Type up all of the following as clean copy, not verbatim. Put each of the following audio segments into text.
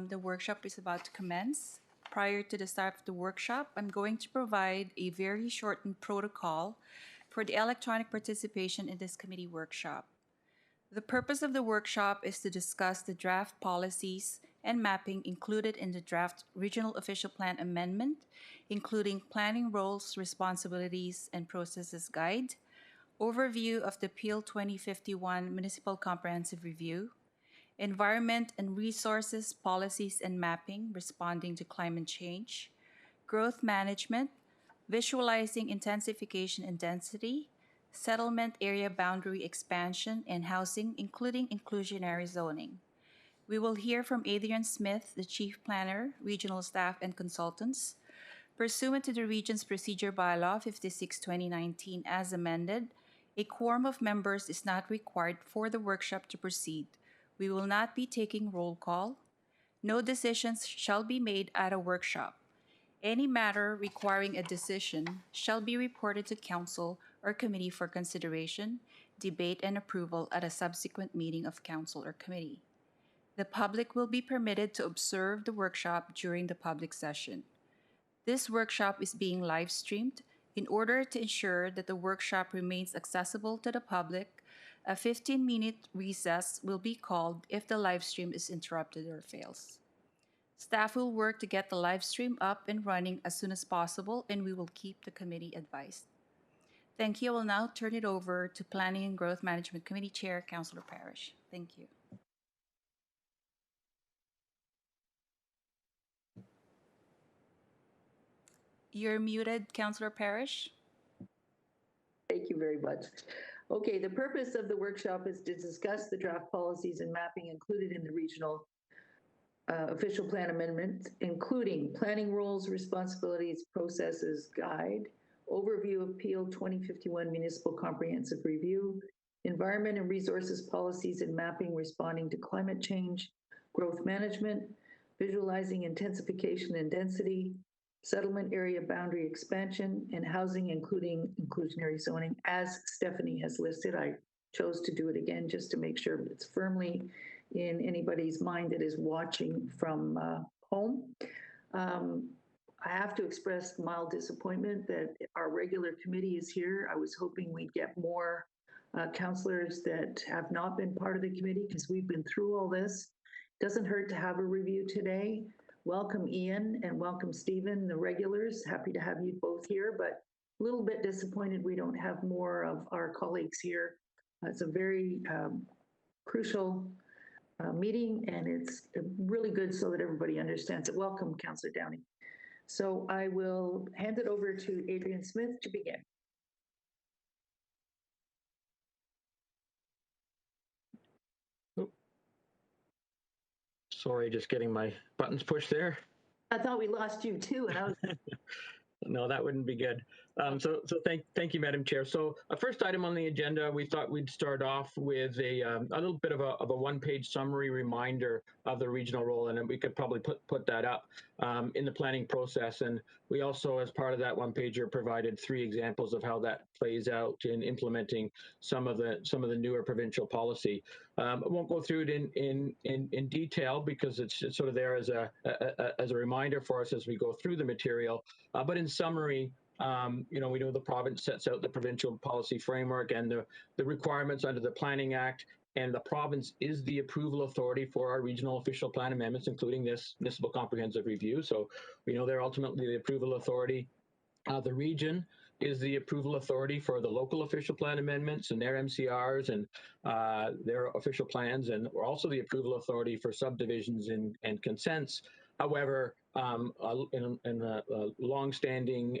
The workshop is about to commence. Prior to the start of the workshop, I'm going to provide a very shortened protocol for the electronic participation in this committee workshop. The purpose of the workshop is to discuss the draft policies and mapping included in the draft Regional Official Plan Amendment, including planning roles, responsibilities, and processes guide, overview of the PL 2051 Municipal Comprehensive Review, environment and resources policies and mapping responding to climate change, growth management, visualizing intensification and density, settlement area boundary expansion, and housing, including inclusionary zoning. We will hear from Adrian Smith, the Chief Planner, Regional Staff, and Consultants. Pursuant to the Region's Procedure Bylaw 56/2019 as amended, a quorum of members is not required for the workshop to proceed. We will not be taking roll call. No decisions shall be made at a workshop. Any matter requiring a decision shall be reported to Council or Committee for consideration, debate, and approval at a subsequent meeting of Council or Committee. The public will be permitted to observe the workshop during the public session. This workshop is being live streamed. In order to ensure that the workshop remains accessible to the public, a 15-minute recess will be called if the live stream is interrupted or fails. Staff will work to get the live stream up and running as soon as possible, and we will keep the committee advised. Thank you. I will now turn it over to Planning and Growth Management Committee Chair, Councillor Parrish. Thank you. You're muted, Councillor Parrish. Thank you very much. Okay, the purpose of the workshop is to discuss the draft policies and mapping included in the Regional Official Plan Amendment, including planning roles, responsibilities, processes, guide, overview of PL 2051 Municipal Comprehensive Review, environment and resources policies and mapping responding to climate change, growth management, visualizing intensification and density, settlement area boundary expansion, and housing, including inclusionary zoning. As Stephanie has listed, I chose to do it again just to make sure it's firmly in anybody's mind that is watching from home. I have to express mild disappointment that our regular committee is here. I was hoping we'd get more councillors that have not been part of the committee because we've been through all this. Doesn't hurt to have a review today. Welcome, Ian, and welcome, Stephen, the regulars. Happy to have you both here, but a little bit disappointed we don't have more of our colleagues here. It's a very crucial meeting, and it's really good so that everybody understands it. Welcome, Councillor Downey. So I will hand it over to Adrian Smith to begin. Sorry, just getting my buttons pushed there. I thought we lost you too, and I was. No, that wouldn't be good. So thank you, Madam Chair. So a first item on the agenda, we thought we'd start off with a little bit of a one-page summary reminder of the regional role, and then we could probably put that up in the planning process. And we also, as part of that one-pager, provided 3 examples of how that plays out in implementing some of the newer provincial policy. I won't go through it in detail because it's sort of there as a reminder for us as we go through the material. But in summary, we know the province sets out the provincial policy framework and the requirements under the Planning Act, and the province is the approval authority for our regional official plan amendments, including this municipal comprehensive review. So we know they're ultimately the approval authority. The region is the approval authority for the local official plan amendments and their MCRs and their official plans, and we're also the approval authority for subdivisions and consents. However, in long-standing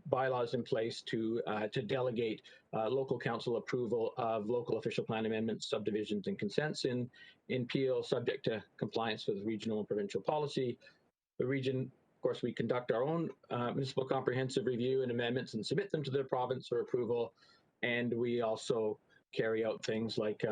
bylaws in place to delegate local council approval of local official plan amendments, subdivisions, and consents in PL, subject to compliance with regional and provincial policy. The region, of course, we conduct our own municipal comprehensive review and amendments and submit them to the province for approval, and we also carry out things like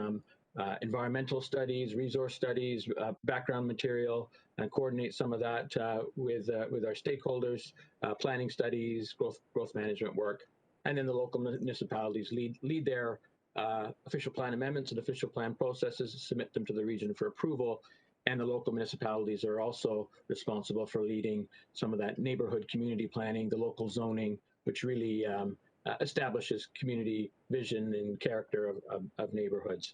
environmental studies, resource studies, background material, and coordinate some of that with our stakeholders, planning studies, growth management work, and then the local municipalities lead their official plan amendments and official plan processes, submit them to the region for approval, and the local municipalities are also responsible for leading some of that neighborhood community planning, the local zoning, which really establishes community vision and character of neighborhoods.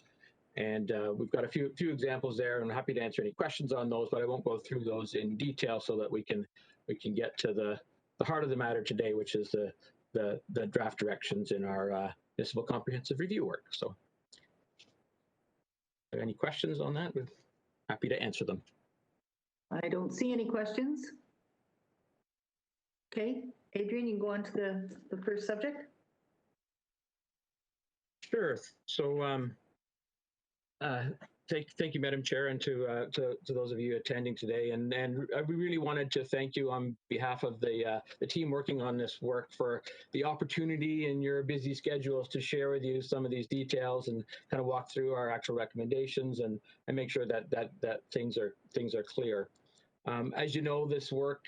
And we've got a few examples there, and I'm happy to answer any questions on those, but I won't go through those in detail so that we can get to the heart of the matter today, which is the draft directions in our municipal comprehensive review work. So, any questions on that? We're happy to answer them. I don't see any questions. Okay, Adrian, you can go on to the first subject. Sure. So, thank you, Madam Chair, and to those of you attending today. And we really wanted to thank you on behalf of the team working on this work for the opportunity in your busy schedules to share with you some of these details and kind of walk through our actual recommendations and make sure that things are clear. As you know, this work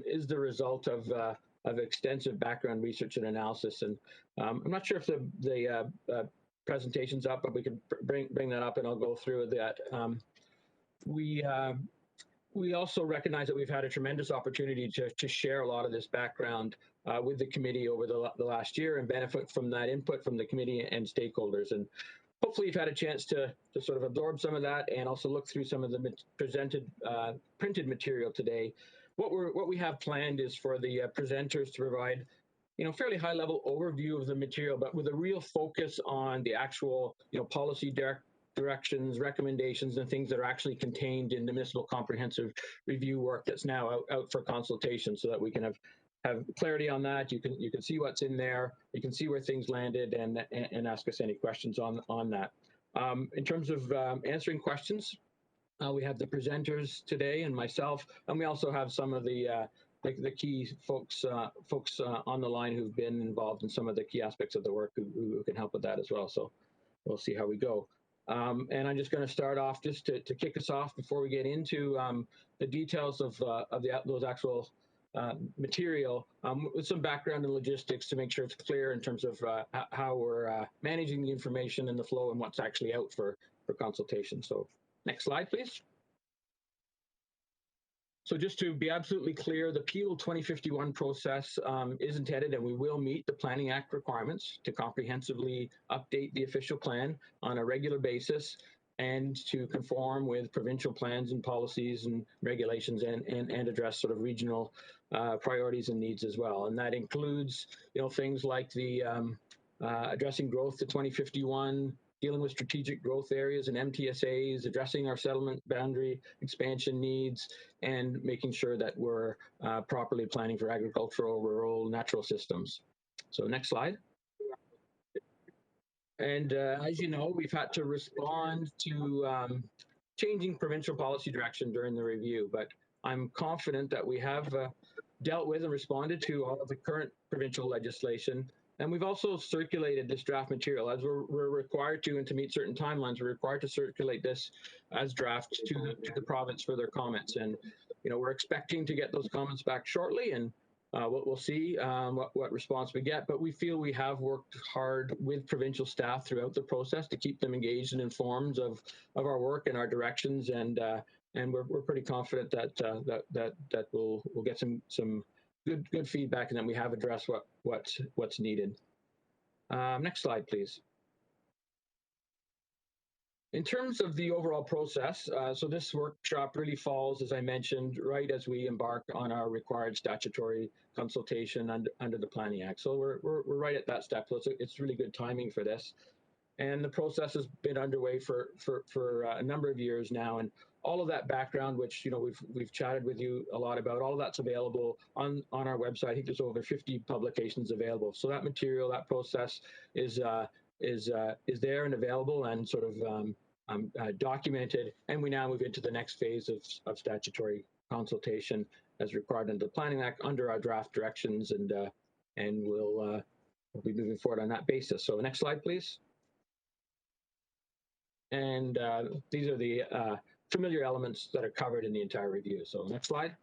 is the result of extensive background research and analysis. And I'm not sure if the presentation's up, but we can bring that up and I'll go through that. We also recognize that we've had a tremendous opportunity to share a lot of this background with the committee over the last year and benefit from that input from the committee and stakeholders. And hopefully you've had a chance to sort of absorb some of that and also look through some of the presented printed material today. What we have planned is for the presenters to provide fairly high level overview of the material, but with a real focus on the actual policy directions, recommendations, and things that are actually contained in the municipal comprehensive review work that's now out for consultation, so that we can have clarity on that. You can see what's in there. You can see where things landed and ask us any questions on that. In terms of answering questions, we have the presenters today and myself, and we also have some of the key folks on the line who've been involved in some of the key aspects of the work who can help with that as well. So we'll see how we go. And I'm just going to start off just to kick us off before we get into the details of those actual material with some background and logistics to make sure it's clear in terms of how we're managing the information and the flow and what's actually out for consultation. So next slide, please. So just to be absolutely clear, the Peel 2051 process is intended, and we will meet the Planning Act requirements to comprehensively update the official plan on a regular basis and to conform with provincial plans and policies and regulations and address sort of regional priorities and needs as well. And that includes, things like the addressing growth to 2051, dealing with strategic growth areas and MTSAs, addressing our settlement boundary expansion needs, and making sure that we're properly planning for agricultural, rural, natural systems. So next slide. And as you know, we've had to respond to changing provincial policy direction during the review, but I'm confident that we have dealt with and responded to all of the current provincial legislation. And we've also circulated this draft material as we're required to, and to meet certain timelines, we're required to circulate this as draft to the province for their comments. And, we're expecting to get those comments back shortly, and we'll see what response we get. But we feel we have worked hard with provincial staff throughout the process to keep them engaged and informed of our work and our directions. And we're pretty confident that we'll get some good feedback, and then we have addressed what's needed. Next slide, please. In terms of the overall process, so this workshop really falls, as I mentioned, right as we embark on our required statutory consultation under the Planning Act. So we're right at that step. So it's really good timing for this. And the process has been underway for a number of years now, and all of that background, which we've chatted with you a lot about, all of that's available on our website. I think there's over 50 publications available. So that material, that process is there and available and sort of documented. And we now move into the next phase of statutory consultation as required under the Planning Act under our draft directions, and we'll be moving forward on that basis. So next slide, please. And these are the familiar elements that are covered in the entire review. So next slide.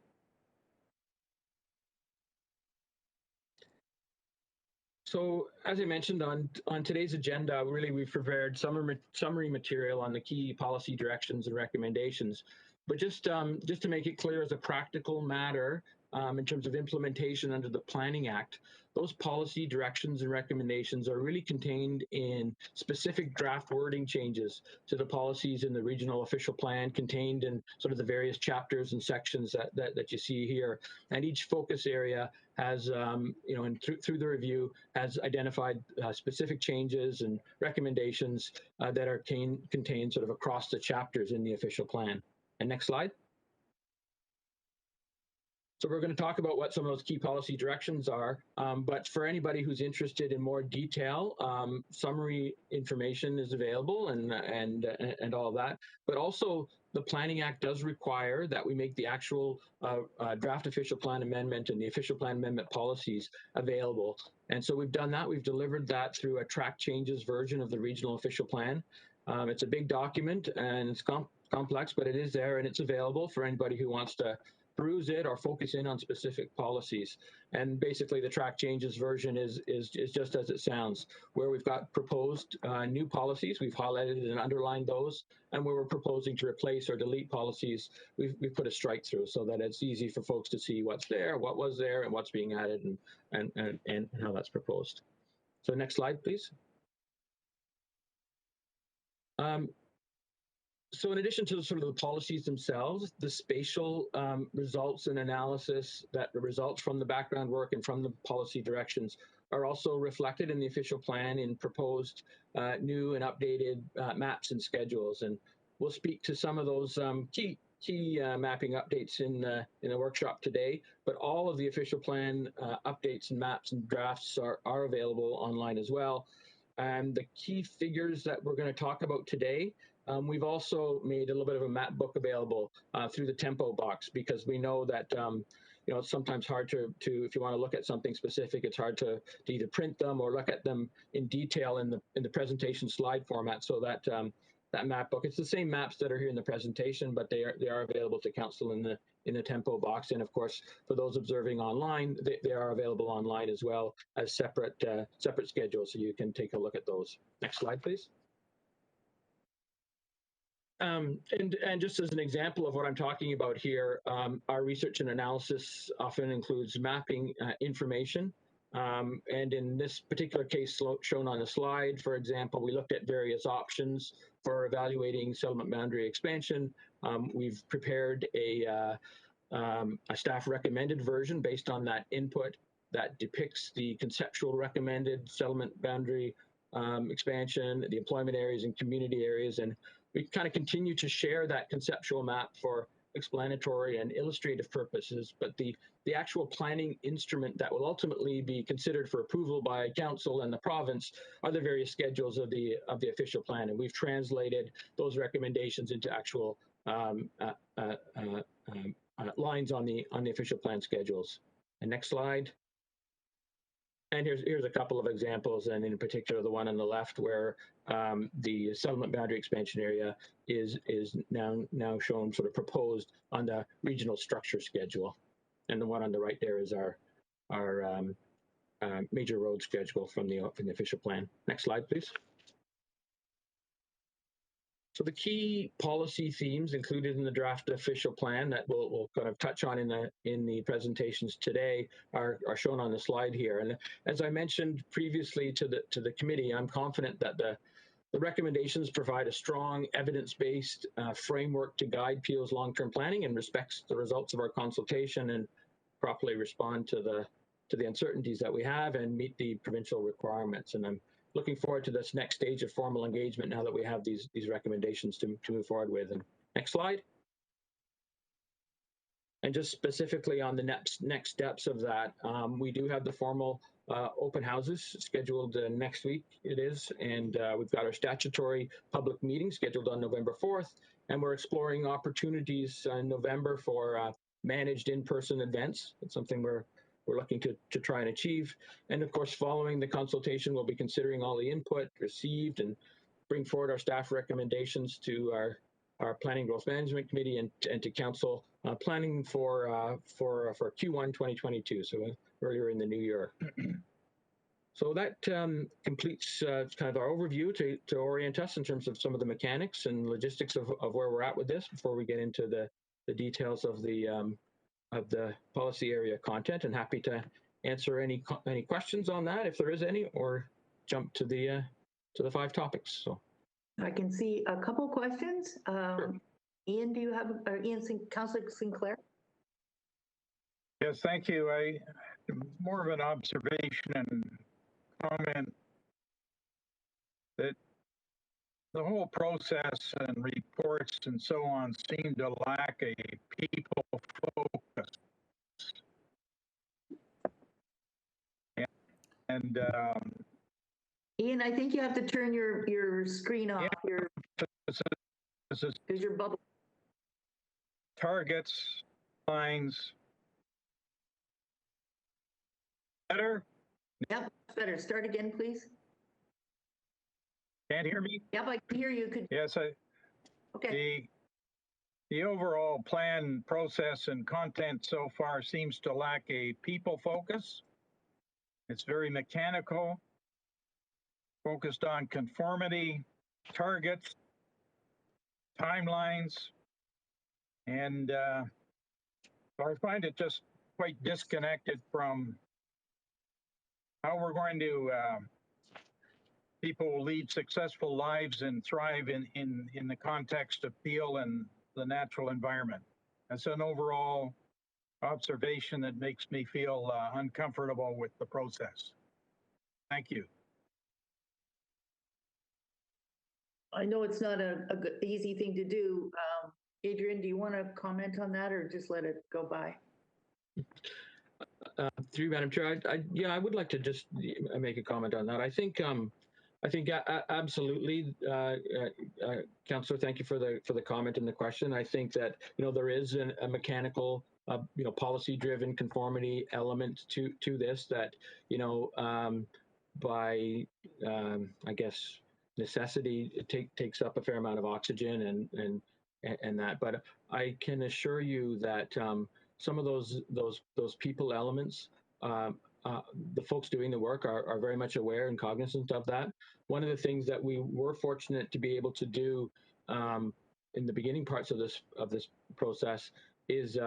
So as I mentioned on today's agenda, really we've prepared summary material on the key policy directions and recommendations. But just to make it clear, as a practical matter, in terms of implementation under the Planning Act, those policy directions and recommendations are really contained in specific draft wording changes to the policies in the regional official plan, contained in sort of the various chapters and sections that you see here. And each focus area has, you know, and through the review, has identified specific changes and recommendations that are contained sort of across the chapters in the official plan. And next slide. So we're going to talk about what some of those key policy directions are, but for anybody who's interested in more detail, summary information is available and all of that. But also, the Planning Act does require that we make the actual draft official plan amendment and the official plan amendment policies available. And so we've done that. We've delivered that through a track changes version of the regional official plan. It's a big document and it's complex, but it is there and it's available for anybody who wants to peruse it or focus in on specific policies. And basically the track changes version is just as it sounds, where we've got proposed new policies, we've highlighted and underlined those, and where we're proposing to replace or delete policies, we've put a strike through so that it's easy for folks to see what's there, what was there, and what's being added, and how that's proposed. So next slide, please. So in addition to sort of the policies themselves, the spatial results and analysis that results from the background work and from the policy directions are also reflected in the official plan in proposed new and updated maps and schedules. And we'll speak to some of those key mapping updates in the workshop today, but all of the official plan updates and maps and drafts are available online as well. And the key figures that we're going to talk about today, we've also made a little bit of a map book available through the tempo box, because we know that you know, it's sometimes hard to if you want to look at something specific, it's hard to either print them or look at them in detail in the presentation slide format. So that that map book, it's the same maps that are here in the presentation, but they are available to council in the tempo box. And of course, for those observing online, they are available online as well as separate schedules, so you can take a look at those. Next slide, please. And just as an example of what I'm talking about here, our research and analysis often includes mapping information. And in this particular case shown on the slide, for example, we looked at various options for evaluating settlement boundary expansion. We've prepared a staff recommended version based on that input that depicts the conceptual recommended settlement boundary expansion, the employment areas and community areas. And we kind of continue to share that conceptual map for explanatory and illustrative purposes, but the actual planning instrument that will ultimately be considered for approval by council and the province are the various schedules of the official plan, and we've translated those recommendations into actual lines on the official plan schedules. And next slide. And here's a couple of examples, and in particular the one on the left where the settlement boundary expansion area is now shown sort of proposed on the regional structure schedule, and the one on the right there is our major road schedule from the official plan. Next slide, please. So the key policy themes included in the draft official plan that we'll kind of touch on in the presentations today are shown on the slide here. And as I mentioned previously to the committee, I'm confident that the recommendations provide a strong evidence-based framework to guide Peel's long-term planning and respects the results of our consultation and properly respond to the uncertainties that we have and meet the provincial requirements. And I'm looking forward to this next stage of formal engagement now that we have these recommendations to move forward with. And next slide. And just specifically on the next steps of that, we do have the formal open houses scheduled next week, it is, and we've got our statutory public meeting scheduled on November 4th, and we're exploring opportunities in November for managed in-person events. It's something we're looking to try and achieve. And of course, following the consultation, we'll be considering all the input received and bring forward our staff recommendations to our Planning Growth Management Committee and to Council, planning for Q1 2022, so earlier in the new year. So that completes kind of our overview to orient us in terms of some of the mechanics and logistics of where we're at with this before we get into the details of the policy area content, and happy to answer any questions on that if there is any, or jump to the 5 topics. So I can see a couple questions. Sure. Ian, do you have, Councillor Sinclair? Yes, thank you. More of an observation and comment that the whole process and reports and so on seem to lack a people focus. And Ian, I think you have to turn your screen off. this is There's your bubble. targets, lines. Better? Yep, better. Start again, please. Can't hear me? Yep, I can hear you. Yes, Okay. The overall plan, process, and content so far seems to lack a people focus. It's very mechanical, focused on conformity, targets, timelines, and so I find it just quite disconnected from how we're going to people will lead successful lives and thrive in the context of feel and the natural environment. That's an overall observation that makes me feel uncomfortable with the process. Thank you. I know it's not a easy thing to do. Adrian, do you want to comment on that or just let it go by? Through Madam Chair, I would like to just make a comment on that. I think absolutely, Councillor, thank you for the comment and the question. I think that there is a mechanical, policy-driven conformity element to this that by I guess necessity it takes up a fair amount of oxygen and that. But I can assure you that some of those people elements, the folks doing the work are very much aware and cognizant of that. One of the things that we were fortunate to be able to do in the beginning parts of this process is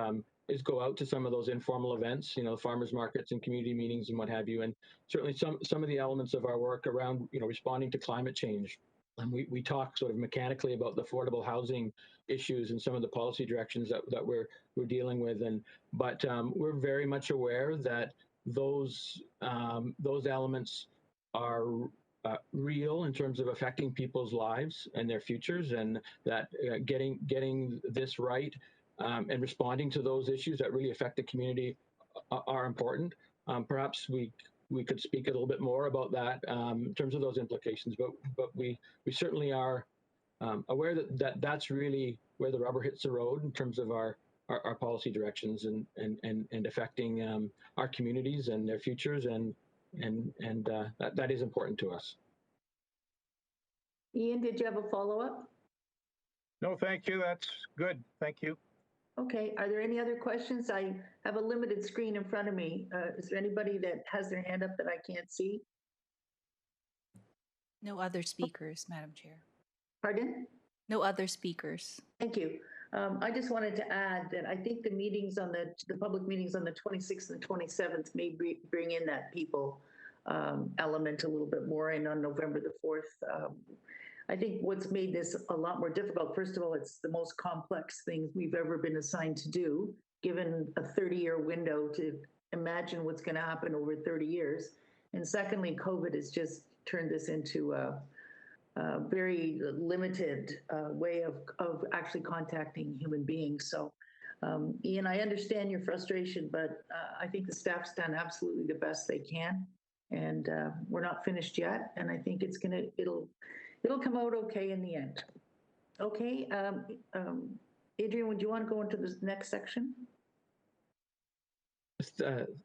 go out to some of those informal events, farmers markets and community meetings and what have you. And certainly some of the elements of our work around responding to climate change. And we talk sort of mechanically about the affordable housing issues and some of the policy directions that we're dealing with. But we're very much aware that those elements are real in terms of affecting people's lives and their futures, and that getting this right and responding to those issues that really affect the community are important. Perhaps we could speak a little bit more about that in terms of those implications, but we certainly are aware that that's really where the rubber hits the road in terms of our policy directions and affecting our communities and their futures, and that is important to us. Ian, did you have a follow-up? No, thank you. That's good. Thank you. Okay, are there any other questions? I have a limited screen in front of me. Is there anybody that has their hand up that I can't see? No other speakers, Madam Chair. Pardon? No other speakers. Thank you. I just wanted to add that I think the meetings on the public meetings on the 26th and 27th may bring in that people element a little bit more, and on November the 4th. I think what's made this a lot more difficult, first of all, it's the most complex thing we've ever been assigned to do, given a 30-year window to imagine what's going to happen over 30 years. And secondly, COVID has just turned this into a very limited way of actually contacting human beings. So, Ian, I understand your frustration, but I think the staff's done absolutely the best they can, and we're not finished yet. And I think it'll come out okay in the end. Okay, Adrian, would you want to go into the next section?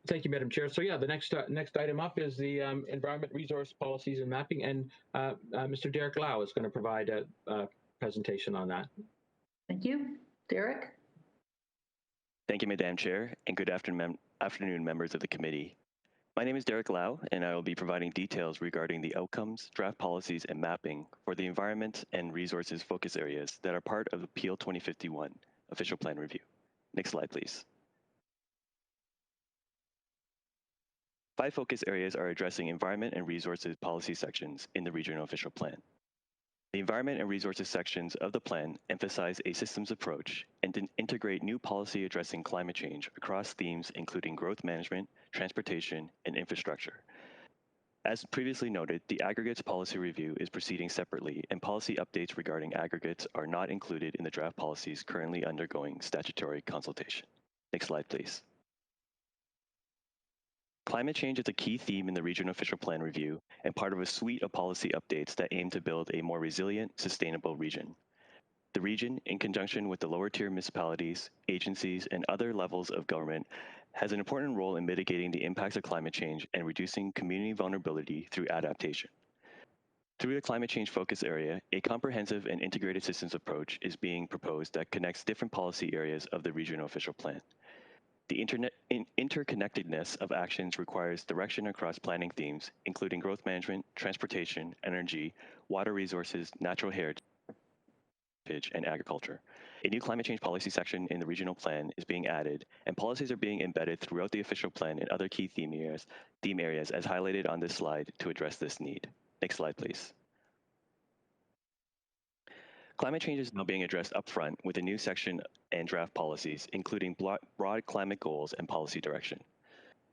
Thank you, Madam Chair. So yeah, the next item up is the environment resource policies and mapping, and Mr. Derek Lau is going to provide a presentation on that. Thank you. Derek? Thank you, Madam Chair, and good afternoon, members of the committee. My name is Derek Lau, and I will be providing details regarding the outcomes, draft policies, and mapping for the environment and resources focus areas that are part of the PL 2051 official plan review. Next slide, please. 5 focus areas are addressing environment and resources policy sections in the regional official plan. The environment and resources sections of the plan emphasize a systems approach and integrate new policy addressing climate change across themes including growth management, transportation, and infrastructure. As previously noted, the aggregates policy review is proceeding separately, and policy updates regarding aggregates are not included in the draft policies currently undergoing statutory consultation. Next slide, please. Climate change is a key theme in the regional official plan review and part of a suite of policy updates that aim to build a more resilient, sustainable region. The region, in conjunction with the lower tier municipalities, agencies, and other levels of government, has an important role in mitigating the impacts of climate change and reducing community vulnerability through adaptation. Through the climate change focus area, a comprehensive and integrated systems approach is being proposed that connects different policy areas of the regional official plan. The interconnectedness of actions requires direction across planning themes, including growth management, transportation, energy, water resources, natural heritage, and agriculture. A new climate change policy section in the regional plan is being added, and policies are being embedded throughout the official plan and other key theme areas as highlighted on this slide to address this need. Next slide, please. Climate change is now being addressed upfront with a new section and draft policies, including broad climate goals and policy direction.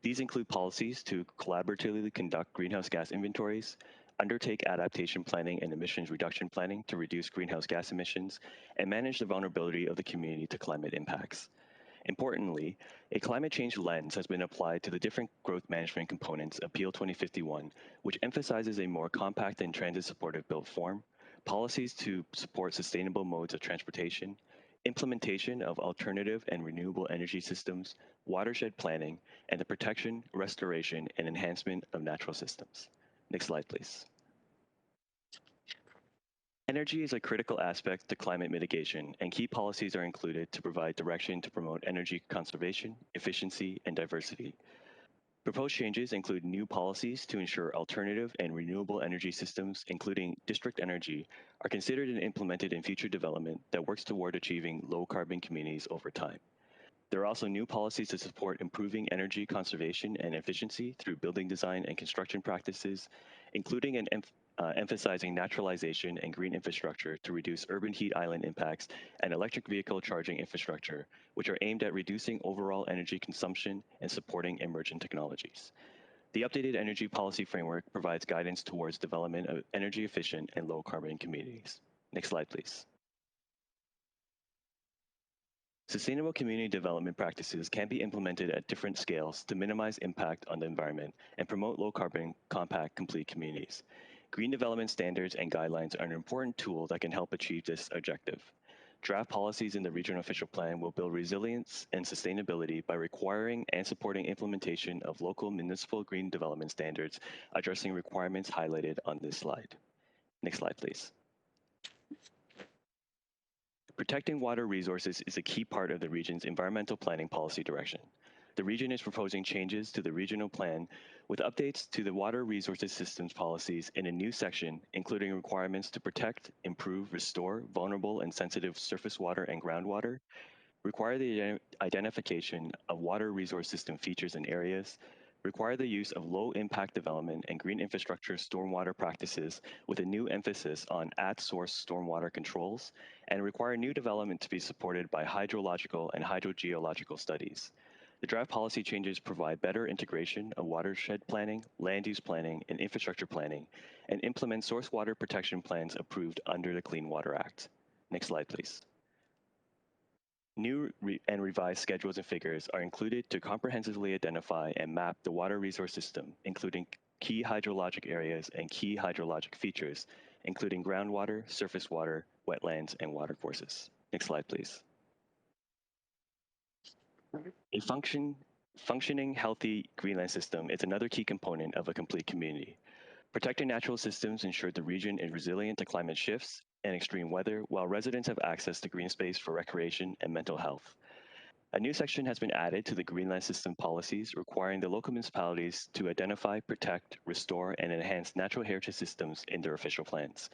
These include policies to collaboratively conduct greenhouse gas inventories, undertake adaptation planning and emissions reduction planning to reduce greenhouse gas emissions, and manage the vulnerability of the community to climate impacts. Importantly, a climate change lens has been applied to the different growth management components of PL 2051, which emphasizes a more compact and transit-supportive built form, policies to support sustainable modes of transportation, implementation of alternative and renewable energy systems, watershed planning, and the protection, restoration, and enhancement of natural systems. Next slide, please. Energy is a critical aspect to climate mitigation, and key policies are included to provide direction to promote energy conservation, efficiency, and diversity. Proposed changes include new policies to ensure alternative and renewable energy systems, including district energy, are considered and implemented in future development that works toward achieving low-carbon communities over time. There are also new policies to support improving energy conservation and efficiency through building design and construction practices, including emphasizing naturalization and green infrastructure to reduce urban heat island impacts and electric vehicle charging infrastructure, which are aimed at reducing overall energy consumption and supporting emerging technologies. The updated energy policy framework provides guidance towards development of energy efficient and low carbon communities. Next slide, please. Sustainable community development practices can be implemented at different scales to minimize impact on the environment and promote low-carbon, compact, complete communities. Green development standards and guidelines are an important tool that can help achieve this objective. Draft policies in the regional official plan will build resilience and sustainability by requiring and supporting implementation of local municipal green development standards, addressing requirements highlighted on this slide. Next slide, please. Protecting water resources is a key part of the region's environmental planning policy direction. The region is proposing changes to the regional plan with updates to the water resources systems policies in a new section, including requirements to protect, improve, restore vulnerable and sensitive surface water and groundwater, require the identification of water resource system features and areas, require the use of low-impact development and green infrastructure stormwater practices with a new emphasis on at-source stormwater controls, and require new development to be supported by hydrological and hydrogeological studies. The draft policy changes provide better integration of watershed planning, land use planning, and infrastructure planning, and implement source water protection plans approved under the Clean Water Act. Next slide, please. New and revised schedules and figures are included to comprehensively identify and map the water resource system, including key hydrologic areas and key hydrologic features, including groundwater, surface water, wetlands, and watercourses. Next slide, please. A functioning, healthy greenland system is another key component of a complete community. Protecting natural systems ensure the region is resilient to climate shifts and extreme weather, while residents have access to green space for recreation and mental health. A new section has been added to the Greenland System policies requiring the local municipalities to identify, protect, restore, and enhance natural heritage systems in their official plans.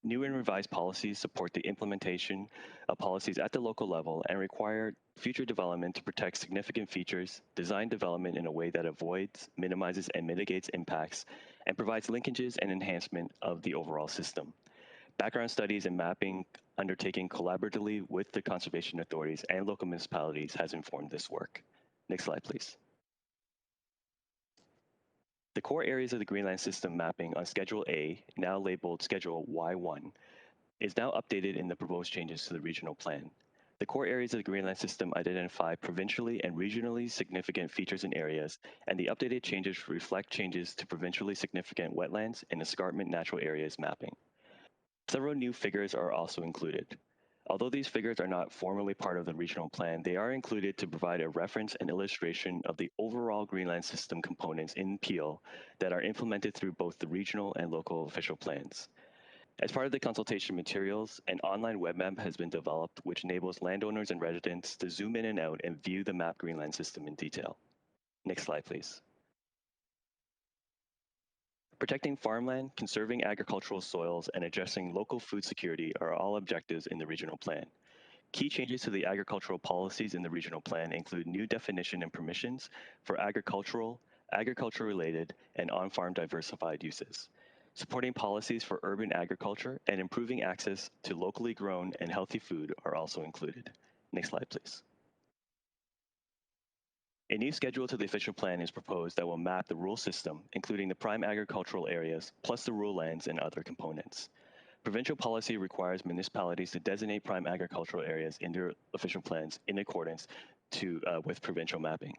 New and revised policies support the implementation of policies at the local level and require future development to protect significant features, design development in a way that avoids, minimizes, and mitigates impacts, and provides linkages and enhancement of the overall system. Background studies and mapping undertaken collaboratively with the conservation authorities and local municipalities has informed this work. Next slide, please. The core areas of the Greenland System mapping on Schedule A, now labeled Schedule Y1, is now updated in the proposed changes to the regional plan. The core areas of the Greenland System identify provincially and regionally significant features and areas, and the updated changes reflect changes to provincially significant wetlands and escarpment natural areas mapping. Several new figures are also included. Although these figures are not formally part of the regional plan, they are included to provide a reference and illustration of the overall Greenland System components in Peel that are implemented through both the regional and local official plans. As part of the consultation materials, an online web map has been developed which enables landowners and residents to zoom in and out and view the mapped Greenland System in detail. Next slide, please. Protecting farmland, conserving agricultural soils, and addressing local food security are all objectives in the regional plan. Key changes to the agricultural policies in the regional plan include new definition and permissions for agricultural, agriculture-related, and on-farm diversified uses. Supporting policies for urban agriculture and improving access to locally grown and healthy food are also included. Next slide, please. A new schedule to the official plan is proposed that will map the rural system, including the prime agricultural areas, plus the rural lands and other components. Provincial policy requires municipalities to designate prime agricultural areas in their official plans in accordance with provincial mapping.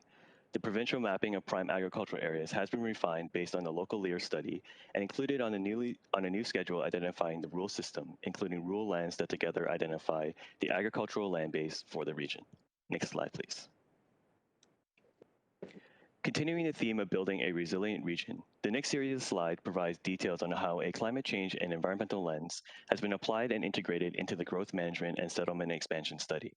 The provincial mapping of prime agricultural areas has been refined based on the local LEAR study and included on a new schedule identifying the rural system, including rural lands that together identify the agricultural land base for the region. Next slide, please. Continuing the theme of building a resilient region, the next series of slides provides details on how a climate change and environmental lens has been applied and integrated into the growth management and settlement expansion study.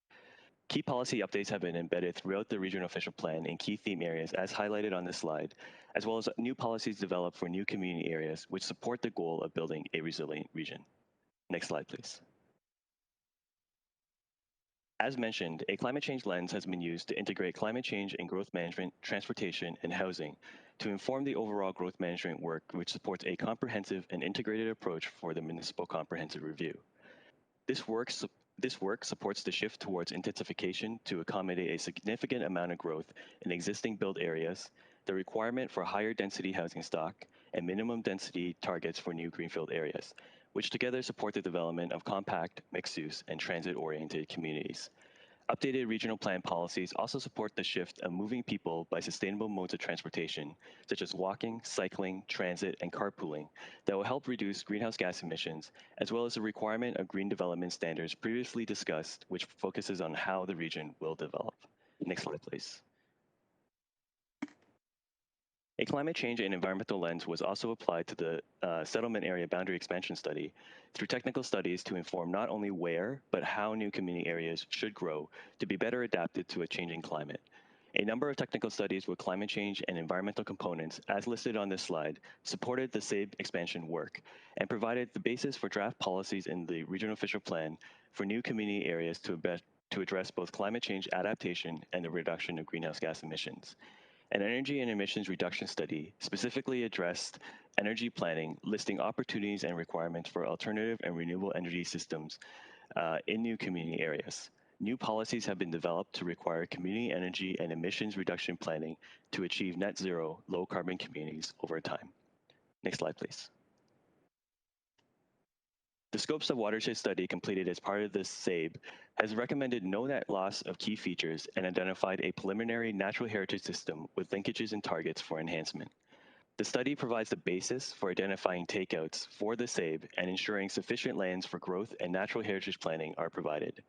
Key policy updates have been embedded throughout the regional official plan in key theme areas as highlighted on this slide, as well as new policies developed for new community areas which support the goal of building a resilient region. Next slide, please. As mentioned, a climate change lens has been used to integrate climate change and growth management, transportation, and housing to inform the overall growth management work, which supports a comprehensive and integrated approach for the municipal comprehensive review. This work supports the shift towards intensification to accommodate a significant amount of growth in existing built areas, the requirement for higher density housing stock, and minimum density targets for new greenfield areas, which together support the development of compact, mixed-use, and transit-oriented communities. Updated regional plan policies also support the shift of moving people by sustainable modes of transportation, such as walking, cycling, transit, and carpooling, that will help reduce greenhouse gas emissions, as well as the requirement of green development standards previously discussed, which focuses on how the region will develop. Next slide, please. A climate change and environmental lens was also applied to the settlement area boundary expansion study through technical studies to inform not only where, but how new community areas should grow to be better adapted to a changing climate. A number of technical studies with climate change and environmental components, as listed on this slide, supported the SABE expansion work and provided the basis for draft policies in the regional official plan for new community areas to address both climate change adaptation and the reduction of greenhouse gas emissions. An energy and emissions reduction study specifically addressed energy planning, listing opportunities and requirements for alternative and renewable energy systems in new community areas. New policies have been developed to require community energy and emissions reduction planning to achieve net zero low carbon communities over time. Next slide, please. The scopes of watershed study completed as part of this SABE has recommended no net loss of key features and identified a preliminary natural heritage system with linkages and targets for enhancement. The study provides the basis for identifying takeouts for the SABE and ensuring sufficient lands for growth and natural heritage planning are provided.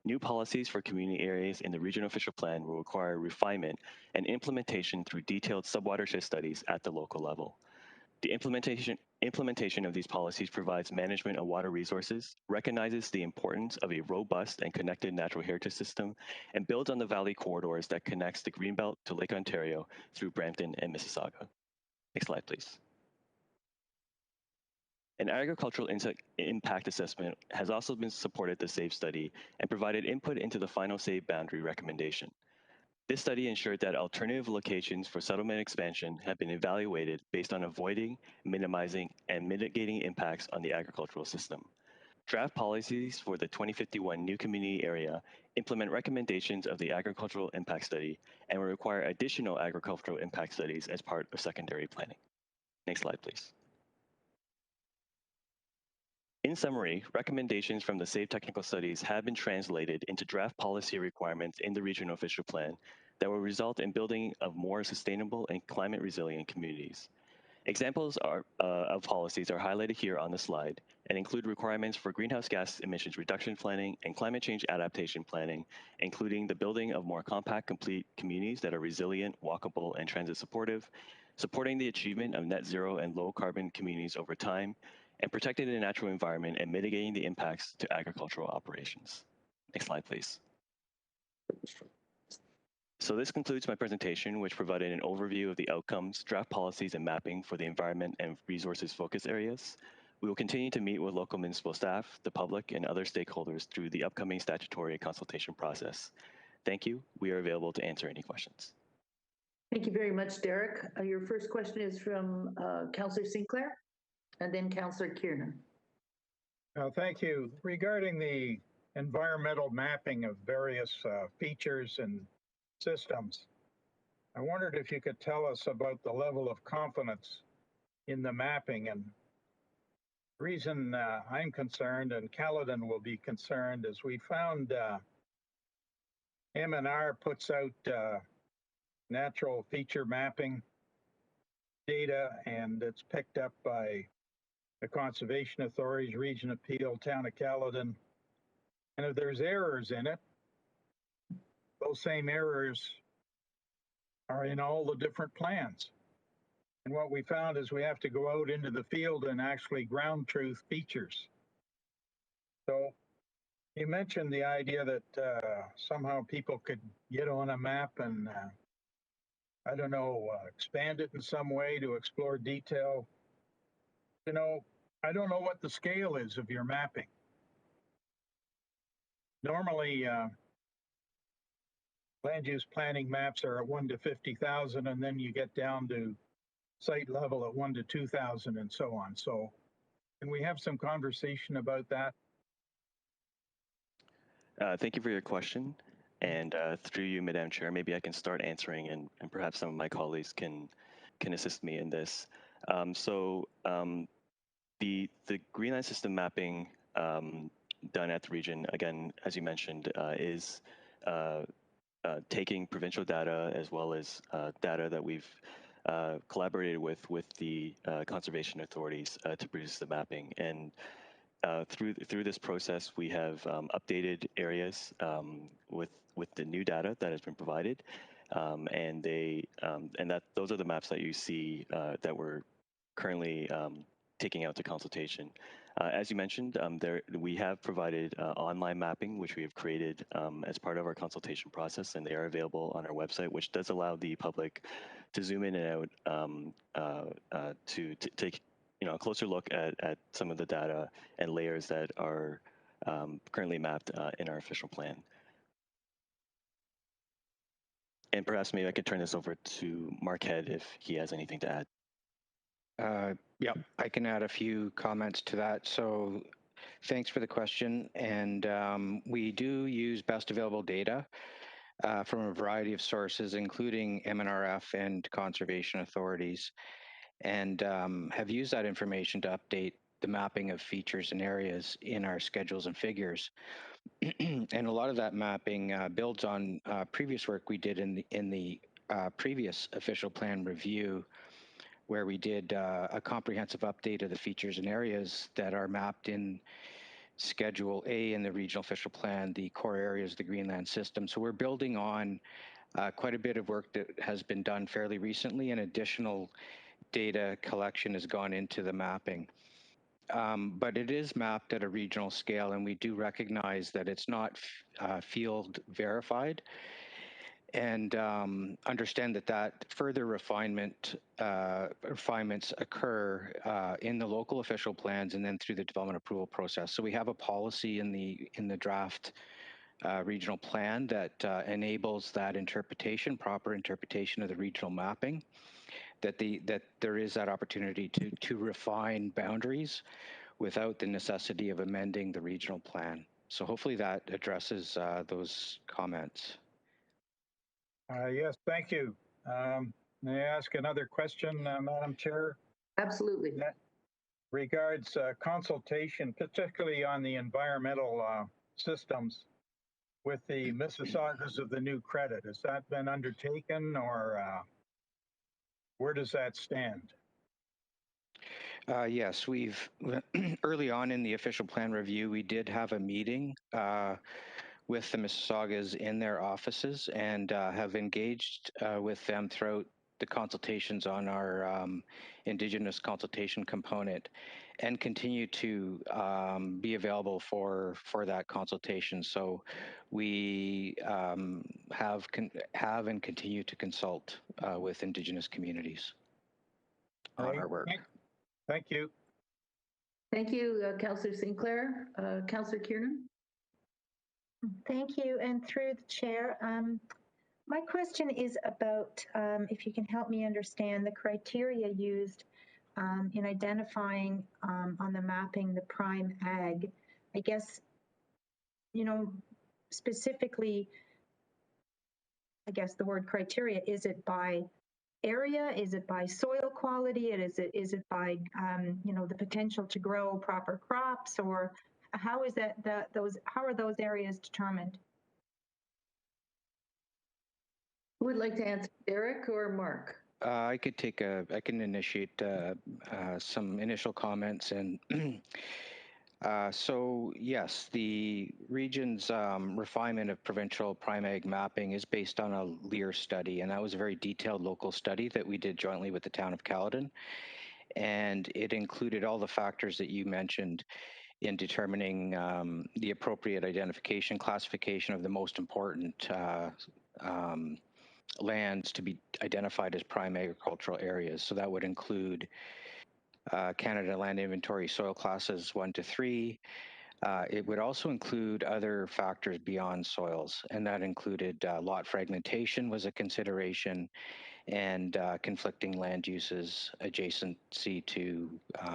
New policies for community areas in the regional official plan will require refinement and implementation through detailed subwatershed studies at the local level. The implementation of these policies provides management of water resources, recognizes the importance of a robust and connected natural heritage system, and builds on the valley corridors that connects the Greenbelt to Lake Ontario through Brampton and Mississauga. Next slide, please. An agricultural impact assessment has also been supported the SAVE study and provided input into the final SAVE boundary recommendation. This study ensured that alternative locations for settlement expansion have been evaluated based on avoiding, minimizing, and mitigating impacts on the agricultural system. Draft policies for the 2051 new community area implement recommendations of the agricultural impact study and will require additional agricultural impact studies as part of secondary planning. Next slide, please. In summary, recommendations from the SAVE technical studies have been translated into draft policy requirements in the regional official plan that will result in building of more sustainable and climate resilient communities. Examples of policies are highlighted here on the slide and include requirements for greenhouse gas emissions reduction planning and climate change adaptation planning, including the building of more compact, complete communities that are resilient, walkable, and transit supportive, supporting the achievement of net zero and low carbon communities over time, and protecting the natural environment and mitigating the impacts to agricultural operations. Next slide, please. So this concludes my presentation, which provided an overview of the outcomes, draft policies, and mapping for the environment and resources focus areas. We will continue to meet with local municipal staff, the public, and other stakeholders through the upcoming statutory consultation process. Thank you. We are available to answer any questions. Thank you very much, Derek. Your first question is from Councillor Sinclair and then Councillor Kiernan. Thank you. Regarding the environmental mapping of various features and systems, I wondered if you could tell us about the level of confidence in the mapping. And the reason I'm concerned, and Caledon will be concerned, is we found M&R puts out natural feature mapping data, and it's picked up by the conservation authorities, Region of Peel, Town of Caledon. And if there's errors in it, those same errors are in all the different plans. And what we found is we have to go out into the field and actually ground truth features. So you mentioned the idea that somehow people could get on a map and, I don't know, expand it in some way to explore detail. You know, I don't know what the scale is of your mapping. Normally, land use planning maps are at 1 to 50,000, and then you get down to site level at 1 to 2,000 and so on. So can we have some conversation about that? Thank you for your question. And through you, Madam Chair, maybe I can start answering, and perhaps some of my colleagues can assist me in this. The Greenland system mapping done at the region, again, as you mentioned, is taking provincial data as well as data that we've collaborated with the conservation authorities to produce the mapping. And through this process, we have updated areas with the new data that has been provided, and those are the maps that you see that we're currently taking out to consultation. As you mentioned, we have provided online mapping, which we have created as part of our consultation process, and they are available on our website, which does allow the public to zoom in and out to take a closer look at some of the data and layers that are currently mapped in our official plan. And perhaps maybe I could turn this over to Mark Head if he has anything to add. Yeah, I can add a few comments to that. So thanks for the question. And we do use best available data from a variety of sources, including MNRF and conservation authorities, and have used that information to update the mapping of features and areas in our schedules and figures. And a lot of that mapping builds on previous work we did in the previous official plan review, where we did a comprehensive update of the features and areas that are mapped in Schedule A in the regional official plan, the core areas of the Greenland system. So we're building on quite a bit of work that has been done fairly recently and additional data collection has gone into the mapping. But it is mapped at a regional scale, and we do recognize that it's not field verified, and understand that further refinements occur in the local official plans and then through the development approval process. So we have a policy in the draft regional plan that enables that interpretation, proper interpretation of the regional mapping. That there is that opportunity to refine boundaries without the necessity of amending the regional plan. So hopefully that addresses those comments. Yes, thank you. May I ask another question, Madam Chair? Absolutely. That regards consultation, particularly on the environmental systems with the Mississaugas of the new credit. Has that been undertaken, or where does that stand? Yes, we've early on in the official plan review, we did have a meeting with the Mississaugas in their offices and have engaged with them throughout the consultations on our Indigenous consultation component, and continue to be available for that consultation. So we have and continue to consult with Indigenous communities on our work. Thank you. Thank you, Councillor Sinclair. Councillor Kiernan? Thank you, and through the chair, my question is about if you can help me understand the criteria used in identifying on the mapping the prime ag. I guess, you know, specifically, I guess the word criteria, is it by area? Is it by soil quality? Is it by you know, the potential to grow proper crops, or how is how are those areas determined? Who would like to answer, Derek or Mark? I can initiate some initial comments. And so yes, the region's refinement of provincial prime ag mapping is based on a LEAR study, and that was a very detailed local study that we did jointly with the town of Caledon. And it included all the factors that you mentioned in determining the appropriate identification, classification of the most important lands to be identified as prime agricultural areas. So that would include Canada Land Inventory soil classes 1 to 3. It would also include other factors beyond soils, and that included lot fragmentation was a consideration, and conflicting land uses, adjacency to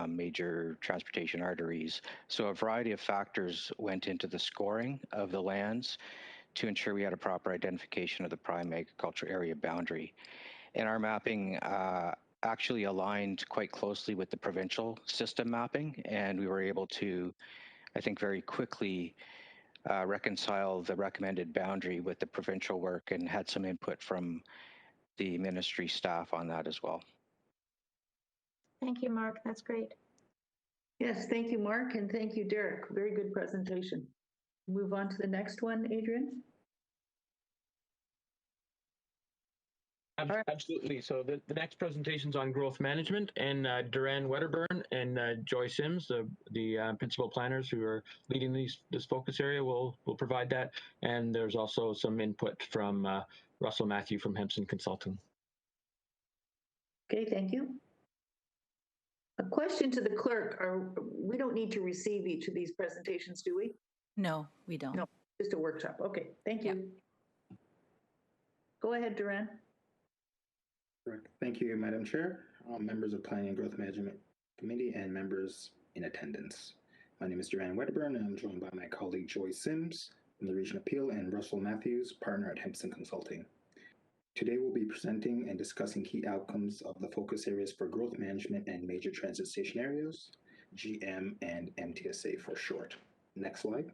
major transportation arteries. So a variety of factors went into the scoring of the lands to ensure we had a proper identification of the prime agriculture area boundary. And our mapping actually aligned quite closely with the provincial system mapping, and we were able to, I think, very quickly reconcile the recommended boundary with the provincial work, and had some input from the ministry staff on that as well. Thank you, Mark. That's great. Yes, thank you, Mark, and thank you, Derek. Very good presentation. Move on to the next one, Adrian. Absolutely. So the next presentation is on growth management, and Duran Wedderburn and Joy Sims, the principal planners who are leading this focus area, will provide that. And there's also some input from Russell Matthew from Hempson Consulting. Okay, thank you. A question to the clerk. We don't need to receive each of these presentations, do we? No, we don't. No, just a workshop. Okay, thank you. Yep. Go ahead, Duran. Correct. Thank you, Madam Chair, members of Planning and Growth Management Committee, and members in attendance. My name is Duran Wedderburn, and I'm joined by my colleague Joy Sims from the Region Appeal and Russell Matthews, partner at Hempson Consulting. Today we'll be presenting and discussing key outcomes of the focus areas for growth management and major transit station areas, GM and MTSA for short. Next slide.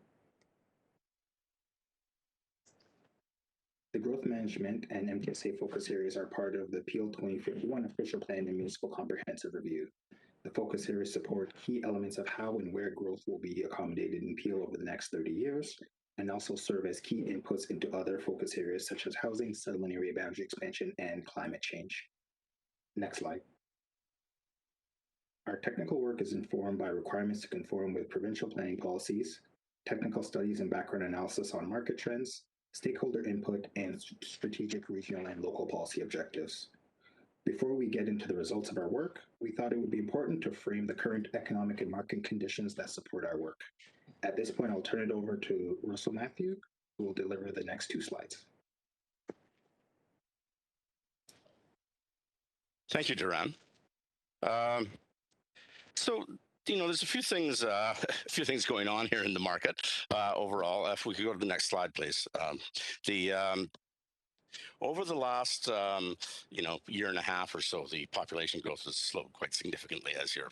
The growth management and MTSA focus areas are part of the Peel 2051 Official Plan and Municipal Comprehensive Review. The focus areas support key elements of how and where growth will be accommodated in Peel over the next 30 years, and also serve as key inputs into other focus areas such as housing, settlement area boundary expansion, and climate change. Next slide. Our technical work is informed by requirements to conform with provincial planning policies, technical studies and background analysis on market trends, stakeholder input, and strategic regional and local policy objectives. Before we get into the results of our work, we thought it would be important to frame the current economic and market conditions that support our work. At this point, I'll turn it over to Russell Matthew, who will deliver the next 2 slides. Thank you, Duran. So, there's a few things going on here in the market overall. If we could go to the next slide, please. Over the last, year and a half or so, the population growth has slowed quite significantly, as you're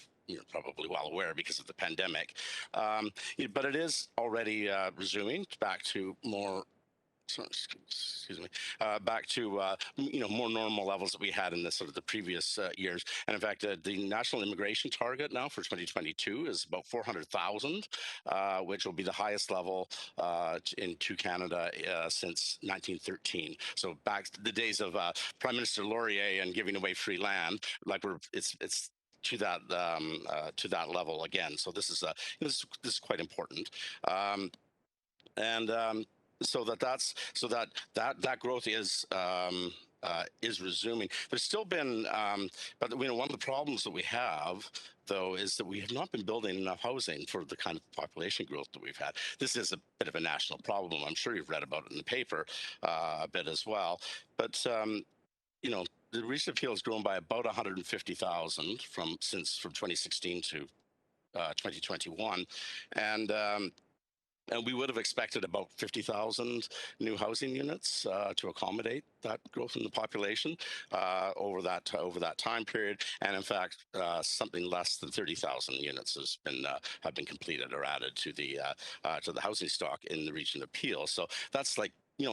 probably well aware because of the pandemic. But it is already resuming back to more. Back to more normal levels that we had in the previous years. And in fact, the national immigration target now for 2022 is about 400,000, which will be the highest level into Canada since 1913. So back to the days of Prime Minister Laurier and giving away free land, like it's to that level again. So this is quite important. So that growth is resuming. There's still been, but one of the problems that we have, though, is that we have not been building enough housing for the kind of population growth that we've had. This is a bit of a national problem. I'm sure you've read about it in the paper a bit as well. But the recent appeal has grown by about 150,000 from 2016 to 2021, and we would have expected about 50,000 new housing units to accommodate that growth in the population over that time period. And in fact, something less than 30,000 units have been completed or added to the housing stock in the region of Peel. So that's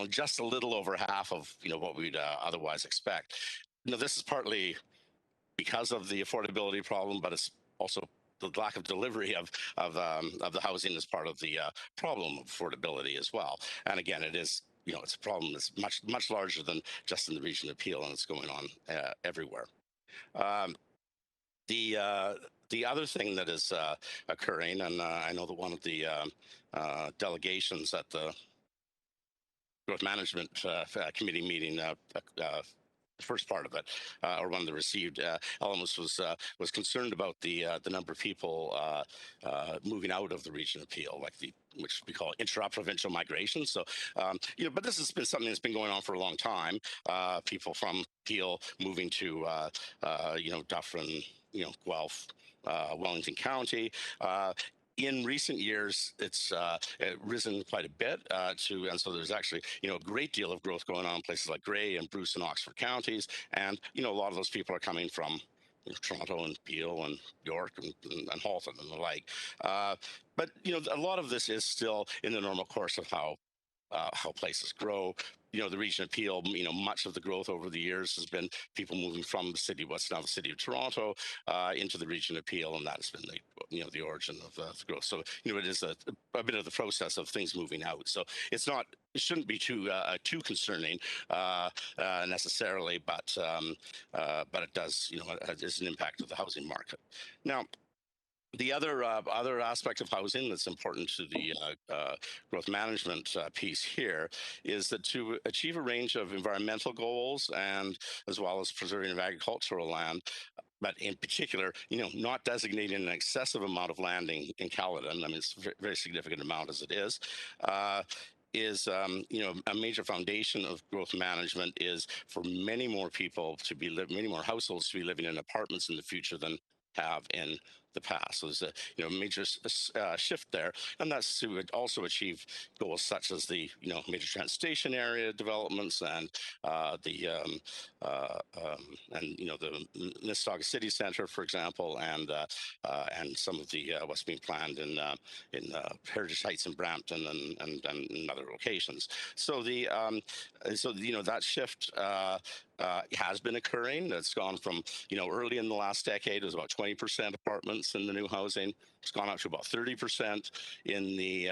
just a little over half of what we'd otherwise expect. This is partly because of the affordability problem, but it's also the lack of delivery of the housing is part of the problem of affordability as well. And again, it is it's a problem that's much larger than just in the region of Peel, and it's going on everywhere. The other thing that is occurring, and I know that one of the delegations at the Growth Management Committee meeting the first part of it, or one of the received elements, was concerned about the number of people moving out of the region of Peel, which we call Intra-Provincial Migration. So, but this has been something that's been going on for a long time. People from Peel moving to, Dufferin, Guelph, Wellington County. In recent years, it's risen quite a bit and so there's actually, a great deal of growth going on in places like Grey and Bruce and Oxford counties. And, a lot of those people are coming from Toronto and Peel and York and Halton and the like. But, a lot of this is still in the normal course of how places grow. The region of Peel, much of the growth over the years has been people moving from the city, what's now the city of Toronto, into the region of Peel, and that's been the origin of the growth. So, it is a bit of the process of things moving out. So it shouldn't be too concerning necessarily, but it does, it is an impact of the housing market. Now, the other aspect of housing that's important to the growth management piece here is that to achieve a range of environmental goals and as well as preserving of agricultural land, but in particular, not designating an excessive amount of land in Caledon. I mean, it's a very significant amount as it is a major foundation of growth management is for many more people to many more households to be living in apartments in the future than have in the past. So there's a major shift there, and that's to also achieve goals such as the major transit station area developments and the Mississauga City Centre, for example, and some of the what's being planned in Heritage Heights in Brampton and in other locations. So that shift has been occurring. It's gone from early in the last decade it was about 20% apartments in the new housing. It's gone up to about 30% in the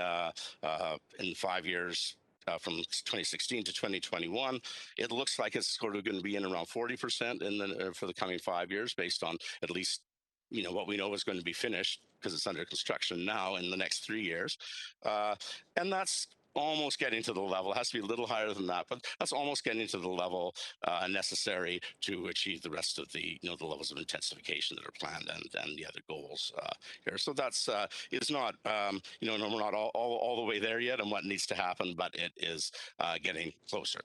5 years from 2016 to 2021. It looks like it's sort of going to be in around 40% for the coming 5 years, based on at least what we know is going to be finished because it's under construction now in the next 3 years. And that's almost getting to the level, it has to be a little higher than that, but that's almost getting to the level necessary to achieve the rest of the, the levels of intensification that are planned and the other goals here. So that's, it's not, we're not all the way there yet on what needs to happen, but it is getting closer.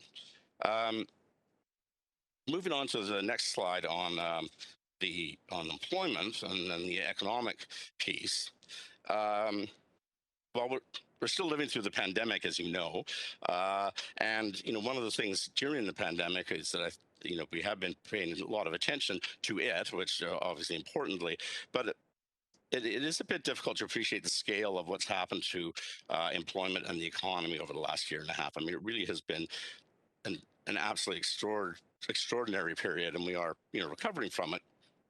Moving on to the next slide on employment and then the economic piece. Well, we're still living through the pandemic, as you know, and one of the things during the pandemic is that we have been paying a lot of attention to it, which obviously importantly, but it is a bit difficult to appreciate the scale of what's happened to employment and the economy over the last year and a half. I mean, it really has been an absolutely extraordinary period, and we are recovering from it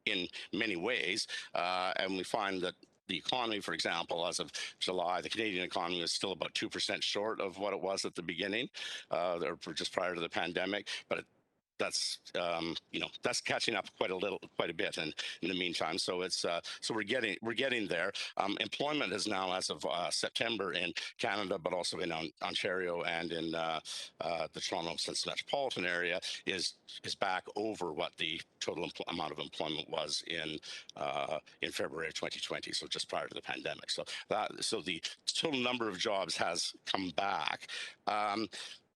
in many ways, and we find that the economy, for example, as of July, the Canadian economy is still about 2% short of what it was at the beginning, or just prior to the pandemic, but that's that's catching up quite a bit in the meantime. So it's so we're getting there. Employment is now, as of September, in Canada, but also in Ontario and in the Toronto metropolitan area, is back over what the total amount of employment was in February of 2020. So just prior to the pandemic. So the total number of jobs has come back.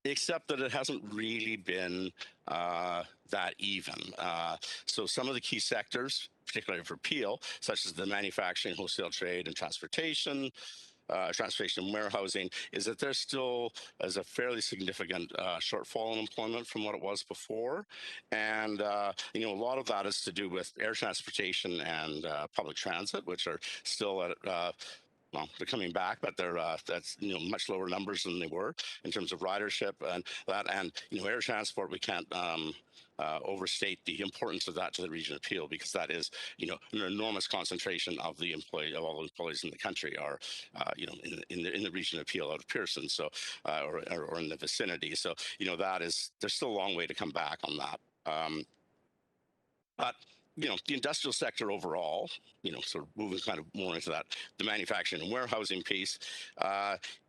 Except that it hasn't really been that even. So some of the key sectors, particularly for Peel, such as the manufacturing, wholesale trade, and transportation and warehousing, is that there still is a fairly significant shortfall in employment from what it was before. And, a lot of that is to do with air transportation and public transit, which are still at well, they're coming back, but they're that's much lower numbers than they were in terms of ridership and that, and air transport. We can't overstate the importance of that to the region of Peel, because that is an enormous concentration of the all the employees in the country are in the region of Peel out of Pearson, so or in the vicinity. So that is, there's still a long way to come back on that. But the industrial sector overall, sort of moving kind of more into that, the manufacturing and warehousing piece,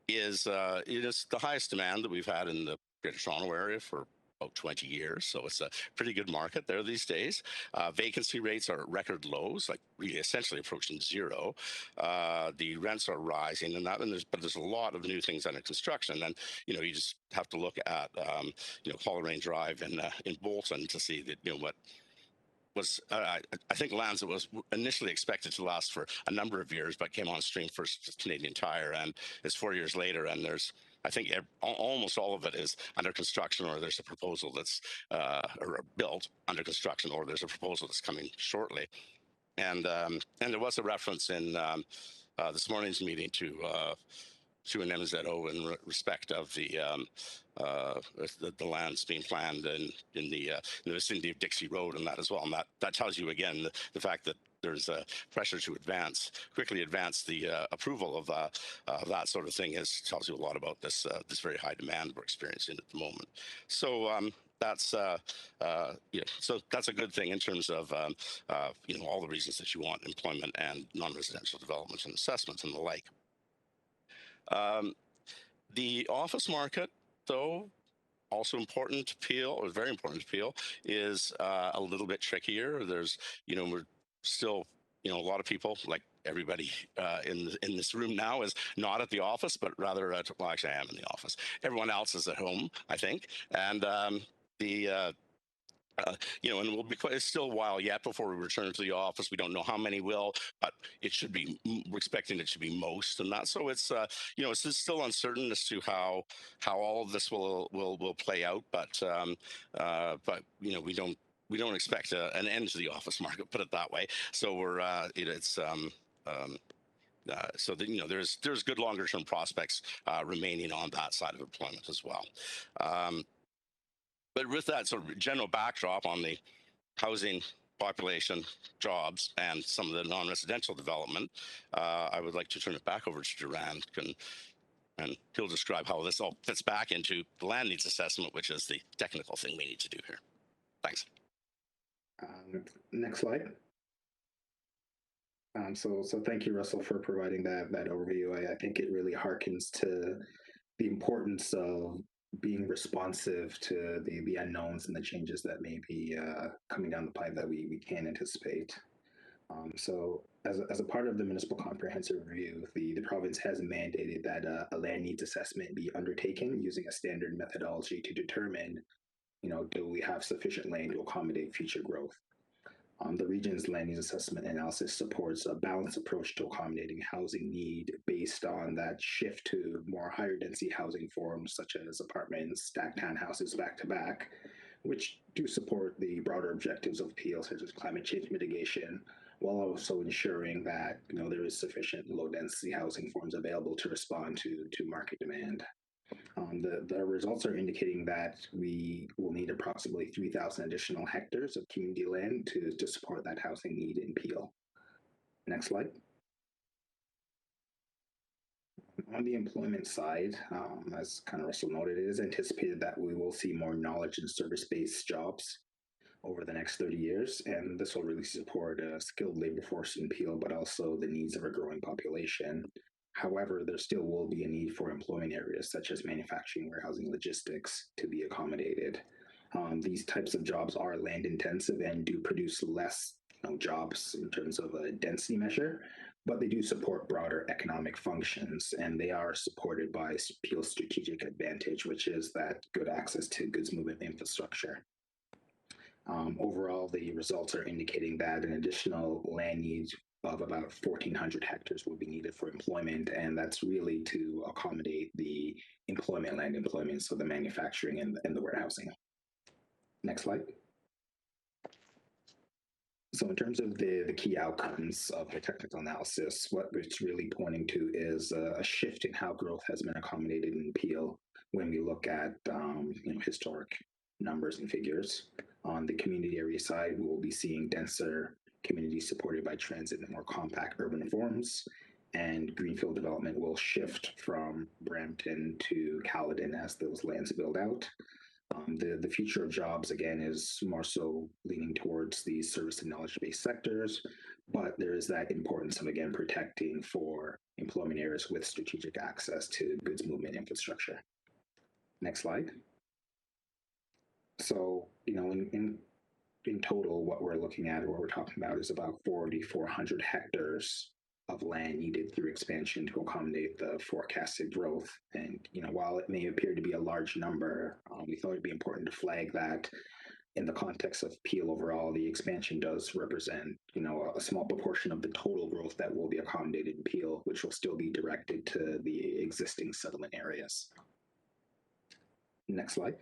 is it is the highest demand that we've had in the Greater Toronto area for about 20 years. So it's a pretty good market there these days. Vacancy rates are at record lows, like really essentially approaching zero. The rents are rising, but there's a lot of new things under construction, and you just have to look at Coleraine Drive in Bolton to see that what was I think lands that was initially expected to last for a number of years, but came on stream first with Canadian Tire, and it's 4 years later, and there's, I think almost all of it is under construction, or there's a proposal that's or built under construction, or there's a proposal that's coming shortly. And there was a reference in this morning's meeting to an MZO in respect of the lands being planned in the vicinity of Dixie Road and that as well. And that tells you again the fact that there's a pressure to quickly advance the approval of that sort of thing. Tells you a lot about this very high demand we're experiencing at the moment. So that's so that's a good thing in terms of all the reasons that you want employment and non-residential development and assessments and the like. The office market, though, also important to Peel, or very important to Peel, is a little bit trickier. There's, we're still, a lot of people, like everybody in this room now, is not at the office, but rather well, actually, I am in the office. Everyone else is at home, I think, and and we'll be it's still a while yet before we return to the office. We don't know how many will, but it should be, we're expecting it should be most and that. So it's, it's still uncertain as to how all of this will play out. But we don't expect an end to the office market, put it that way. So we're, so that, there's good longer term prospects remaining on that side of employment as well. But with that sort of general backdrop on the housing, population, jobs, and some of the non-residential development, I would like to turn it back over to Duran, and he'll describe how this all fits back into the land needs assessment, which is the technical thing we need to do here. Thanks. Next slide. So thank you, Russell, for providing that overview. I think it really harkens to the importance of being responsive to the unknowns and the changes that may be coming down the pipe that we can't anticipate. So as a part of the municipal comprehensive review, the province has mandated that a land needs assessment be undertaken using a standard methodology to determine, do we have sufficient land to accommodate future growth? The region's land use assessment analysis supports a balanced approach to accommodating housing need based on that shift to more higher density housing forms such as apartments, stacked townhouses back to back, which do support the broader objectives of Peel, such as climate change mitigation, while also ensuring that there is sufficient low density housing forms available to respond to market demand. The results are indicating that we will need approximately 3,000 additional hectares of community land to support that housing need in Peel. Next slide. On the employment side, as kind of Russell noted, it is anticipated that we will see more knowledge and service-based jobs over the next 30 years, and this will really support a skilled labor force in Peel, but also the needs of a growing population. However, there still will be a need for employment areas such as manufacturing, warehousing, logistics to be accommodated. These types of jobs are land intensive and do produce less jobs in terms of a density measure, but they do support broader economic functions, and they are supported by Peel's strategic advantage, which is that good access to goods movement infrastructure. Overall, the results are indicating that an additional land needs of about 1,400 hectares will be needed for employment, and that's really to accommodate the land employment, so the manufacturing and the warehousing. Next slide. So in terms of the key outcomes of the technical analysis, what it's really pointing to is a shift in how growth has been accommodated in Peel when we look at historic numbers and figures. On the community area side, we will be seeing denser communities supported by transit and more compact urban forms, and Greenfield development will shift from Brampton to Caledon as those lands build out. The future of jobs, again, is more so leaning towards the service and knowledge-based sectors, but there is that importance of, again, protecting for employment areas with strategic access to goods movement infrastructure. Next slide. So, in total, what we're looking at, or what we're talking about, is about 4,400 hectares of land needed through expansion to accommodate the forecasted growth. And, while it may appear to be a large number, we thought it'd be important to flag that in the context of Peel overall, the expansion does represent, a small proportion of the total growth that will be accommodated in Peel, which will still be directed to the existing settlement areas. Next slide.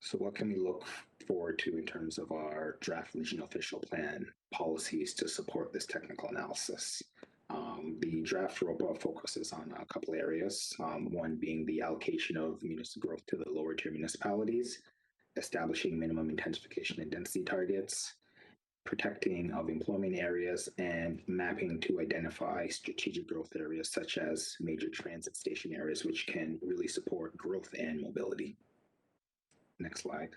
So what can we look forward to in terms of our draft regional official plan policies to support this technical analysis? The draft ROPA focuses on a couple areas, one being the allocation of municipal growth to the lower tier municipalities, establishing minimum intensification and density targets, protecting of employment areas, and mapping to identify strategic growth areas such as major transit station areas, which can really support growth and mobility. Next slide.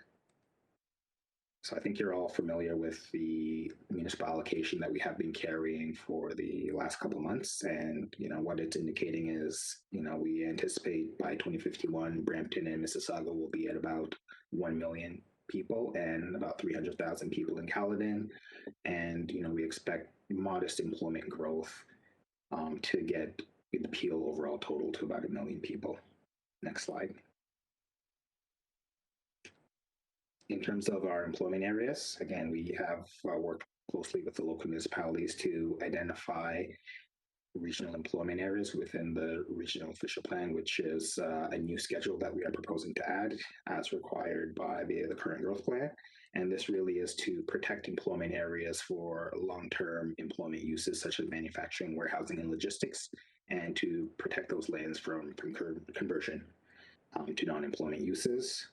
So I think you're all familiar with the municipal allocation that we have been carrying for the last couple of months. And, what it's indicating is, we anticipate by 2051, Brampton and Mississauga will be at about 1 million people and about 300,000 people in Caledon. And, we expect modest employment growth to get the Peel overall total to about 1 million people. Next slide. In terms of our employment areas, again, we have worked closely with the local municipalities to identify regional employment areas within the regional official plan, which is a new schedule that we are proposing to add as required by the current growth plan. And this really is to protect employment areas for long-term employment uses such as manufacturing, warehousing, and logistics, and to protect those lands from conversion to non-employment uses.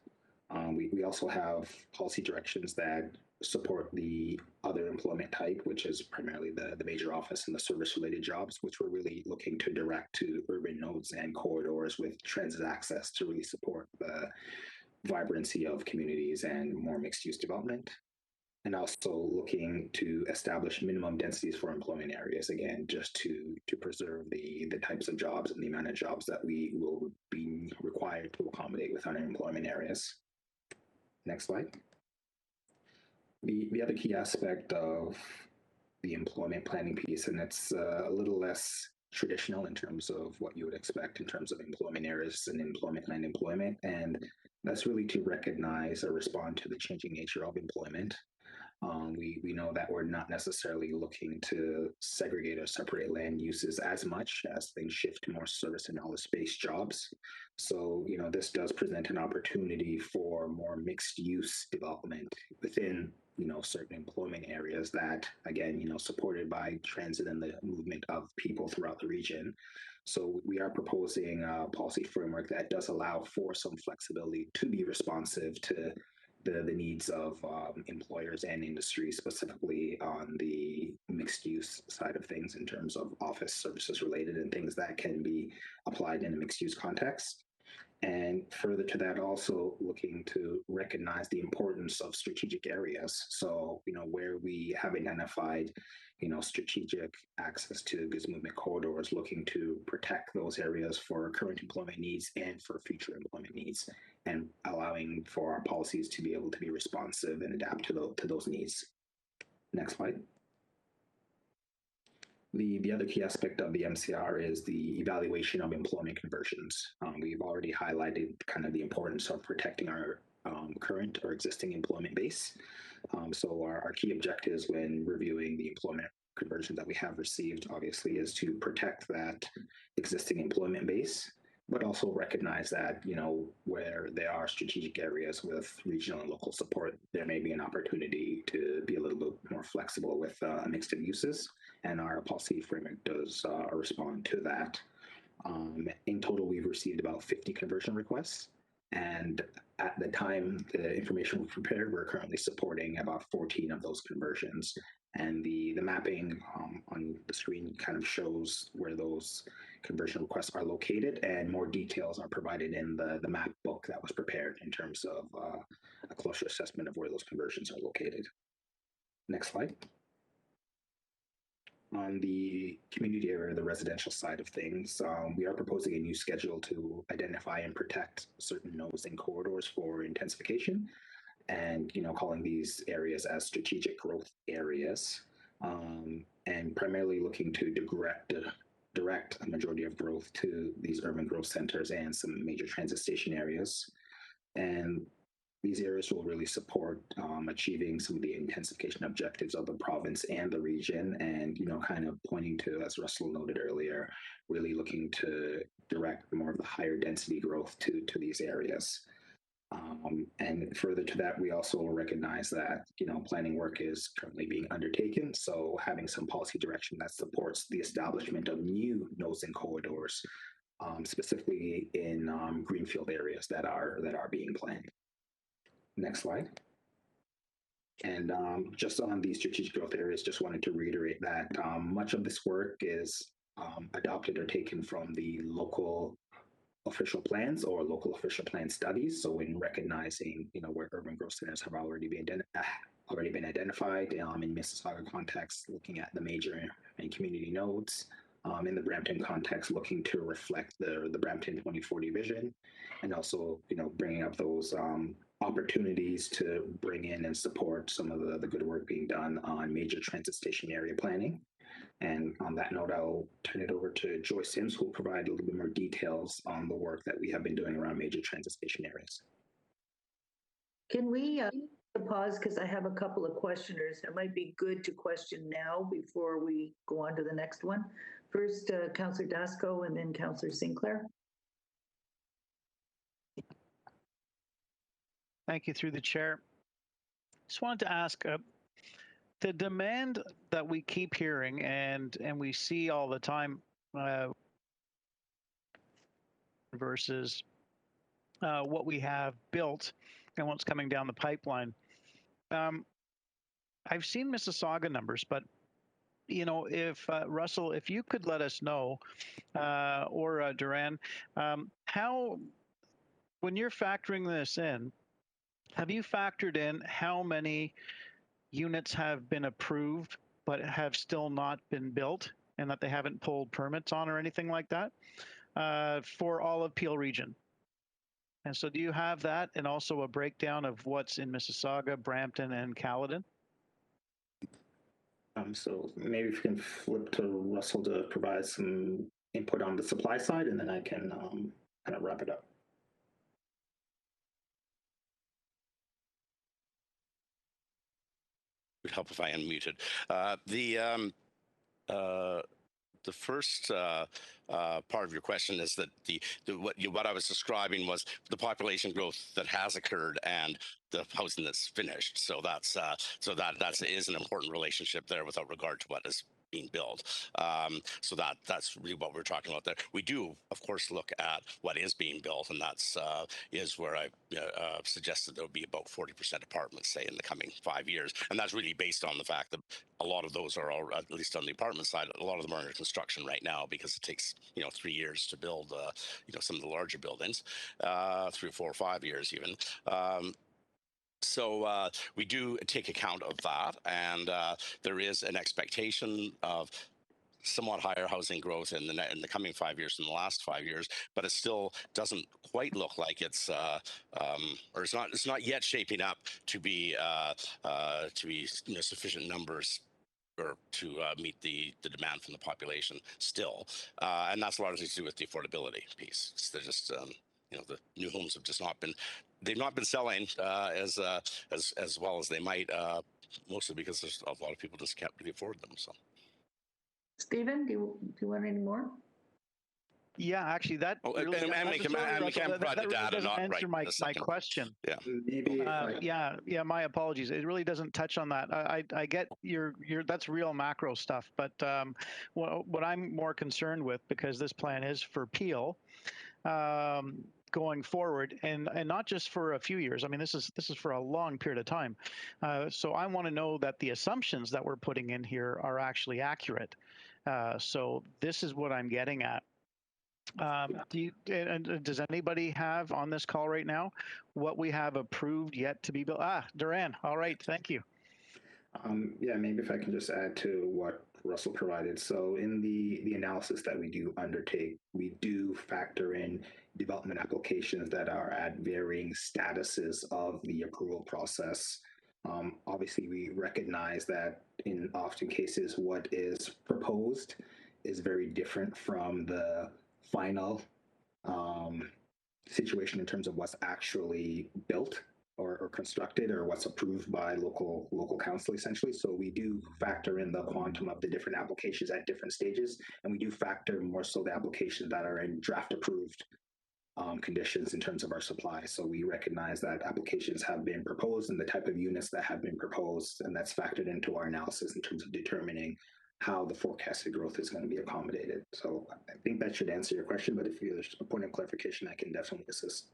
We also have policy directions that support the other employment type, which is primarily the major office and the service-related jobs, which we're really looking to direct to urban nodes and corridors with transit access to really support the vibrancy of communities and more mixed-use development. and also looking to establish minimum densities for employment areas, again, just to preserve the types of jobs and the amount of jobs that we will be required to accommodate within our employment areas. Next slide. The other key aspect of the employment planning piece, and it's a little less traditional in terms of what you would expect in terms of employment areas and employment and employment, and that's really to recognize or respond to the changing nature of employment. We know that we're not necessarily looking to segregate or separate land uses as much as things shift to more service and knowledge-based jobs. So, this does present an opportunity for more mixed use development within, certain employment areas that, again, supported by transit and the movement of people throughout the region. So we are proposing a policy framework that does allow for some flexibility to be responsive to the needs of employers and industry, specifically on the mixed use side of things in terms of office services related and things that can be applied in a mixed use context. And further to that, also looking to recognize the importance of strategic areas. So, where we have identified, strategic access to goods movement corridors, looking to protect those areas for current employment needs and for future employment needs, and allowing for our policies to be able to be responsive and adapt to those needs. Next slide. The other key aspect of the MCR is the evaluation of employment conversions. We've already highlighted kind of the importance of protecting our current or existing employment base. So our key objectives when reviewing the employment conversions that we have received, obviously, is to protect that existing employment base, but also recognize that, where there are strategic areas with regional and local support, there may be an opportunity to be a little bit more flexible with a mix of uses. And our policy framework does respond to that. In total, we've received about 50 conversion requests. And at the time the information was prepared, we're currently supporting about 14 of those conversions. And the mapping on the screen kind of shows where those conversion requests are located, and more details are provided in the map book that was prepared in terms of a closer assessment of where those conversions are located. Next slide. On the community area, the residential side of things, we are proposing a new schedule to identify and protect certain nodes and corridors for intensification, and calling these areas as strategic growth areas, and primarily looking to direct a majority of growth to these urban growth centers and some major transit station areas. And these areas will really support achieving some of the intensification objectives of the province and the region, and kind of pointing to, as Russell noted earlier, really looking to direct more of the higher density growth to these areas. And further to that, we also recognize that planning work is currently being undertaken, so having some policy direction that supports the establishment of new nodes and corridors, specifically in Greenfield areas that are being planned. Next slide. And just on these strategic growth areas, just wanted to reiterate that much of this work is adopted or taken from the local official plans or local official plan studies. So in recognizing, where urban growth centers have already been identified in Mississauga context, looking at the major and community nodes. In the Brampton context, looking to reflect the Brampton 2040 vision, and also, bringing up those opportunities to bring in and support some of the good work being done on major transit station area planning. And on that note, I'll turn it over to Joyce Sims, who will provide a little bit more details on the work that we have been doing around major transit station areas. Can we pause, because I have a couple of questioners. It might be good to question now before we go on to the next one. First, Councillor Dasco, and then Councillor Sinclair. Thank you, through the chair. Just wanted to ask, the demand that we keep hearing and we see all the time versus what we have built and what's coming down the pipeline. I've seen Mississauga numbers, but if Russell, if you could let us know, or Duran, how, when you're factoring this in, have you factored in how many units have been approved but have still not been built, and that they haven't pulled permits on or anything like that for all of Peel Region. And so do you have that, and also a breakdown of what's in Mississauga, Brampton, and Caledon? So maybe if you can flip to Russell to provide some input on the supply side, and then I can kind of wrap it up. It would help if I unmuted. The first part of your question is that what I was describing was the population growth that has occurred and the housing that's finished. So that is an important relationship there without regard to what is being built. So that's really what we're talking about there. We do, of course, look at what is being built, and that's is where I suggested there will be about 40% apartments, say, in the coming 5 years, and that's really based on the fact that a lot of those are, at least on the apartment side, a lot of them are under construction right now because it takes 3 years to build some of the larger buildings, 3 or 4 or 5 years even. So we do take account of that, and there is an expectation of somewhat higher housing growth in the coming 5 years than the last 5 years, but it still doesn't quite look like it's or it's not yet shaping up to be sufficient numbers or to meet the demand from the population still, and that's largely to do with the affordability piece. They're just the new homes have just not been selling as well as they might, mostly because there's a lot of people just can't really afford them. So, Stephen, do you want any more? Yeah, actually, that really we can provide the data, not answer right my question. Yeah, maybe. Yeah. My apologies. It really doesn't touch on that. I get your that's real macro stuff, but what I'm more concerned with, because this plan is for Peel, going forward, and not just for a few years. I mean, this is for a long period of time. So I want to know that the assumptions that we're putting in here are actually accurate. So this is what I'm getting at. Does anybody have on this call right now what we have approved yet to be built? Duran. All right. Thank you. Yeah, maybe if I can just add to what Russell provided. So in the analysis that we do undertake, we do factor in development applications that are at varying statuses of the approval process. Obviously, we recognize that in often cases, what is proposed is very different from the final situation in terms of what's actually built or constructed, or what's approved by local council, essentially. So we do factor in the quantum of the different applications at different stages, and we do factor more so the applications that are in draft approved conditions in terms of our supply. So we recognize that applications have been proposed and the type of units that have been proposed, and that's factored into our analysis in terms of determining how the forecasted growth is going to be accommodated. So I think that should answer your question, but if there's a point of clarification, I can definitely assist.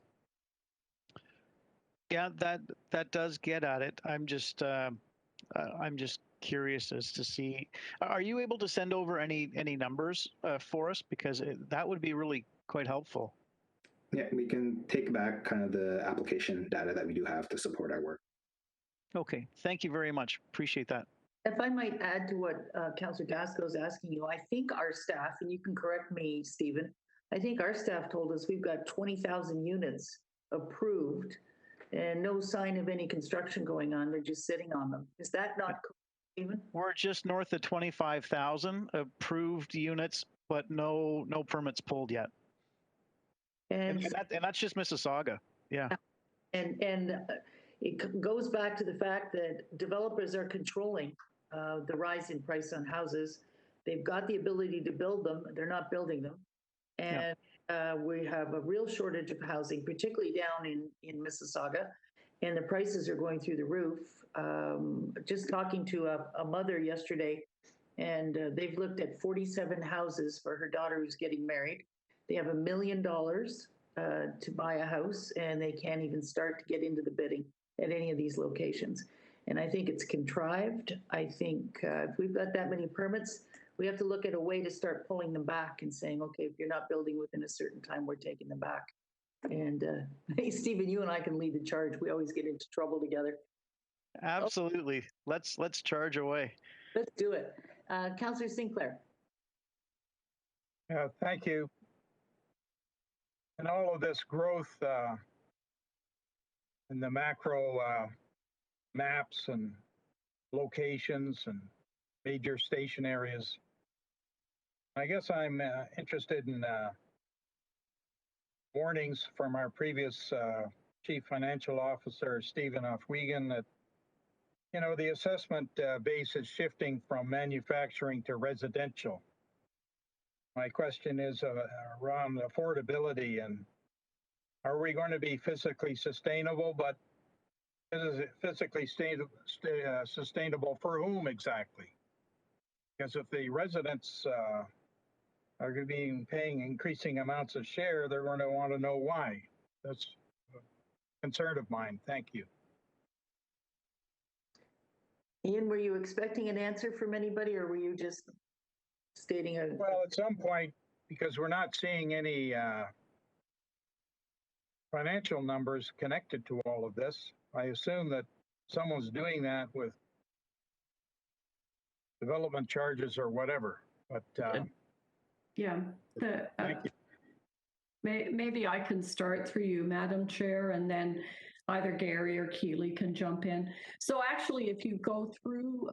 Yeah, that does get at it. I'm just curious as to see. Are you able to send over any numbers for us, because that would be really quite helpful. Yeah, we can take back kind of the application data that we do have to support our work. Okay, thank you very much. Appreciate that. If I might add to what Councillor Gasco is asking you, I think our staff, and you can correct me, Stephen, I think our staff told us we've got 20,000 units approved and no sign of any construction going on. They're just sitting on them. Is that not correct, Stephen? We're just north of 25,000 approved units, but no permits pulled yet. And that's just Mississauga. Yeah. And it goes back to the fact that developers are controlling the rise in price on houses. They've got the ability to build them. They're not building them. And we have a real shortage of housing, particularly down in Mississauga, and the prices are going through the roof. Just talking to a mother yesterday, and they've looked at 47 houses for her daughter who's getting married. They have $1 million to buy a house, and they can't even start to get into the bidding at any of these locations. And I think it's contrived. I think if we've got that many permits, we have to look at a way to start pulling them back and saying, okay, if you're not building within a certain time, we're taking them back. And hey, Stephen, you and I can lead the charge. We always get into trouble together. Absolutely. Let's charge away. Let's do it. Councillor Sinclair. Thank you. And all of this growth in the macro maps and locations and major station areas, I guess I'm interested in warnings from our previous Chief Financial Officer, Stephen Offwegan, that, you know, the assessment base is shifting from manufacturing to residential. My question is around affordability, and are we going to be physically sustainable? But is it physically sustainable for whom exactly? Because if the residents are going to be paying increasing amounts of share, they're going to want to know why. That's a concern of mine. Thank you. Ian, were you expecting an answer from anybody, or were you just stating a... Well, at some point, because we're not seeing any financial numbers connected to all of this, I assume that someone's doing that with development charges or whatever. But yeah, thank you. Maybe I can start through you, Madam Chair, and then either Gary or Keeley can jump in. So actually, if you go through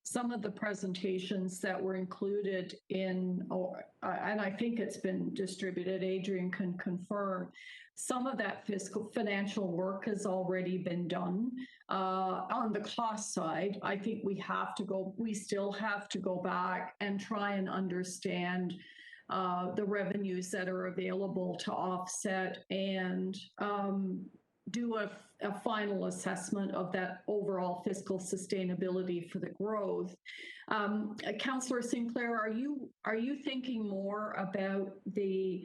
some of the presentations that were included in, and I think it's been distributed, Adrian can confirm, some of that fiscal financial work has already been done. On the cost side, I think we still have to go back and try and understand the revenues that are available to offset and do a final assessment of that overall fiscal sustainability for the growth. Councillor Sinclair, are you thinking more about the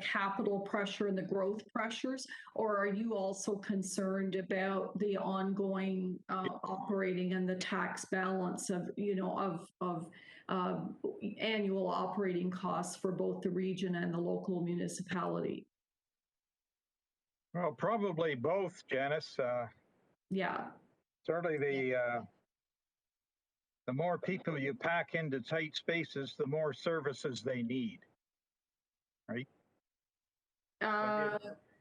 capital pressure and the growth pressures, or are you also concerned about the ongoing operating and the tax balance of, you know, of annual operating costs for both the region and the local municipality? Well, probably both, Janice. Yeah. Certainly the more people you pack into tight spaces, the more services they need, right?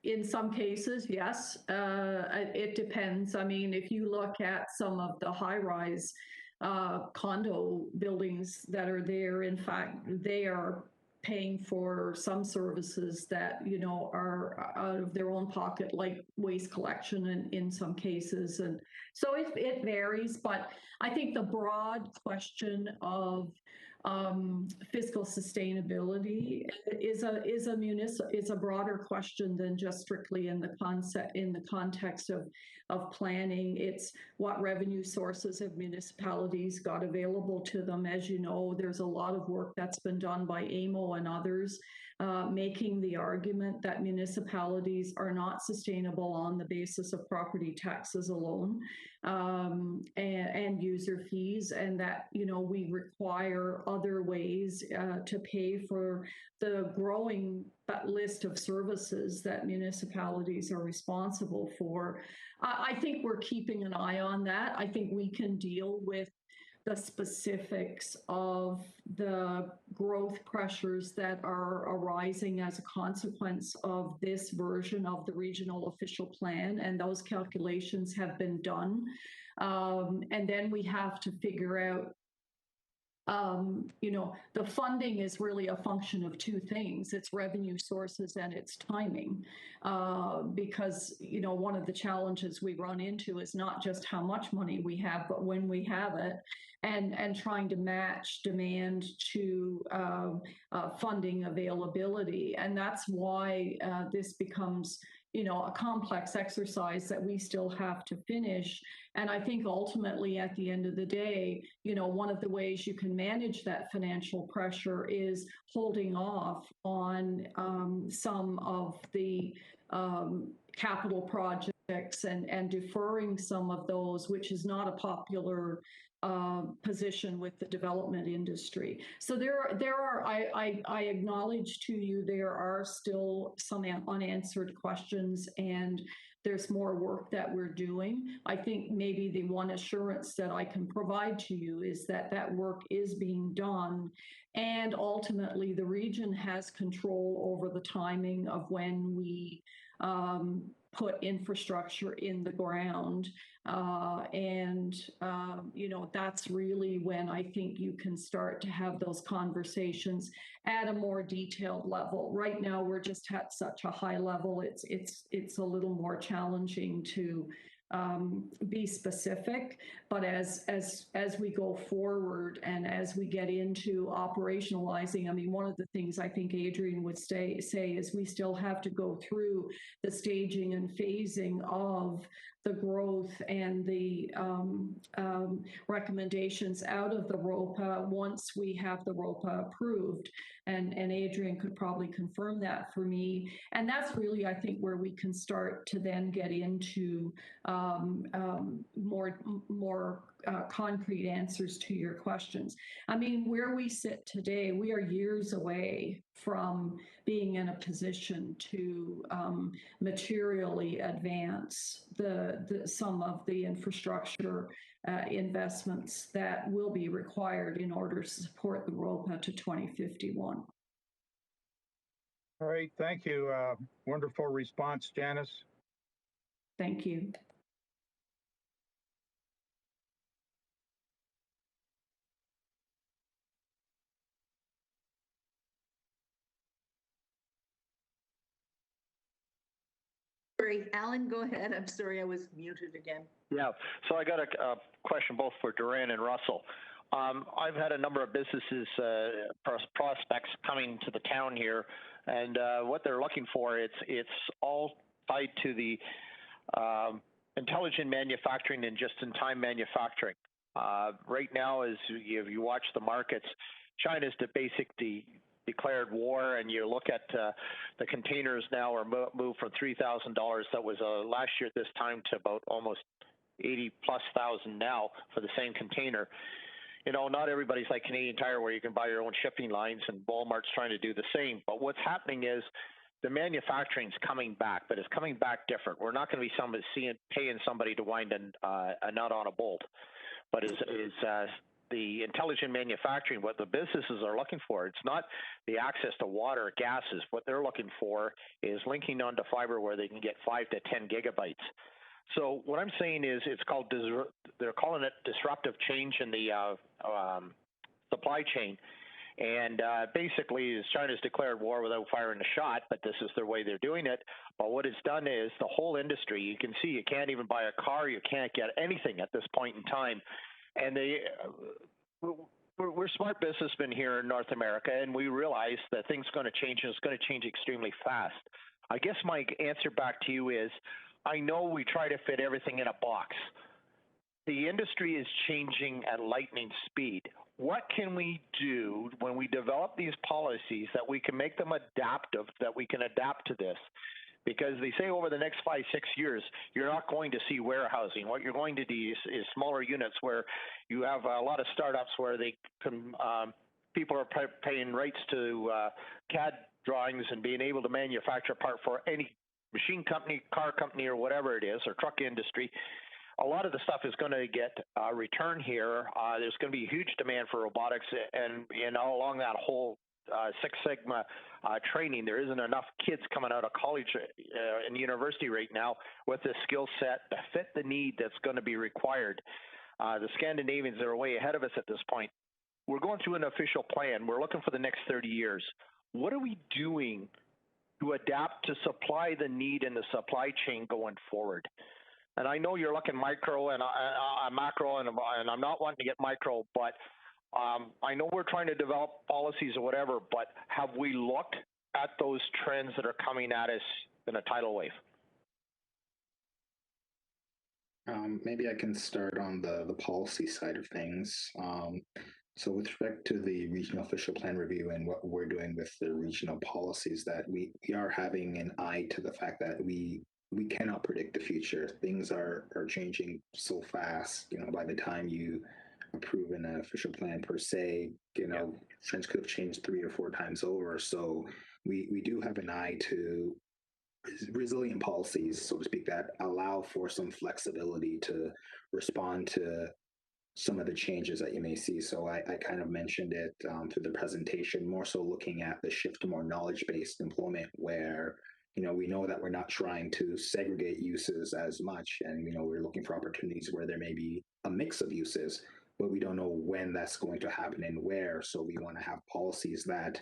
In some cases, yes. It depends. I mean, if you look at some of the high-rise condo buildings that are there, in fact, they are paying for some services that, you know, are out of their own pocket, like waste collection in some cases. And so it varies, but I think the broad question of fiscal sustainability is a broader question than just strictly in the context of planning. It's what revenue sources have municipalities got available to them. As you know, there's a lot of work that's been done by AMO and others, making the argument that municipalities are not sustainable on the basis of property taxes alone, and user fees, and that, you know, we require other ways to pay for the growing list of services that municipalities are responsible for. I think we're keeping an eye on that. I think we can deal with the specifics of the growth pressures that are arising as a consequence of this version of the regional official plan, and those calculations have been done. And then we have to figure out, you know, the funding is really a function of two things. It's revenue sources and it's timing, because, you know, one of the challenges we run into is not just how much money we have, but when we have it, and trying to match demand to funding availability. And that's why this becomes, you know, a complex exercise that we still have to finish. And I think ultimately at the end of the day, you know, one of the ways you can manage that financial pressure is holding off on some of the capital projects and deferring some of those, which is not a popular position with the development industry. So I acknowledge to you, there are still some unanswered questions, and there's more work that we're doing. I think maybe the one assurance that I can provide to you is that that work is being done, and ultimately the region has control over the timing of when we put infrastructure in the ground. That's really when I think you can start to have those conversations at a more detailed level. Right now, we're just at such a high level. It's a little more challenging to be specific, but as we go forward and as we get into operationalizing, I mean, one of the things I think Adrian would say is we still have to go through the staging and phasing of the growth and the recommendations out of the ROPA once we have the ROPA approved. And Adrian could probably confirm that for me. And that's really, I think, where we can start to then get into more concrete answers to your questions. I mean, where we sit today, we are years away from being in a position to materially advance some of the infrastructure investments that will be required in order to support the ROPA to 2051. All right, thank you. Wonderful response, Janice. Thank you. Sorry, Alan, go ahead. I'm sorry, I was muted again. Yeah, so I got a question both for Duran and Russell. I've had a number of businesses, prospects coming to the town here, and what they're looking for, it's all tied to the intelligent manufacturing and just-in-time manufacturing. Right now, as you watch the markets, China's basically declared war, and you look at the containers now are moved from $3,000 that was last year at this time to about almost 80+ thousand now for the same container. You know, not everybody's like Canadian Tire where you can buy your own shipping lines, and Walmart's trying to do the same. But what's happening is the manufacturing's coming back, but it's coming back different. We're not going to be paying somebody to wind a nut on a bolt, but the intelligent manufacturing, what the businesses are looking for, it's not the access to water or gases. What they're looking for is linking onto fiber where they can get 5 to 10 gigabytes. So what I'm saying is they're calling it disruptive change in the supply chain. And basically, China's declared war without firing a shot, but this is their way they're doing it. But what it's done is the whole industry, you can see you can't even buy a car, you can't get anything at this point in time. And we're smart businessmen here in North America, and we realize that things are going to change, and it's going to change extremely fast. I guess my answer back to you is, I know we try to fit everything in a box. The industry is changing at lightning speed. What can we do when we develop these policies that we can make them adaptive, that we can adapt to this? Because they say over the next 5-6 years, you're not going to see warehousing. What you're going to do is smaller units where you have a lot of startups where they can, people are paying rights to CAD drawings and being able to manufacture a part for any machine company, car company, or whatever it is, or truck industry. A lot of the stuff is going to get a return here. There's going to be a huge demand for robotics, and along that whole Six Sigma training, there isn't enough kids coming out of college and university right now with the skill set to fit the need that's going to be required. The Scandinavians are way ahead of us at this point. We're going through an official plan. We're looking for the next 30 years. What are we doing to adapt to supply the need in the supply chain going forward? And I know you're looking micro and macro, and I'm not wanting to get micro, but I know we're trying to develop policies or whatever, but have we looked at those trends that are coming at us in a tidal wave? Maybe I can start on the policy side of things. So with respect to the regional official plan review and what we're doing with the regional policies, that we are having an eye to the fact that we cannot predict the future. Things are changing so fast. You know, by the time you approve an official plan per se, trends could have changed 3 or 4 times over. So we do have an eye to resilient policies, so to speak, that allow for some flexibility to respond to some of the changes that you may see. So I kind of mentioned it through the presentation, more so looking at the shift to more knowledge-based employment where, we know that we're not trying to segregate uses as much. And, we're looking for opportunities where there may be a mix of uses, but we don't know when that's going to happen and where. So we want to have policies that,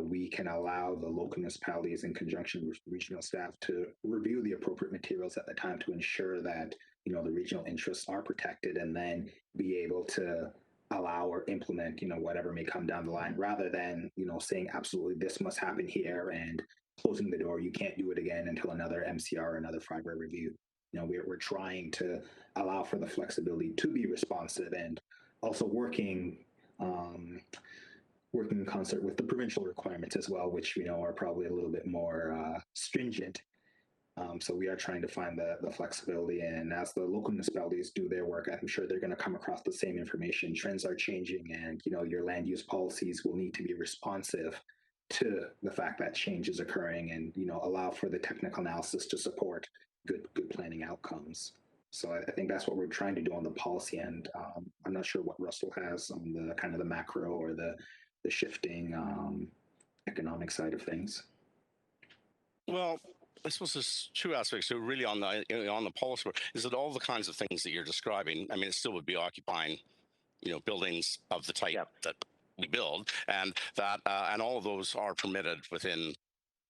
we can allow the local municipalities in conjunction with regional staff to review the appropriate materials at the time to ensure that, the regional interests are protected, and then be able to allow or implement, whatever may come down the line, rather than, saying absolutely this must happen here and closing the door. You can't do it again until another MCR, another five-year review. We're trying to allow for the flexibility to be responsive, and also working in concert with the provincial requirements as well, which we know are probably a little bit more stringent. So we are trying to find the flexibility, and as the local municipalities do their work, I'm sure they're going to come across the same information. Trends are changing, and your land use policies will need to be responsive to the fact that change is occurring, and allow for the technical analysis to support good planning outcomes. So I think that's what we're trying to do on the policy end. I'm not sure what Russell has on the kind of the macro or the shifting economic side of things. Well, I suppose there's two aspects. So really on the policy work, is that all the kinds of things that you're describing, I mean, it still would be occupying, buildings of the type that we build, and that and all of those are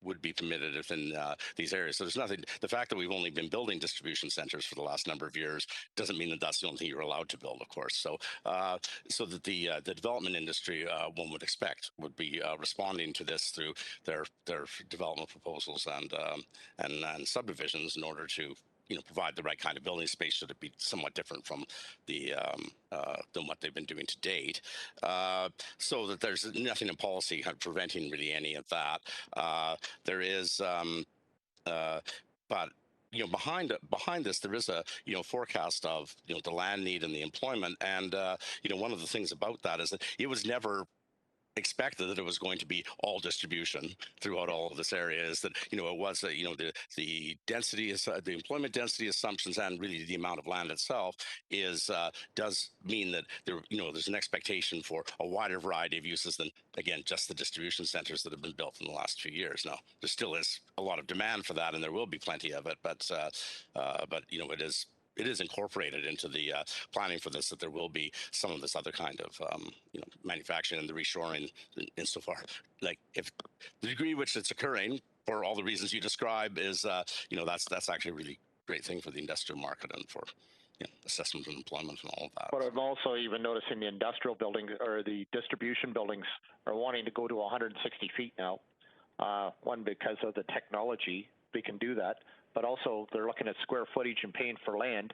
would be permitted within these areas. So there's nothing, the fact that we've only been building distribution centers for the last number of years doesn't mean that that's the only thing you're allowed to build, of course. So so that the development industry, one would expect, would be responding to this through their development proposals and subdivisions in order to provide the right kind of building space, should it be somewhat different from the than what they've been doing to date. So that there's nothing in policy kind of preventing really any of that. There is, but behind this, there is a forecast of the land need and the employment, and one of the things about that is that it was never expected that it was going to be all distribution throughout all of this area. Is that it was the density is the employment density assumptions, and really the amount of land itself is does mean that there's an expectation for a wider variety of uses than, again, just the distribution centers that have been built in the last few years. Now there still is a lot of demand for that, and there will be plenty of it, but it is incorporated into the planning for this, that there will be some of this other kind of manufacturing and the reshoring insofar. Like, if the degree which it's occurring for all the reasons you describe is that's actually a really great thing for the industrial market and for assessment and employment and all of that. But I'm also even noticing the industrial buildings or the distribution buildings are wanting to go to 160 feet now. One, because of the technology, they can do that. But also they're looking at square footage and paying for land,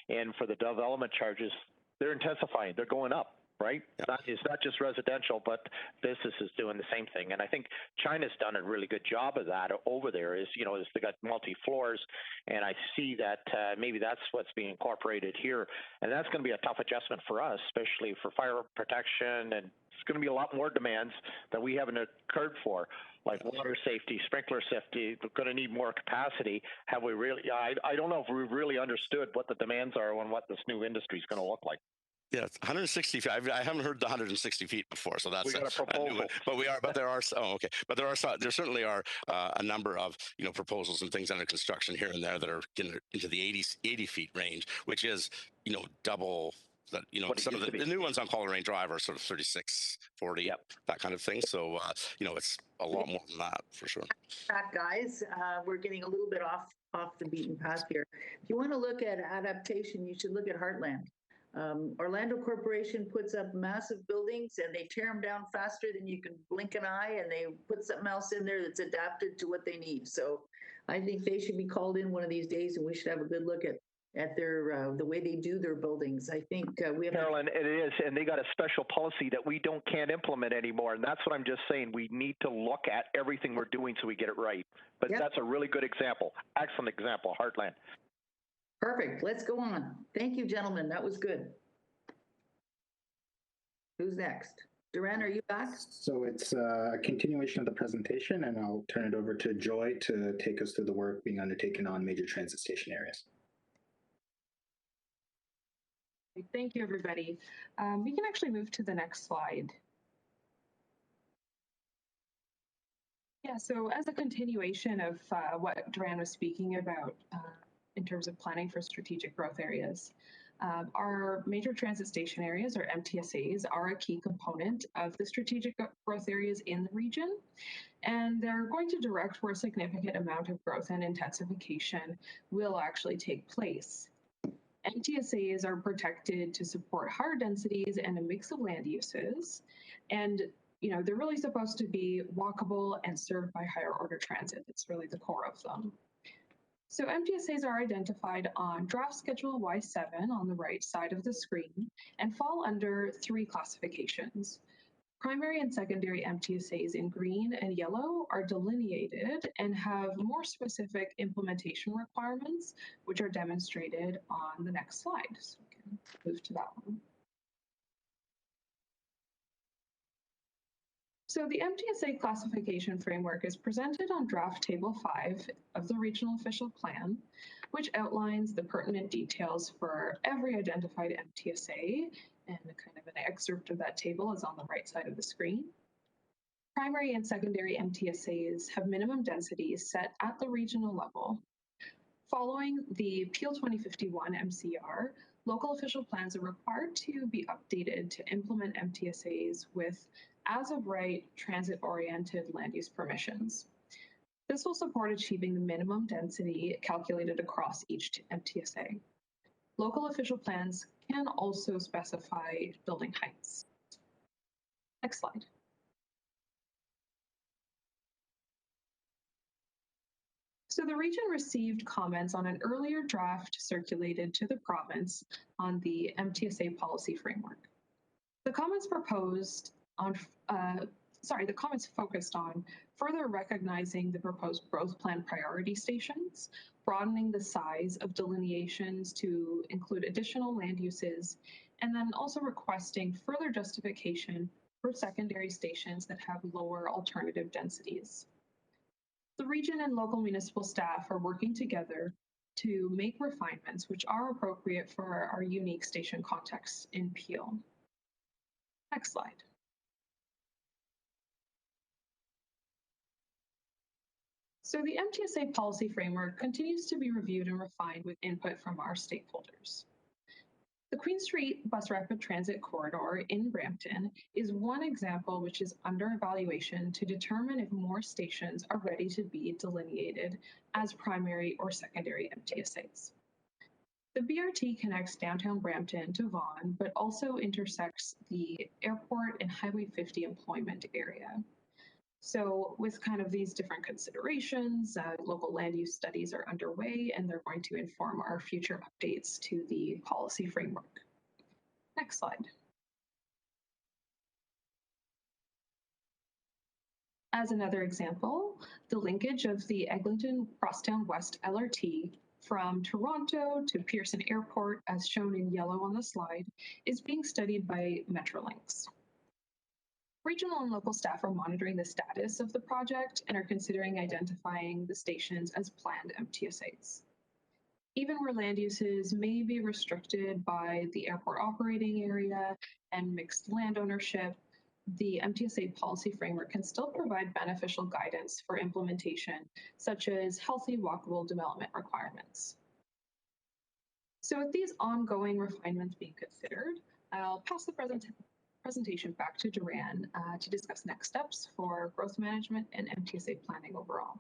and for the development charges, they're intensifying, they're going up, right? Yeah. It's not just residential, but business is doing the same thing. And I think China's done a really good job of that over there, is they got multi-floors, and I see that maybe that's what's being incorporated here. And that's going to be a tough adjustment for us, especially for fire protection, and it's going to be a lot more demands that we haven't occurred for, like water safety, sprinkler safety. We're going to need more capacity. Have we really? I don't know if we've really understood what the demands are and what this new industry is going to look like. Yeah, 160 feet. I haven't heard the 160 feet before, so that's we got a proposal. But there are. Oh, okay. But there certainly are a number of proposals and things under construction here and there that are into the 80 feet range, which is double. That some of the new ones on Coleraine Drive are sort of 36, 40, that kind of thing. So it's a lot more than that for sure. Guys, we're getting a little bit off the beaten path here. If you want to look at adaptation, you should look at Heartland. Orlando Corporation puts up massive buildings, and they tear them down faster than you can blink an eye, and they put something else in there that's adapted to what they need. So I think they should be called in one of these days, and we should have a good look at their the way they do their buildings. I think we have. Carolyn, it is, and they got a special policy that we can't implement anymore, and that's what I'm just saying. We need to look at everything we're doing so we get it right. But that's a really good example, excellent example, Heartland. Perfect. Let's go on. Thank you, gentlemen. That was good. Who's next? Duran, are you back? So it's a continuation of the presentation, and I'll turn it over to Joy to take us through the work being undertaken on major transit station areas. Thank you, everybody. We can actually move to the next slide. Yeah, so as a continuation of what Duran was speaking about in terms of planning for strategic growth areas, our major transit station areas, or MTSAs, are a key component of the strategic growth areas in the region, and they're going to direct where a significant amount of growth and intensification will actually take place. MTSAs are protected to support higher densities and a mix of land uses, and they're really supposed to be walkable and served by higher order transit. It's really the core of them. So MTSAs are identified on draft schedule Y7 on the right side of the screen and fall under 3 classifications. Primary and secondary MTSAs in green and yellow are delineated and have more specific implementation requirements, which are demonstrated on the next slide. So we can move to that one. So the MTSA classification framework is presented on draft table 5 of the regional official plan, which outlines the pertinent details for every identified MTSA, and kind of an excerpt of that table is on the right side of the screen. Primary and secondary MTSAs have minimum densities set at the regional level. Following the Peel 2051 MCR, local official plans are required to be updated to implement MTSAs with as-of-right transit-oriented land use permissions. This will support achieving the minimum density calculated across each MTSA. Local official plans can also specify building heights. Next slide. So the region received comments on an earlier draft circulated to the province on the MTSA policy framework. The comments focused on further recognizing the proposed growth plan priority stations, broadening the size of delineations to include additional land uses, and then also requesting further justification for secondary stations that have lower alternative densities. The region and local municipal staff are working together to make refinements which are appropriate for our unique station context in Peel. Next slide. So the MTSA policy framework continues to be reviewed and refined with input from our stakeholders. The Queen Street Bus Rapid Transit Corridor in Brampton is one example which is under evaluation to determine if more stations are ready to be delineated as primary or secondary MTSAs. The BRT connects downtown Brampton to Vaughan, but also intersects the airport and Highway 50 employment area. So with kind of these different considerations, local land use studies are underway, and they're going to inform our future updates to the policy framework. Next slide. As another example, the linkage of the Eglinton Crosstown West LRT from Toronto to Pearson Airport, as shown in yellow on the slide, is being studied by Metrolinx. Regional and local staff are monitoring the status of the project and are considering identifying the stations as planned MTSAs. Even where land uses may be restricted by the airport operating area and mixed land ownership, the MTSA policy framework can still provide beneficial guidance for implementation, such as healthy walkable development requirements. So with these ongoing refinements being considered, I'll pass the presentation back to Duran to discuss next steps for growth management and MTSA planning overall.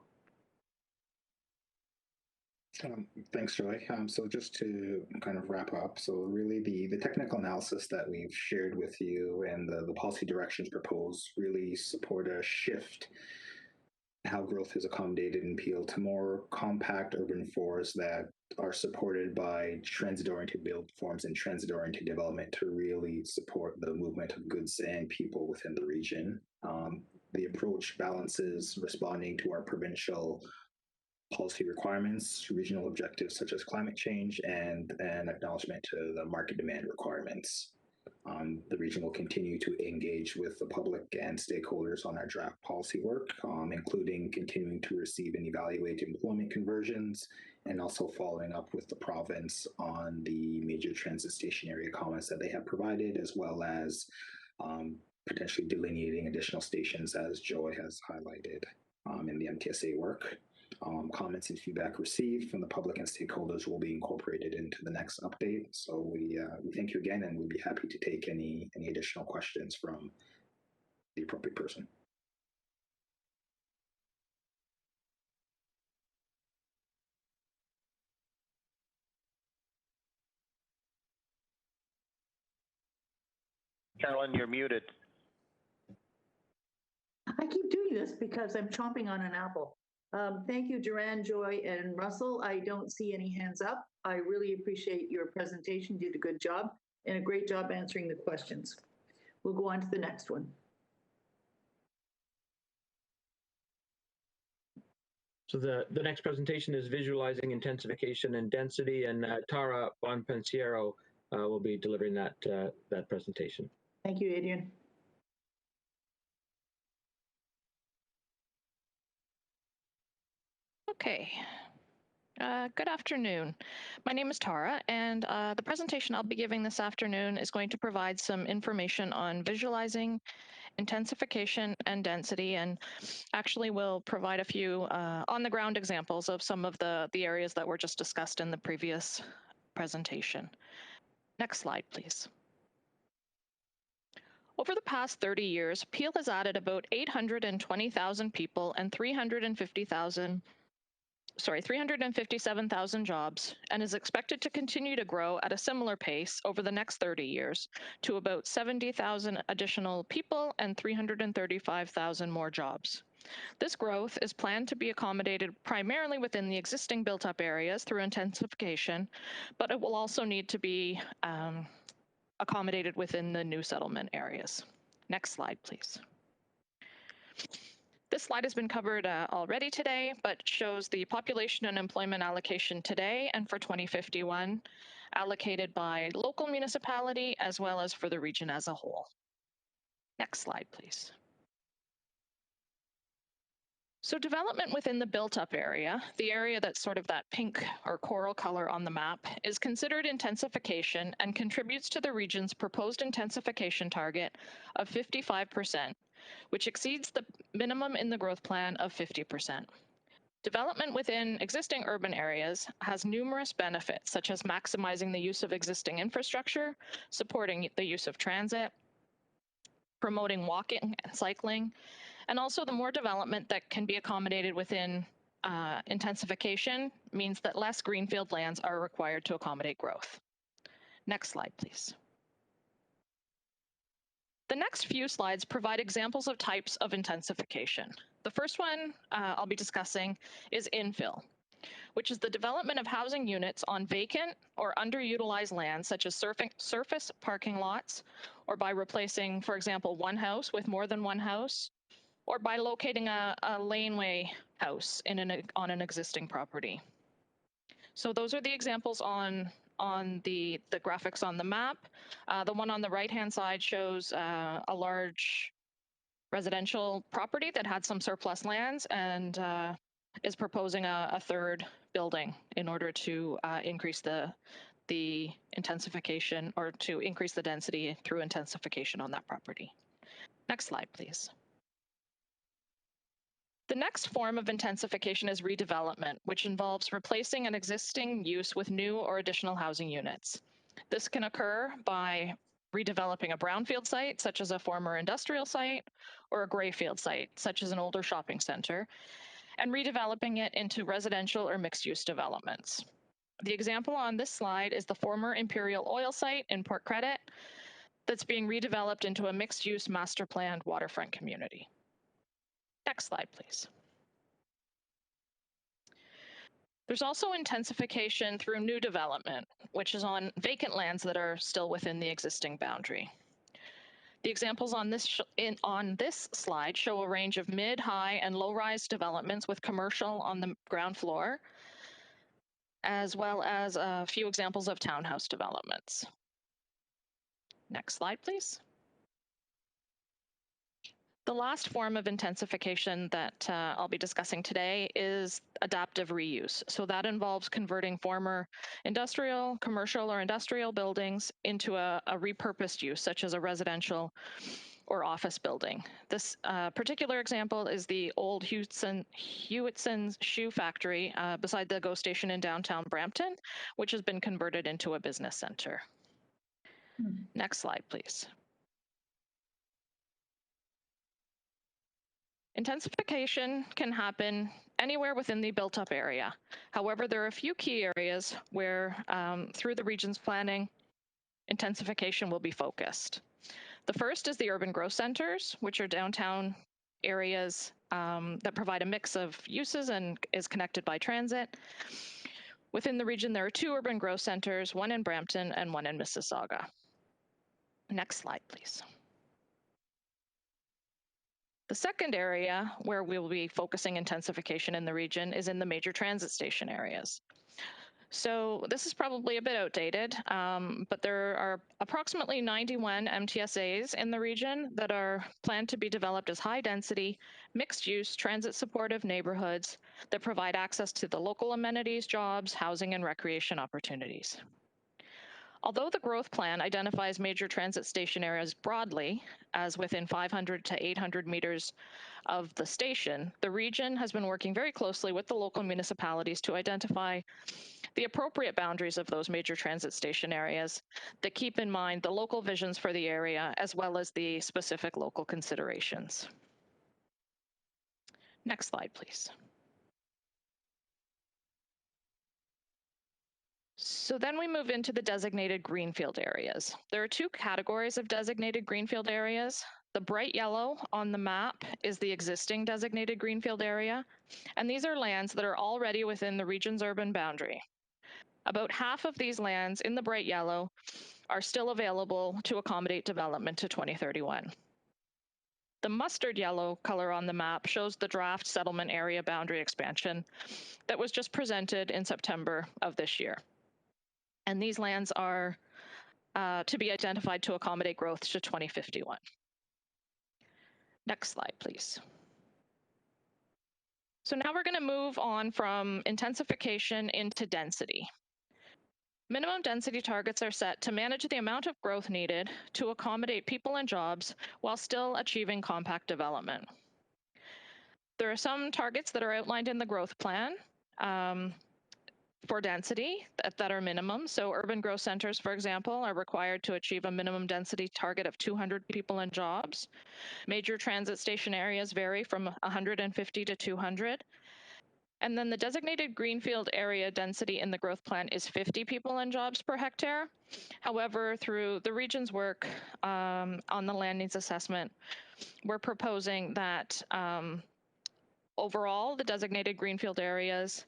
Thanks, Joy. So just to kind of wrap up, so really the technical analysis that we've shared with you and the policy directions proposed really support a shift in how growth is accommodated in Peel to more compact urban forests that are supported by transit-oriented build forms and transit-oriented development to really support the movement of goods and people within the region. The approach balances responding to our provincial policy requirements, regional objectives such as climate change, and an acknowledgement to the market demand requirements. The region will continue to engage with the public and stakeholders on our draft policy work, including continuing to receive and evaluate employment conversions, and also following up with the province on the major transit station area comments that they have provided, as well as potentially delineating additional stations, as Joy has highlighted in the MTSA work. Comments and feedback received from the public and stakeholders will be incorporated into the next update. So we thank you again, and we'd be happy to take any additional questions from the appropriate person. Carolyn, you're muted. I keep doing this because I'm chomping on an apple. Thank you, Duran, Joy, and Russell. I don't see any hands up. I really appreciate your presentation. You did a good job and a great job answering the questions. We'll go on to the next one. So the next presentation is visualizing intensification and density, and Tara Bonpensiero will be delivering that presentation. Thank you, Adrian. Okay. Good afternoon. My name is Tara, and the presentation I'll be giving this afternoon is going to provide some information on visualizing intensification and density, and actually will provide a few on-the-ground examples of some of the areas that were just discussed in the previous presentation. Next slide, please. Over the past 30 years, Peel has added about 820,000 people and 357,000 jobs, and is expected to continue to grow at a similar pace over the next 30 years to about 70,000 additional people and 335,000 more jobs. This growth is planned to be accommodated primarily within the existing built-up areas through intensification, but it will also need to be accommodated within the new settlement areas. Next slide, please. This slide has been covered already today, but shows the population and employment allocation today and for 2051, allocated by local municipality as well as for the region as a whole. Next slide, please. So development within the built-up area, the area that's sort of that pink or coral color on the map, is considered intensification and contributes to the region's proposed intensification target of 55%, which exceeds the minimum in the growth plan of 50%. Development within existing urban areas has numerous benefits, such as maximizing the use of existing infrastructure, supporting the use of transit, promoting walking and cycling, and also the more development that can be accommodated within intensification means that less greenfield lands are required to accommodate growth. Next slide, please. The next few slides provide examples of types of intensification. The first one I'll be discussing is infill, which is the development of housing units on vacant or underutilized land, such as surface parking lots, or by replacing, for example, one house with more than one house, or by locating a laneway house on an existing property. So those are the examples on the graphics on the map. The one on the right-hand side shows a large residential property that had some surplus lands and is proposing a third building in order to increase the intensification, or to increase the density through intensification on that property. Next slide, please. The next form of intensification is redevelopment, which involves replacing an existing use with new or additional housing units. This can occur by redeveloping a brownfield site, such as a former industrial site, or a grayfield site, such as an older shopping center, and redeveloping it into residential or mixed-use developments. The example on this slide is the former Imperial Oil site in Port Credit that's being redeveloped into a mixed-use master-planned waterfront community. Next slide, please. There's also intensification through new development, which is on vacant lands that are still within the existing boundary. The examples on this slide show a range of mid, high, and low-rise developments with commercial on the ground floor, as well as a few examples of townhouse developments. Next slide, please. The last form of intensification that I'll be discussing today is adaptive reuse. So that involves converting former industrial, commercial, or industrial buildings into a repurposed use, such as a residential or office building. This particular example is the old Hewitson's shoe factory beside the GO station in downtown Brampton, which has been converted into a business center. Next slide, please. Intensification can happen anywhere within the built-up area. However, there are a few key areas where, through the region's planning, intensification will be focused. The first is the urban growth centers, which are downtown areas that provide a mix of uses and is connected by transit. Within the region, there are 2 urban growth centers, one in Brampton and one in Mississauga. Next slide, please. The second area where we will be focusing intensification in the region is in the major transit station areas. So this is probably a bit outdated, but there are approximately 91 MTSAs in the region that are planned to be developed as high-density, mixed-use, transit-supportive neighborhoods that provide access to the local amenities, jobs, housing, and recreation opportunities. Although the growth plan identifies major transit station areas broadly, as within 500 to 800 meters of the station, the region has been working very closely with the local municipalities to identify the appropriate boundaries of those major transit station areas that keep in mind the local visions for the area, as well as the specific local considerations. Next slide, please. So then we move into the designated greenfield areas. There are 2 categories of designated greenfield areas. The bright yellow on the map is the existing designated greenfield area, and these are lands that are already within the region's urban boundary. About half of these lands in the bright yellow are still available to accommodate development to 2031. The mustard yellow color on the map shows the draft settlement area boundary expansion that was just presented in September of this year. And these lands are to be identified to accommodate growth to 2051. Next slide, please. So now we're going to move on from intensification into density. Minimum density targets are set to manage the amount of growth needed to accommodate people and jobs while still achieving compact development. There are some targets that are outlined in the growth plan for density that are minimum. So urban growth centers, for example, are required to achieve a minimum density target of 200 people and jobs. Major transit station areas vary from 150 to 200. And then the designated greenfield area density in the growth plan is 50 people and jobs per hectare. However, through the region's work on the land needs assessment, we're proposing that overall, the designated greenfield areas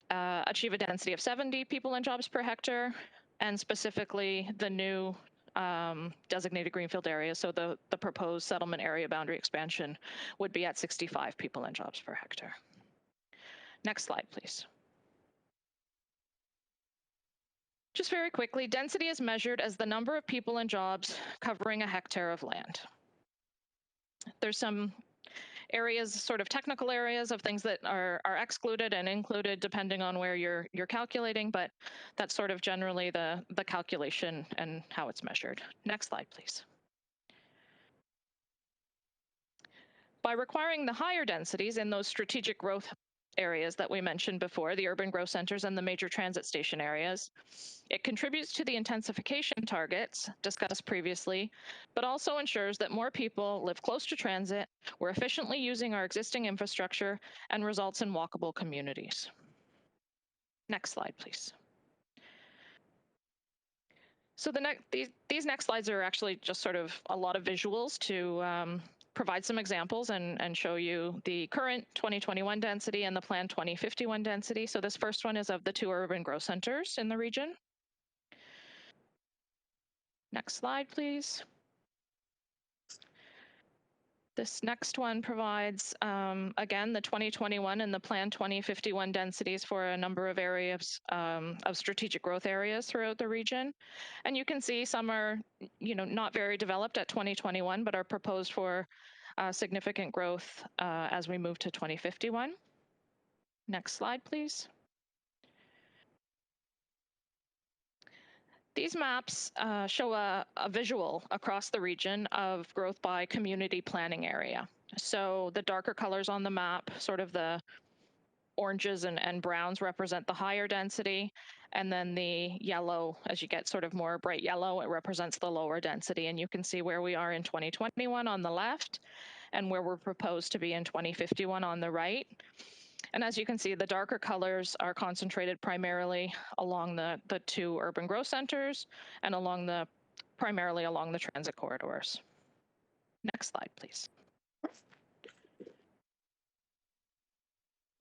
achieve a density of 70 people and jobs per hectare, and specifically the new designated greenfield areas, so the proposed settlement area boundary expansion would be at 65 people and jobs per hectare. Next slide, please. Just very quickly, density is measured as the number of people and jobs covering a hectare of land. There's some areas, sort of technical areas of things that are excluded and included depending on where you're calculating, but that's sort of generally the calculation and how it's measured. Next slide, please. By requiring the higher densities in those strategic growth areas that we mentioned before, the urban growth centers and the major transit station areas, it contributes to the intensification targets discussed previously, but also ensures that more people live close to transit, we're efficiently using our existing infrastructure, and results in walkable communities. Next slide, please. So these next slides are actually just sort of a lot of visuals to provide some examples and show you the current 2021 density and the planned 2051 density. So this first one is of the 2 urban growth centers in the region. Next slide, please. This next one provides, again, the 2021 and the Plan 2051 densities for a number of areas of strategic growth areas throughout the region. And you can see some are, not very developed at 2021, but are proposed for significant growth as we move to 2051. Next slide, please. These maps show a visual across the region of growth by community planning area. So the darker colors on the map, sort of the oranges and browns, represent the higher density. And then the yellow, as you get sort of more bright yellow, it represents the lower density. And you can see where we are in 2021 on the left and where we're proposed to be in 2051 on the right. And as you can see, the darker colors are concentrated primarily along the two urban growth centers and primarily along the transit corridors. Next slide, please.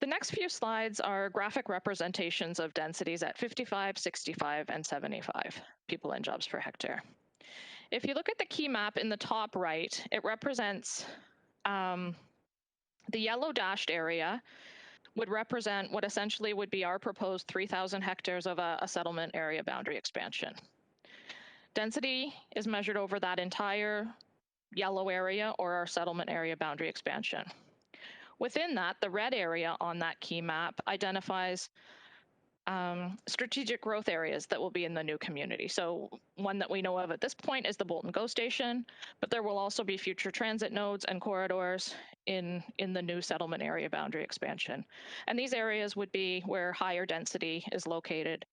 The next few slides are graphic representations of densities at 55, 65, and 75 people and jobs per hectare. If you look at the key map in the top right, it represents the yellow dashed area would represent what essentially would be our proposed 3,000 hectares of a settlement area boundary expansion. Density is measured over that entire yellow area or our settlement area boundary expansion. Within that, the red area on that key map identifies strategic growth areas that will be in the new community. So one that we know of at this point is the Bolton GO station, but there will also be future transit nodes and corridors in the new settlement area boundary expansion. And these areas would be where higher density is located.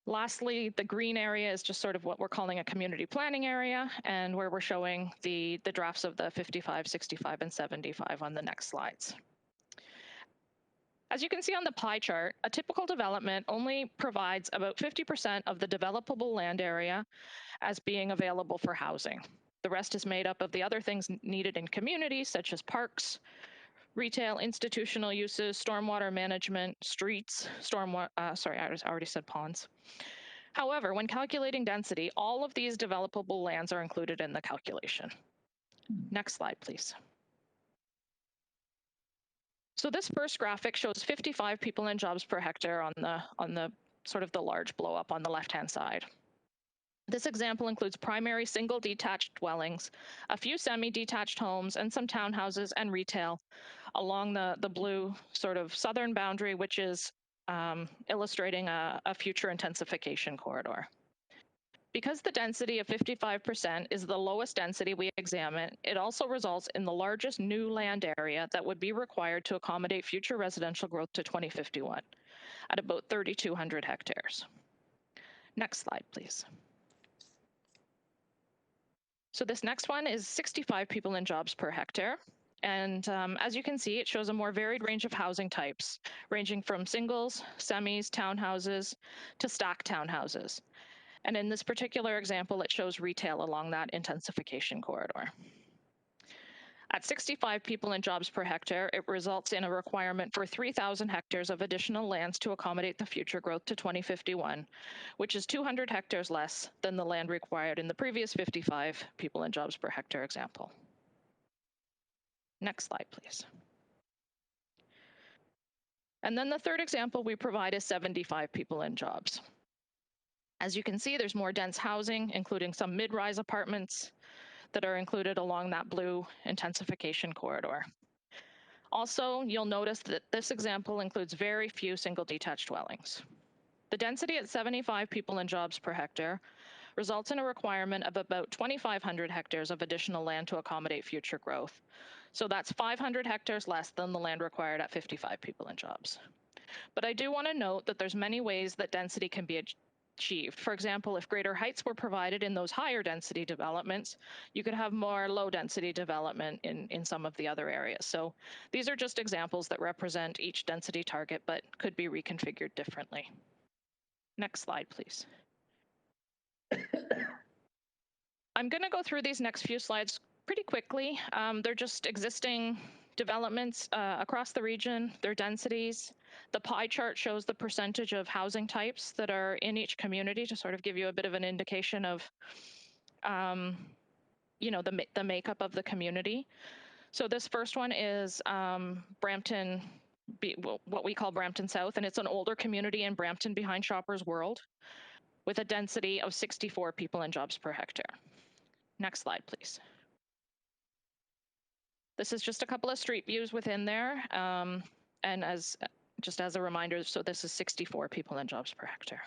Lastly, the green area is just sort of what we're calling a community planning area, and where we're showing the drafts of the 55, 65, and 75 on the next slides. As you can see on the pie chart, a typical development only provides about 50% of the developable land area as being available for housing. The rest is made up of the other things needed in communities, such as parks, retail, institutional uses, stormwater management, streets, sorry, I already said ponds. However, when calculating density, all of these developable lands are included in the calculation. Next slide, please. So this first graphic shows 55 people and jobs per hectare on the sort of the large blow up on the left-hand side. This example includes primary single detached dwellings, a few semi-detached homes, and some townhouses and retail along the blue sort of southern boundary, which is illustrating a future intensification corridor. Because the density of 55% is the lowest density we examine, it also results in the largest new land area that would be required to accommodate future residential growth to 2051 at about 3,200 hectares. Next slide, please. So this next one is 65 people and jobs per hectare. And as you can see, it shows a more varied range of housing types, ranging from singles, semis, townhouses, to stacked townhouses. And in this particular example, it shows retail along that intensification corridor. At 65 people and jobs per hectare, it results in a requirement for 3,000 hectares of additional lands to accommodate the future growth to 2051, which is 200 hectares less than the land required in the previous 55 people and jobs per hectare example. Next slide, please. And then the third example we provide is 75 people and jobs. As you can see, there's more dense housing, including some mid-rise apartments that are included along that blue intensification corridor. Also, you'll notice that this example includes very few single detached dwellings. The density at 75 people and jobs per hectare results in a requirement of about 2,500 hectares of additional land to accommodate future growth. So that's 500 hectares less than the land required at 55 people and jobs. But I do want to note that there's many ways that density can be achieved. For example, if greater heights were provided in those higher density developments, you could have more low density development in some of the other areas. So these are just examples that represent each density target, but could be reconfigured differently. Next slide, please. I'm going to go through these next few slides pretty quickly. They're just existing developments across the region, their densities. The pie chart shows the percentage of housing types that are in each community to sort of give you a bit of an indication of, the makeup of the community. So this first one is Brampton, what we call Brampton South, and it's an older community in Brampton behind Shoppers World with a density of 64 people and jobs per hectare. Next slide, please. This is just a couple of street views within there. And just as a reminder, so this is 64 people and jobs per hectare.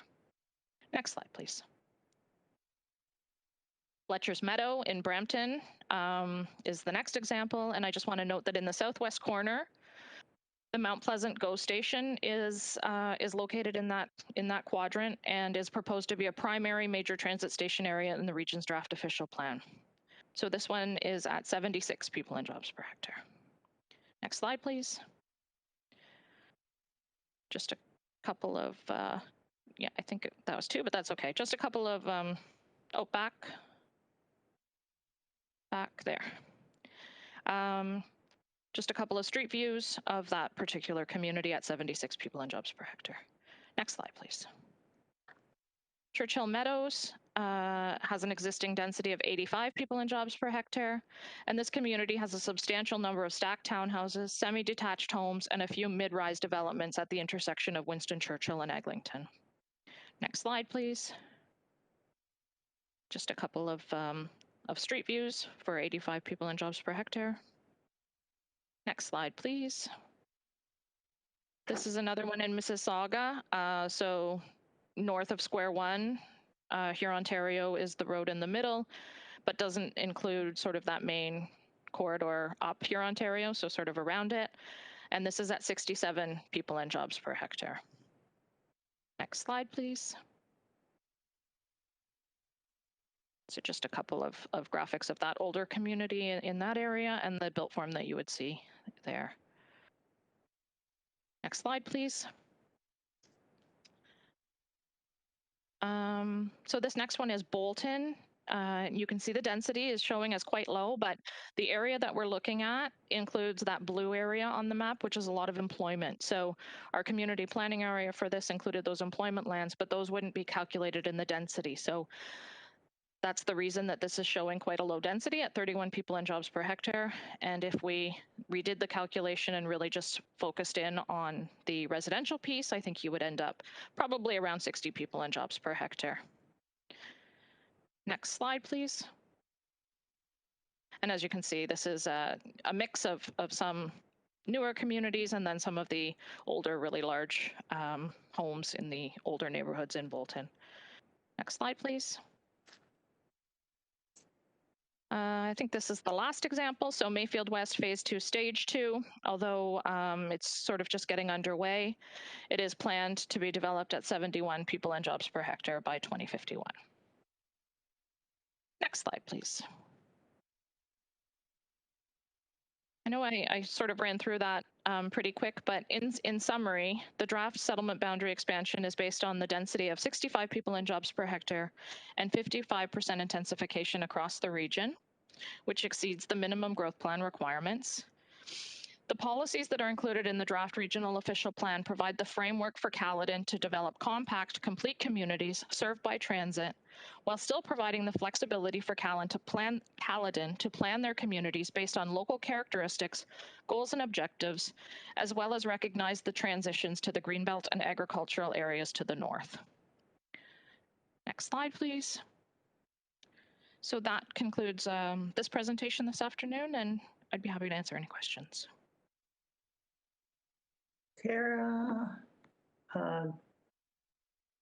Next slide, please. Fletcher's Meadow in Brampton is the next example. And I just want to note that in the southwest corner, the Mount Pleasant GO station is located in that quadrant and is proposed to be a primary major transit station area in the region's draft official plan. So this one is at 76 people and jobs per hectare. Next slide, please. Just a couple of, yeah, I think that was 2, but that's okay. Just a couple of, back there. Just a couple of street views of that particular community at 76 people and jobs per hectare. Next slide, please. Churchill Meadows has an existing density of 85 people and jobs per hectare, and this community has a substantial number of stacked townhouses, semi-detached homes, and a few mid-rise developments at the intersection of Winston Churchill and Eglinton. Next slide, please. Just a couple of street views for 85 people and jobs per hectare. Next slide, please. This is another one in Mississauga. So north of Square One, here Ontario is the road in the middle, but doesn't include sort of that main corridor up here Ontario, so sort of around it. And this is at 67 people and jobs per hectare. Next slide, please. So just a couple of graphics of that older community in that area and the built form that you would see there. Next slide, please. So this next one is Bolton. You can see the density is showing as quite low, but the area that we're looking at includes that blue area on the map, which is a lot of employment. So our community planning area for this included those employment lands, but those wouldn't be calculated in the density. So that's the reason that this is showing quite a low density at 31 people and jobs per hectare. And if we redid the calculation and really just focused in on the residential piece, I think you would end up probably around 60 people and jobs per hectare. Next slide, please. And as you can see, this is a mix of some newer communities and then some of the older, really large homes in the older neighborhoods in Bolton. Next slide, please. I think this is the last example. So Mayfield West Phase 2, Stage 2, although it's sort of just getting underway, it is planned to be developed at 71 people and jobs per hectare by 2051. Next slide, please. I know I sort of ran through that pretty quick, but in summary, the draft settlement boundary expansion is based on the density of 65 people and jobs per hectare and 55% intensification across the region, which exceeds the minimum growth plan requirements. The policies that are included in the draft regional official plan provide the framework for Caledon to develop compact, complete communities served by transit, while still providing the flexibility for Caledon to plan their communities based on local characteristics, goals and objectives, as well as recognize the transitions to the Greenbelt and agricultural areas to the north. Next slide, please. So that concludes this presentation this afternoon, and I'd be happy to answer any questions. Tara,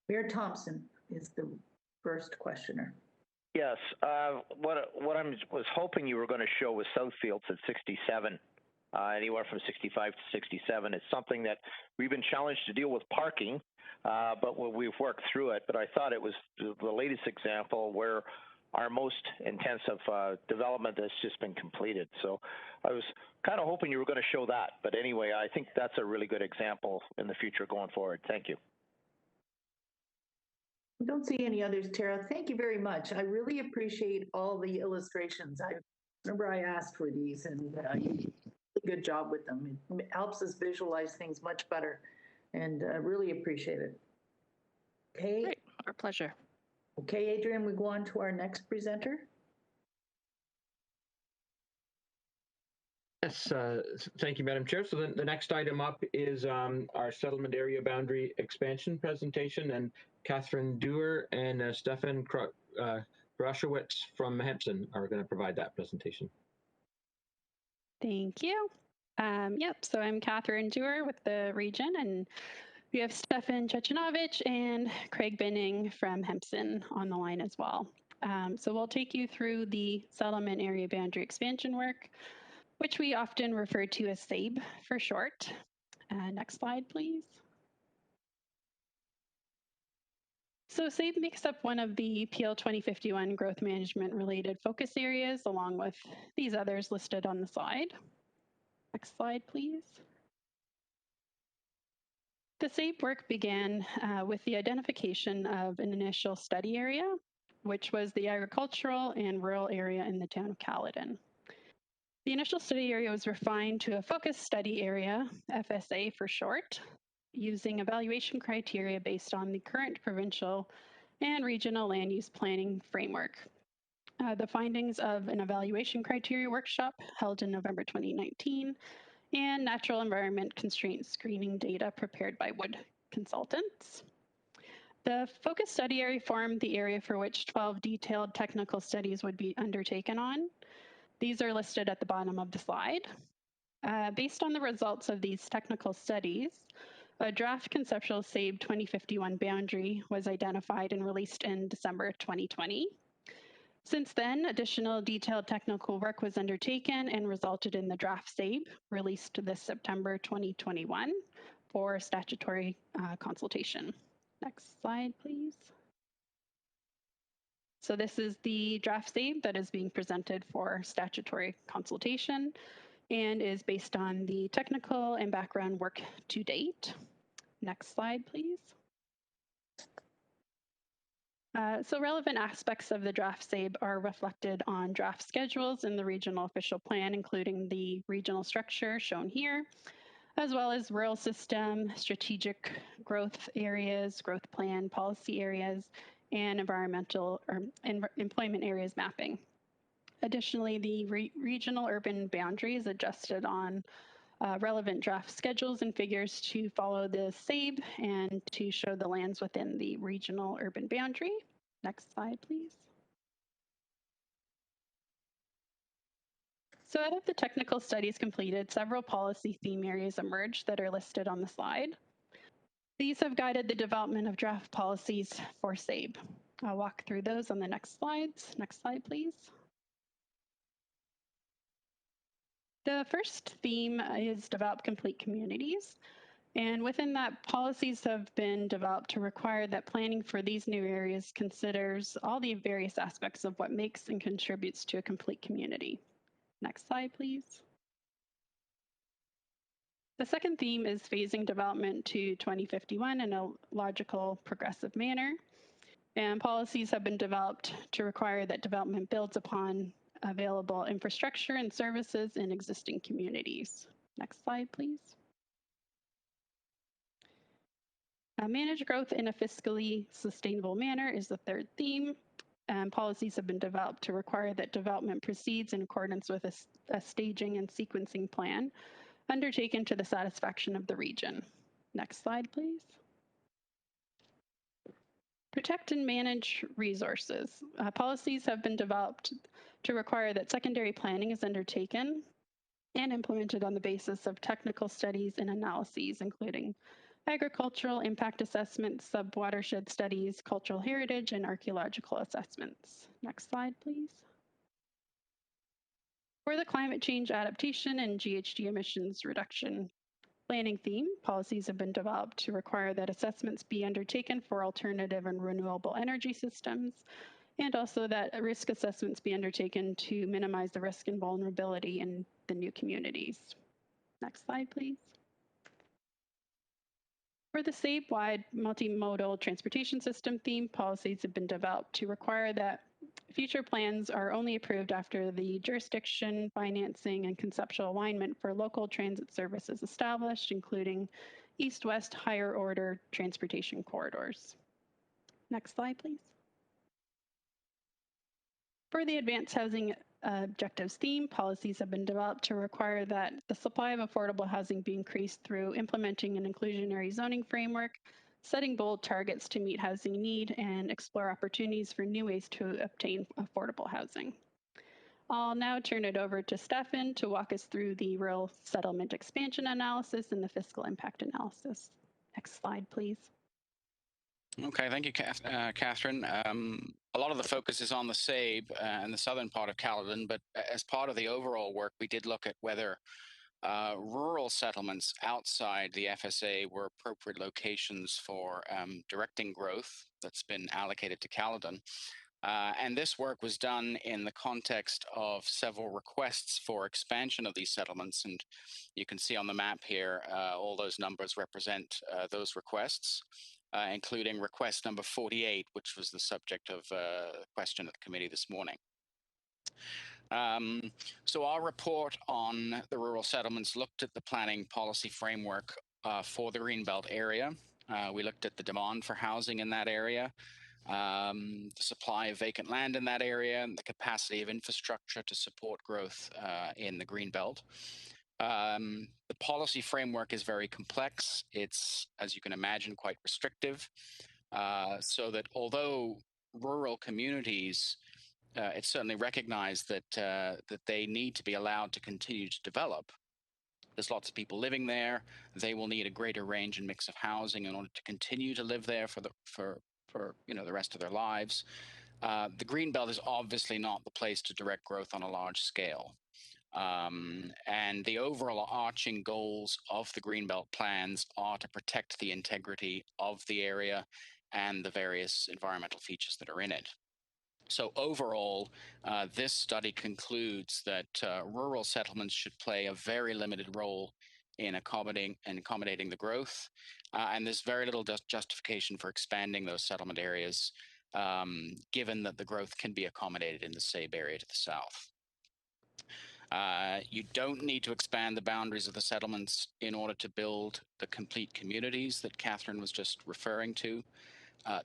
Mayor Thompson is the first questioner. Yes, what I was hoping you were going to show was Southfields at 67, anywhere from 65 to 67. It's something that we've been challenged to deal with parking, but we've worked through it. But I thought it was the latest example where our most intensive development has just been completed. So I was kind of hoping you were going to show that. But anyway, I think that's a really good example in the future going forward. Thank you. I don't see any others, Tara. Thank you very much. I really appreciate all the illustrations. I remember I asked for these, and you did a good job with them. It helps us visualize things much better, and I really appreciate it. Okay. Great. Our pleasure. Okay, Adrian, we go on to our next presenter. Yes, thank you, Madam Chair. So the next item up is our settlement area boundary expansion presentation, and Catherine Dewar and Stefan Grashowitz from Hempson are going to provide that presentation. Thank you. Yep, so I'm Catherine Dewar with the region, and we have Stefan Chechinovic and Craig Binning from Hempson on the line as well. So we'll take you through the settlement area boundary expansion work, which we often refer to as SABE for short. Next slide, please. So SABE makes up one of the PL 2051 growth management related focus areas, along with these others listed on the slide. Next slide, please. The SABE work began with the identification of an initial study area, which was the agricultural and rural area in the town of Caledon. The initial study area was refined to a focused study area, FSA for short, using evaluation criteria based on the current provincial and regional land use planning framework. The findings of an evaluation criteria workshop held in November 2019 and natural environment constraint screening data prepared by Wood Consultants. The focus study area formed the area for which 12 detailed technical studies would be undertaken on. These are listed at the bottom of the slide. Based on the results of these technical studies, a draft conceptual SABE 2051 boundary was identified and released in December 2020. Since then, additional detailed technical work was undertaken and resulted in the draft SABE released this September 2021 for statutory consultation. Next slide, please. So this is the draft SABE that is being presented for statutory consultation and is based on the technical and background work to date. Next slide, please. So relevant aspects of the draft SABE are reflected on draft schedules in the regional official plan, including the regional structure shown here, as well as rural system, strategic growth areas, growth plan, policy areas, and environmental or employment areas mapping. Additionally, the regional urban boundaries adjusted on relevant draft schedules and figures to follow the SABE and to show the lands within the regional urban boundary. Next slide, please. So out of the technical studies completed, several policy theme areas emerged that are listed on the slide. These have guided the development of draft policies for SABE. I'll walk through those on the next slides. Next slide, please. The first theme is develop complete communities. And within that, policies have been developed to require that planning for these new areas considers all the various aspects of what makes and contributes to a complete community. Next slide, please. The second theme is phasing development to 2051 in a logical, progressive manner. And policies have been developed to require that development builds upon available infrastructure and services in existing communities. Next slide, please. Manage growth in a fiscally sustainable manner is the third theme. Policies have been developed to require that development proceeds in accordance with a staging and sequencing plan undertaken to the satisfaction of the region. Next slide, please. Protect and manage resources. Policies have been developed to require that secondary planning is undertaken and implemented on the basis of technical studies and analyses, including agricultural impact assessments, sub-watershed studies, cultural heritage, and archaeological assessments. Next slide, please. For the climate change adaptation and GHG emissions reduction planning theme, policies have been developed to require that assessments be undertaken for alternative and renewable energy systems, and also that risk assessments be undertaken to minimize the risk and vulnerability in the new communities. Next slide, please. For the statewide multimodal transportation system theme, policies have been developed to require that future plans are only approved after the jurisdiction, financing, and conceptual alignment for local transit services established, including east-west higher order transportation corridors. Next slide, please. For the advanced housing objectives theme, policies have been developed to require that the supply of affordable housing be increased through implementing an inclusionary zoning framework, setting bold targets to meet housing need, and explore opportunities for new ways to obtain affordable housing. I'll now turn it over to Stefan to walk us through the rural settlement expansion analysis and the fiscal impact analysis. Next slide, please. Okay, thank you, Catherine. A lot of the focus is on the SABE and the southern part of Caledon, but as part of the overall work, we did look at whether rural settlements outside the FSA were appropriate locations for directing growth that's been allocated to Caledon. And this work was done in the context of several requests for expansion of these settlements. And you can see on the map here, all those numbers represent those requests, including request number 48, which was the subject of a question at the committee this morning. So our report on the rural settlements looked at the planning policy framework for the Greenbelt area. We looked at the demand for housing in that area, the supply of vacant land in that area, and the capacity of infrastructure to support growth in the Greenbelt. The policy framework is very complex. It's, as you can imagine, quite restrictive, so that although rural communities, it's certainly recognized that that they need to be allowed to continue to develop. There's lots of people living there. They will need a greater range and mix of housing in order to continue to live there for the rest of their lives. The Greenbelt is obviously not the place to direct growth on a large scale. And the overall arching goals of the Greenbelt plans are to protect the integrity of the area and the various environmental features that are in it. So overall, this study concludes that rural settlements should play a very limited role in accommodating the growth, and there's very little justification for expanding those settlement areas, given that the growth can be accommodated in the SABE area to the south. You don't need to expand the boundaries of the settlements in order to build the complete communities that Catherine was just referring to.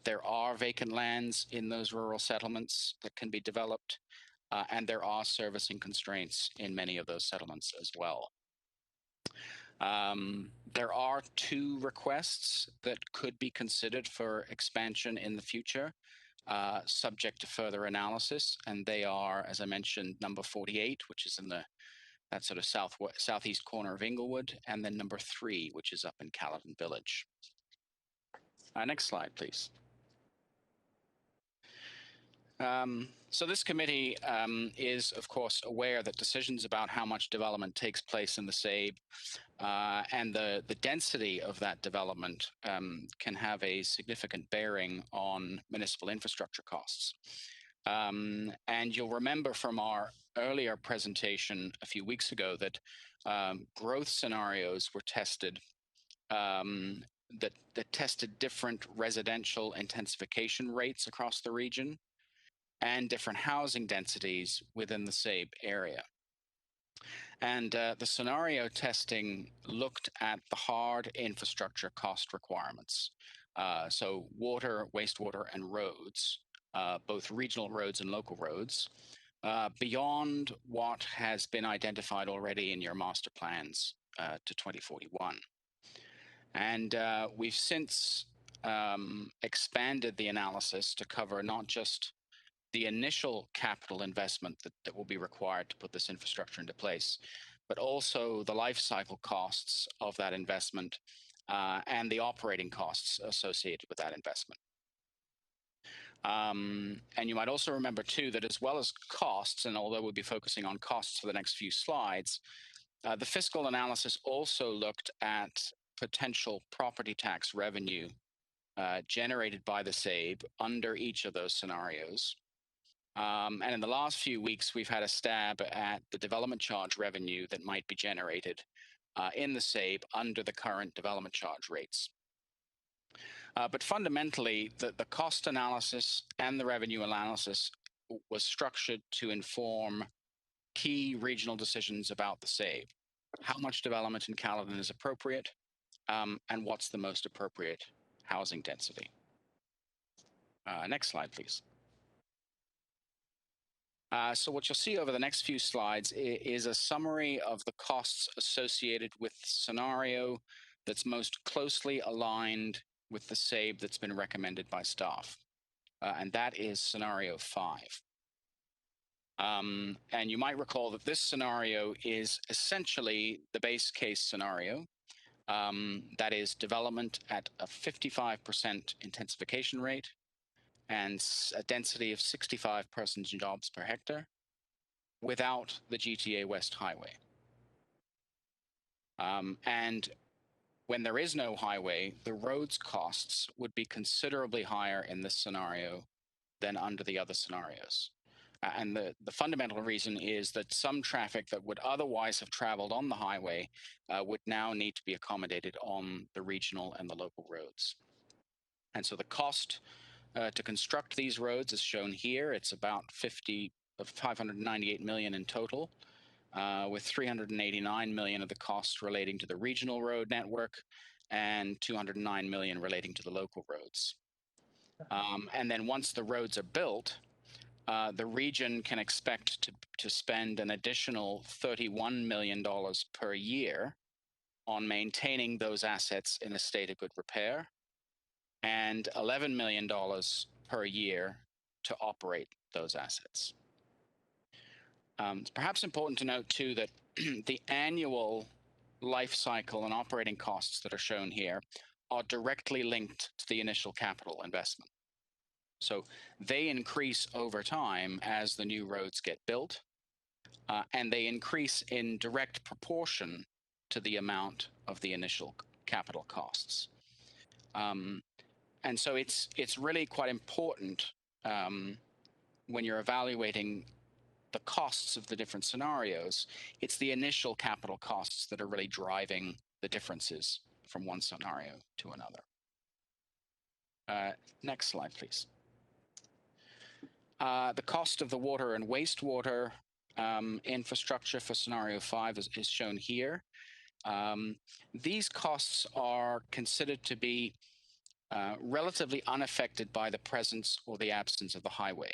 There are vacant lands in those rural settlements that can be developed, and there are servicing constraints in many of those settlements as well. There are 2 requests that could be considered for expansion in the future, subject to further analysis, and they are, as I mentioned, number 48, which is in that sort of southeast corner of Inglewood, and then number 3, which is up in Caledon Village. Next slide, please. So this committee is, of course, aware that decisions about how much development takes place in the SABE and the density of that development can have a significant bearing on municipal infrastructure costs. And you'll remember from our earlier presentation a few weeks ago that growth scenarios were tested that tested different residential intensification rates across the region and different housing densities within the SABE area. And the scenario testing looked at the hard infrastructure cost requirements. So water, wastewater, and roads, both regional roads and local roads, beyond what has been identified already in your master plans to 2041. And we've since expanded the analysis to cover not just the initial capital investment that will be required to put this infrastructure into place, but also the life cycle costs of that investment and the operating costs associated with that investment. And you might also remember, too, that as well as costs, and although we'll be focusing on costs for the next few slides, the fiscal analysis also looked at potential property tax revenue generated by the SABE under each of those scenarios. And in the last few weeks, we've had a stab at the development charge revenue that might be generated in the SABE under the current development charge rates. But fundamentally, the cost analysis and the revenue analysis was structured to inform key regional decisions about the SABE. How much development in Caledon is appropriate, and what's the most appropriate housing density. Next slide, please. So what you'll see over the next few slides is a summary of the costs associated with the scenario that's most closely aligned with the SABE that's been recommended by staff. And that is scenario 5. And you might recall that this scenario is essentially the base case scenario. That is development at a 55% intensification rate and a density of 65 persons jobs per hectare without the GTA West Highway. And when there is no highway, the roads costs would be considerably higher in this scenario than under the other scenarios. And the fundamental reason is that some traffic that would otherwise have traveled on the highway would now need to be accommodated on the regional and the local roads. And so the cost to construct these roads is shown here. It's about 598 million in total, with 389 million of the costs relating to the regional road network and 209 million relating to the local roads. And then once the roads are built, the region can expect to spend an additional $31 million per year on maintaining those assets in a state of good repair, and $11 million per year to operate those assets. It's perhaps important to note too that the annual life cycle and operating costs that are shown here are directly linked to the initial capital investment. So they increase over time as the new roads get built, and they increase in direct proportion to the amount of the initial capital costs. And so it's really quite important when you're evaluating the costs of the different scenarios. It's the initial capital costs that are really driving the differences from one scenario to another. Next slide, please. The cost of the water and wastewater infrastructure for scenario 5 is shown here. These costs are considered to be relatively unaffected by the presence or the absence of the highway,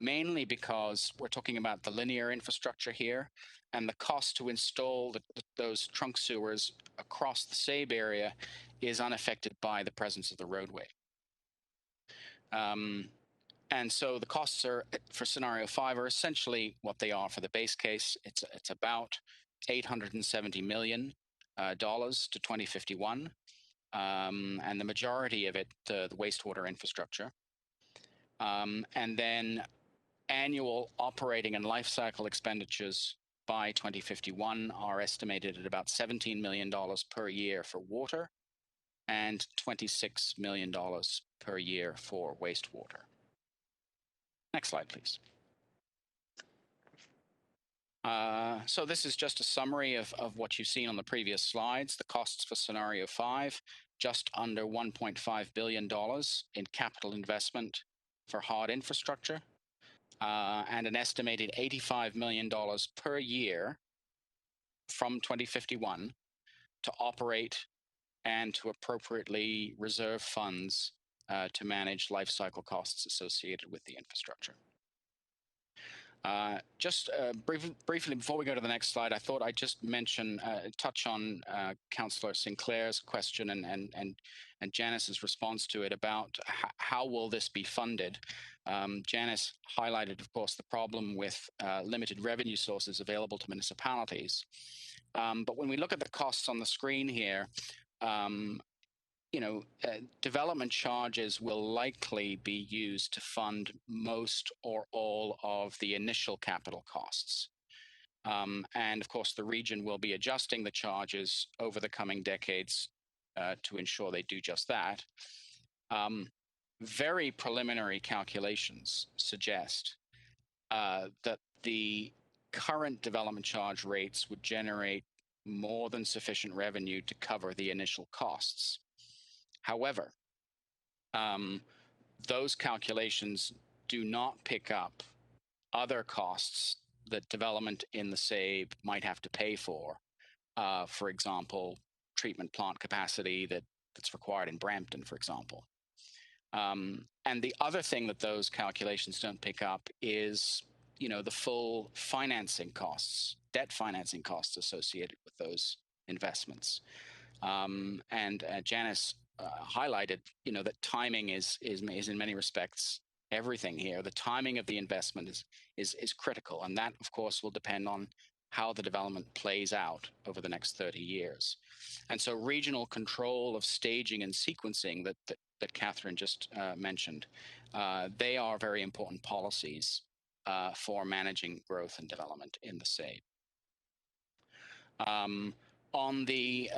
mainly because we're talking about the linear infrastructure here, and the cost to install those trunk sewers across the SABE area is unaffected by the presence of the roadway. And so the costs are for scenario 5 are essentially what they are for the base case. It's about $870 million to 2051, and the majority of it the wastewater infrastructure. And then annual operating and life cycle expenditures by 2051 are estimated at about $17 million per year for water and $26 million per year for wastewater. Next slide, please. So this is just a summary of what you've seen on the previous slides. The costs for scenario 5, just under $1.5 billion in capital investment for hard infrastructure, and an estimated $85 million per year from 2051 to operate and to appropriately reserve funds to manage life cycle costs associated with the infrastructure. Just briefly before we go to the next slide, I thought I'd just touch on Councillor Sinclair's question and Janice's response to it about how will this be funded. Janice highlighted, of course, the problem with limited revenue sources available to municipalities. But when we look at the costs on the screen here, development charges will likely be used to fund most or all of the initial capital costs. And of course, the region will be adjusting the charges over the coming decades to ensure they do just that. Very preliminary calculations suggest that the current development charge rates would generate more than sufficient revenue to cover the initial costs. However, those calculations do not pick up other costs that development in the SABE might have to pay for example, treatment plant capacity that's required in Brampton, for example. And the other thing that those calculations don't pick up is the full financing costs, debt financing costs associated with those investments. And Janice highlighted, that timing is in many respects everything here. The timing of the investment is critical, and that, of course, will depend on how the development plays out over the next 30 years. And so regional control of staging and sequencing that Catherine just mentioned, they are very important policies for managing growth and development in the state. On the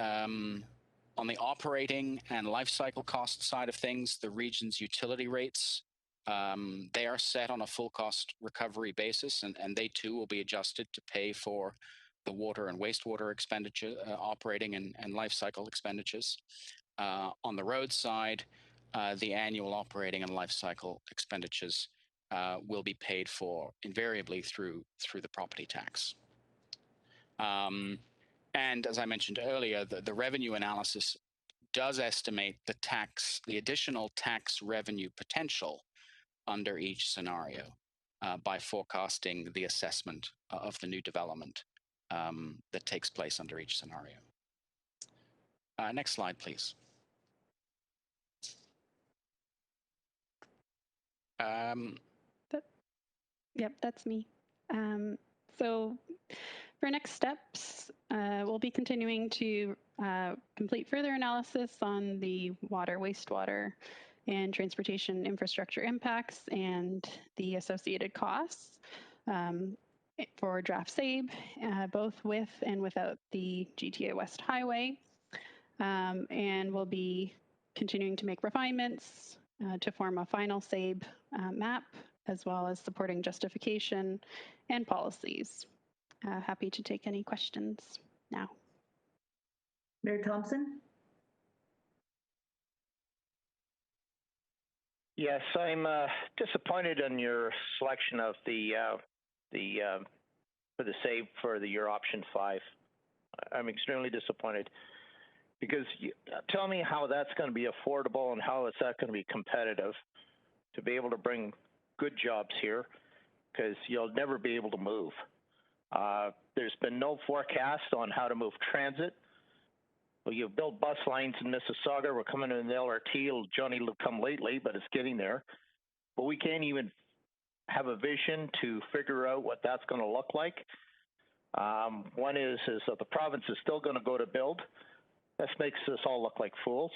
operating and life cycle cost side of things, the region's utility rates, they are set on a full cost recovery basis, and they too will be adjusted to pay for the water and wastewater expenditure, operating and life cycle expenditures. On the road side, the annual operating and life cycle expenditures will be paid for invariably through the property tax. And as I mentioned earlier, the revenue analysis does estimate the additional tax revenue potential under each scenario by forecasting the assessment of the new development that takes place under each scenario. Next slide, please. Yep, that's me. So for next steps, we'll be continuing to complete further analysis on the water, wastewater, and transportation infrastructure impacts and the associated costs for draft SABE, both with and without the GTA West Highway. And we'll be continuing to make refinements to form a final SABE map, as well as supporting justification and policies. Happy to take any questions now. Mayor Thompson? Yes, I'm disappointed in your selection of for the SAVE for the year option 5. I'm extremely disappointed because tell me how that's going to be affordable and how is that going to be competitive to be able to bring good jobs here, because you'll never be able to move. There's been no forecast on how to move transit. Well, you've built bus lines in Mississauga. We're coming in the LRT. Johnny will come lately, but it's getting there. But we can't even have a vision to figure out what that's going to look like. One is that the province is still going to go to build. This makes us all look like fools.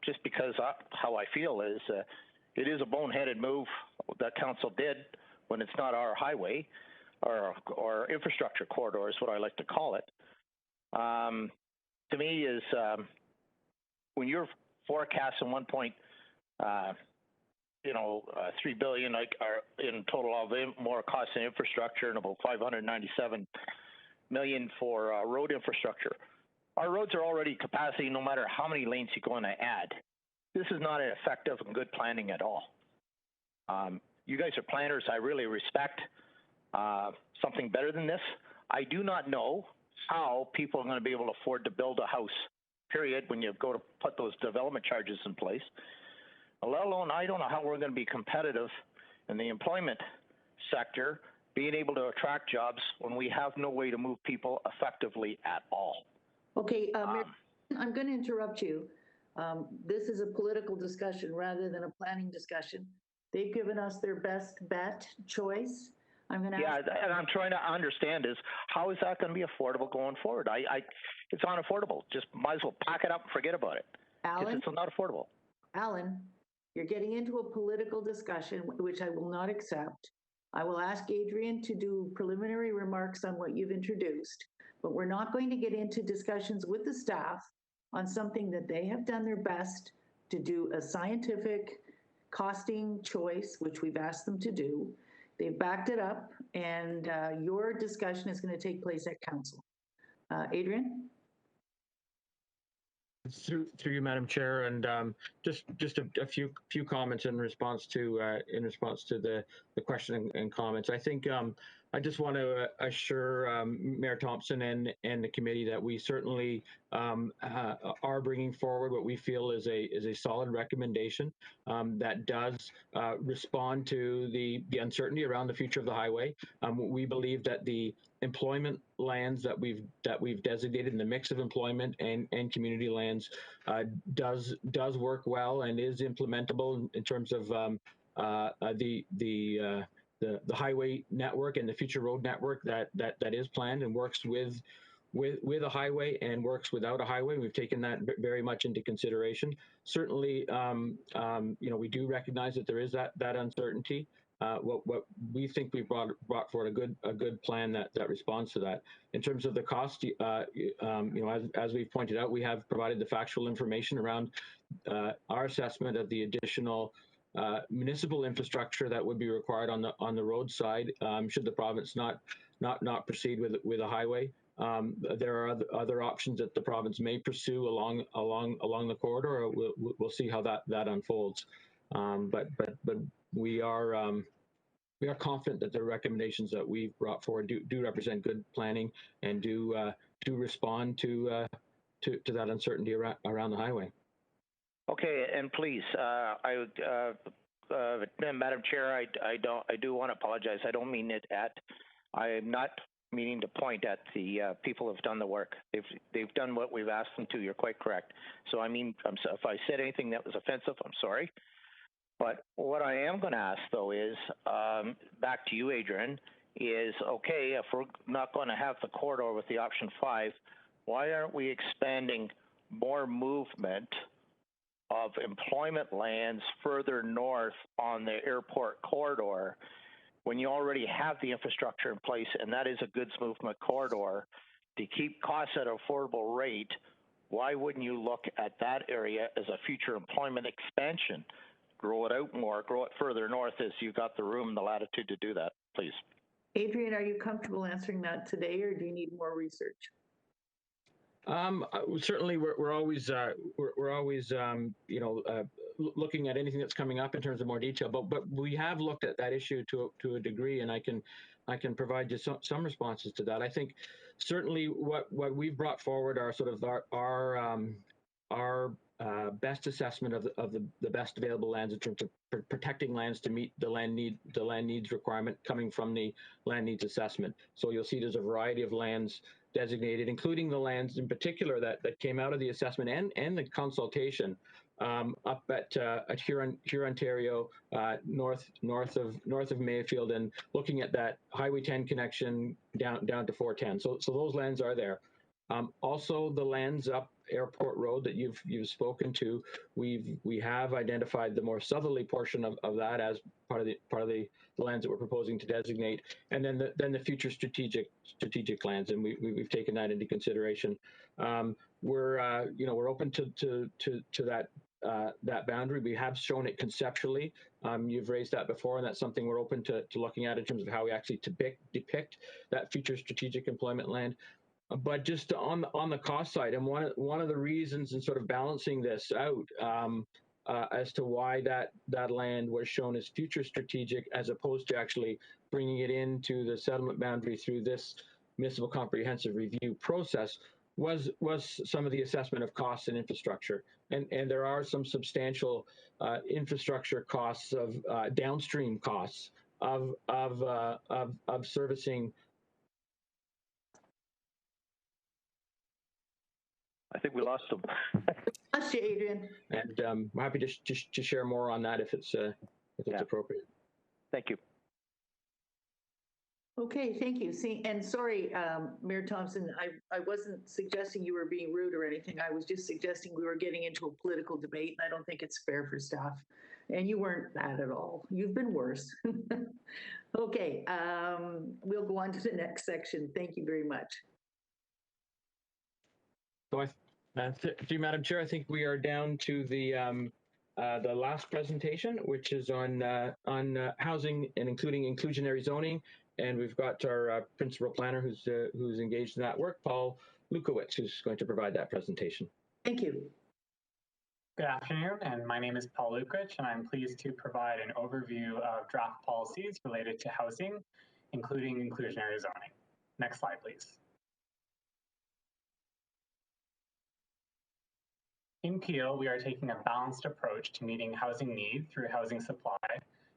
Just because how I feel is it is a boneheaded move that council did when it's not our highway or infrastructure corridor is what I like to call it. To me is when you're forecasting 3 billion in total of more cost in infrastructure and about 597 million for road infrastructure. Our roads are already capacity no matter how many lanes you're going to add. This is not an effective and good planning at all. You guys are planners. I really respect something better than this. I do not know how people are going to be able to afford to build a house, period, when you go to put those development charges in place. Let alone, I don't know how we're going to be competitive in the employment sector, being able to attract jobs when we have no way to move people effectively at all. Okay, I'm going to interrupt you. This is a political discussion rather than a planning discussion. They've given us their best bet choice. I'm going to ask. And I'm trying to understand is how is that going to be affordable going forward? It's unaffordable. Just might as well pack it up and forget about it. Alan, it's not affordable. Alan, you're getting into a political discussion, which I will not accept. I will ask Adrian to do preliminary remarks on what you've introduced, but we're not going to get into discussions with the staff on something that they have done their best to do a scientific costing choice, which we've asked them to do. They've backed it up, and your discussion is going to take place at council. Adrian? Through you, Madam Chair, and just a few comments in response to the question and comments. I think I just want to assure Mayor Thompson and the committee that we certainly are bringing forward what we feel is a solid recommendation that does respond to the uncertainty around the future of the highway. We believe that the employment lands that we've designated in the mix of employment and community lands does work well and is implementable in terms of the highway network and the future road network that is planned and works with a highway and works without a highway. We've taken that very much into consideration. Certainly, we do recognize that there is that uncertainty. What we think we've brought forward a good plan that responds to that. In terms of the cost, as we've pointed out, we have provided the factual information around our assessment of the additional municipal infrastructure that would be required on the road side should the province not proceed with a highway. There are other options that the province may pursue along the corridor. We'll see how that unfolds. But we are confident that the recommendations that we've brought forward do represent good planning and do respond to that uncertainty around the highway. Okay, and please, Madam Chair, I do want to apologize. I don't mean it I'm not meaning to point at the people who've done the work. They've done what we've asked them to. You're quite correct. So I mean, if I said anything that was offensive, I'm sorry. But what I am going to ask though is, back to you, Adrian, is okay, if we're not going to have the corridor with the option 5, why aren't we expanding more movement of employment lands further north on the airport corridor when you already have the infrastructure in place, and that is a goods movement corridor to keep costs at an affordable rate? Why wouldn't you look at that area as a future employment expansion? Grow it out more, grow it further north as you've got the room and the latitude to do that, please. Adrian, are you comfortable answering that today, or do you need more research? Certainly, we're always looking at anything that's coming up in terms of more detail. But we have looked at that issue to a degree, and I can provide you some responses to that. I think certainly what we've brought forward are sort of our best assessment of the best available lands in terms of protecting lands to meet the land needs requirement coming from the land needs assessment. So you'll see there's a variety of lands designated, including the lands in particular that came out of the assessment and the consultation up at Huron, Ontario, north of Mayfield, and looking at that Highway 10 connection down to 410. So those lands are there. Also, the lands up Airport Road that you've spoken to, we have identified the more southerly portion of that as part of the lands that we're proposing to designate, and then the future strategic lands, and we've taken that into consideration. We're open to that boundary. We have shown it conceptually. You've raised that before, and that's something we're open to looking at in terms of how we actually depict that future strategic employment land. But just on the cost side, and one of the reasons in sort of balancing this out as to why that land was shown as future strategic as opposed to actually bringing it into the settlement boundary through this municipal comprehensive review process was some of the assessment of costs and infrastructure, and there are some substantial infrastructure costs of downstream costs of servicing. I think we lost them. Lost you, Adrian. And I'm happy to share more on that if it's appropriate. Thank you. Okay, thank you. See, and sorry, Mayor Thompson, I wasn't suggesting you were being rude or anything. I was just suggesting we were getting into a political debate, and I don't think it's fair for staff. And you weren't that at all. You've been worse. Okay, we'll go on to the next section. Thank you very much. So thank you, Madam Chair. I think we are down to the last presentation, which is on housing and including inclusionary zoning. And we've got our principal planner who's engaged in that work, Paul Lukowicz, who's going to provide that presentation. Thank you. Good afternoon, and my name is Paul Lukowicz, and I'm pleased to provide an overview of draft policies related to housing including inclusionary zoning. Next slide, please. In Peel, we are taking a balanced approach to meeting housing need through housing supply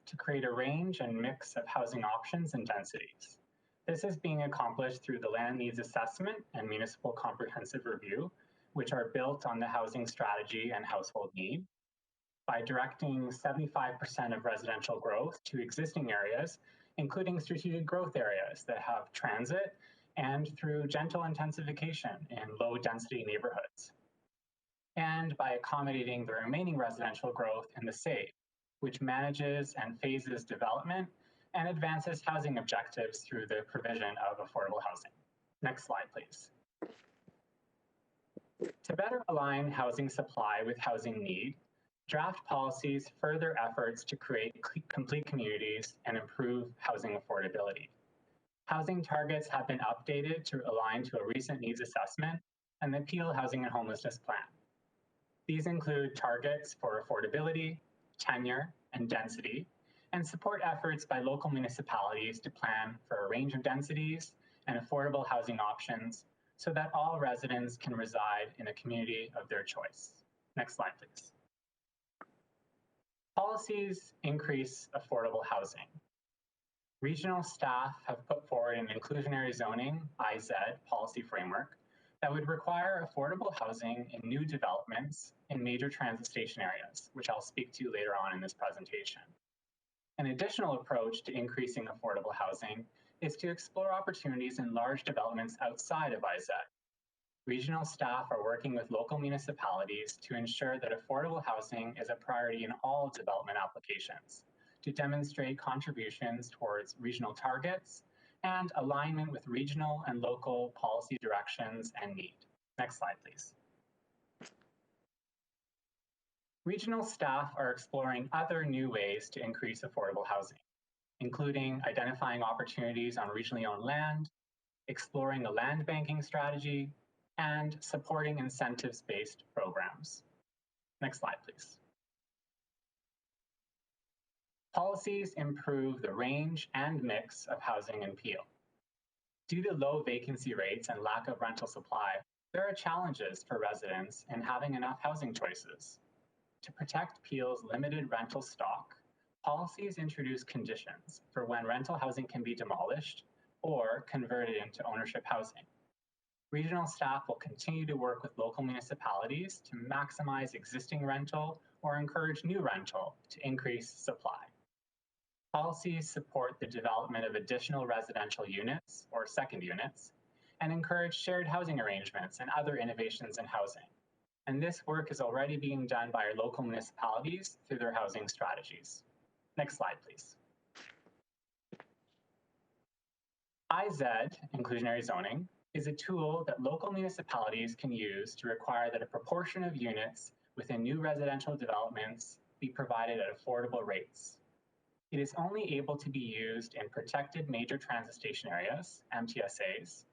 to create a range and mix of housing options and densities. This is being accomplished through the Land Needs Assessment and Municipal Comprehensive Review, which are built on the housing strategy and household need, by directing 75% of residential growth to existing areas, including strategic growth areas that have transit, and through gentle intensification in low-density neighborhoods, and by accommodating the remaining residential growth in the SAVE, which manages and phases development and advances housing objectives through the provision of affordable housing. Next slide, please. To better align housing supply with housing need, draft policies further efforts to create complete communities and improve housing affordability. Housing targets have been updated to align to a recent needs assessment and the Peel Housing and Homelessness Plan. These include targets for affordability, tenure, and density, and support efforts by local municipalities to plan for a range of densities and affordable housing options so that all residents can reside in a community of their choice. Next slide, please. Policies increase affordable housing. Regional staff have put forward an inclusionary zoning, IZ, policy framework that would require affordable housing in new developments in major transit station areas, which I'll speak to later on in this presentation. An additional approach to increasing affordable housing is to explore opportunities in large developments outside of IZ. Regional staff are working with local municipalities to ensure that affordable housing is a priority in all development applications, to demonstrate contributions towards regional targets and alignment with regional and local policy directions and need. Next slide, please. Regional staff are exploring other new ways to increase affordable housing, including identifying opportunities on regionally owned land, exploring a land banking strategy, and supporting incentives-based programs. Next slide, please. Policies improve the range and mix of housing in Peel. Due to low vacancy rates and lack of rental supply, there are challenges for residents in having enough housing choices. To protect Peel's limited rental stock, policies introduce conditions for when rental housing can be demolished or converted into ownership housing. Regional staff will continue to work with local municipalities to maximize existing rental or encourage new rental to increase supply. Policies support the development of additional residential units or second units and encourage shared housing arrangements and other innovations in housing. And this work is already being done by our local municipalities through their housing strategies. Next slide, please. IZ, inclusionary zoning, is a tool that local municipalities can use to require that a proportion of units within new residential developments be provided at affordable rates. It is only able to be used in protected major transit station areas, MTSAs,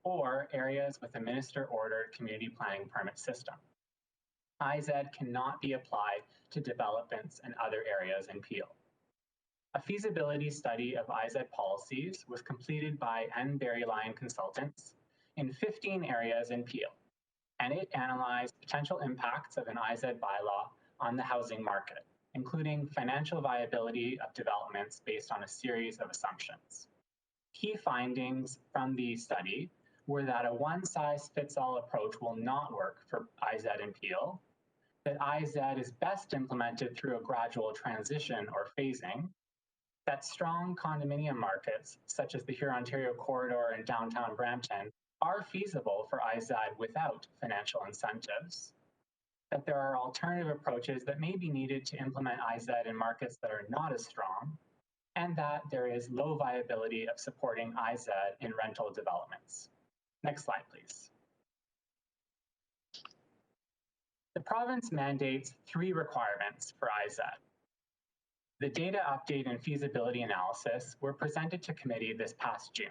or areas with a minister-ordered community planning permit system. IZ cannot be applied to developments in other areas in Peel. A feasibility study of IZ policies was completed by N. Berry Lyon Consultants in 15 areas in Peel, and it analyzed potential impacts of an IZ bylaw on the housing market, including financial viability of developments based on a series of assumptions. Key findings from the study were that a one-size-fits-all approach will not work for IZ and Peel, that IZ is best implemented through a gradual transition or phasing, that strong condominium markets, such as the Huron-Ontario Corridor and downtown Brampton, are feasible for IZ without financial incentives, that there are alternative approaches that may be needed to implement IZ in markets that are not as strong, and that there is low viability of supporting IZ in rental developments. Next slide, please. The province mandates 3 requirements for IZ. The data update and feasibility analysis were presented to committee this past June.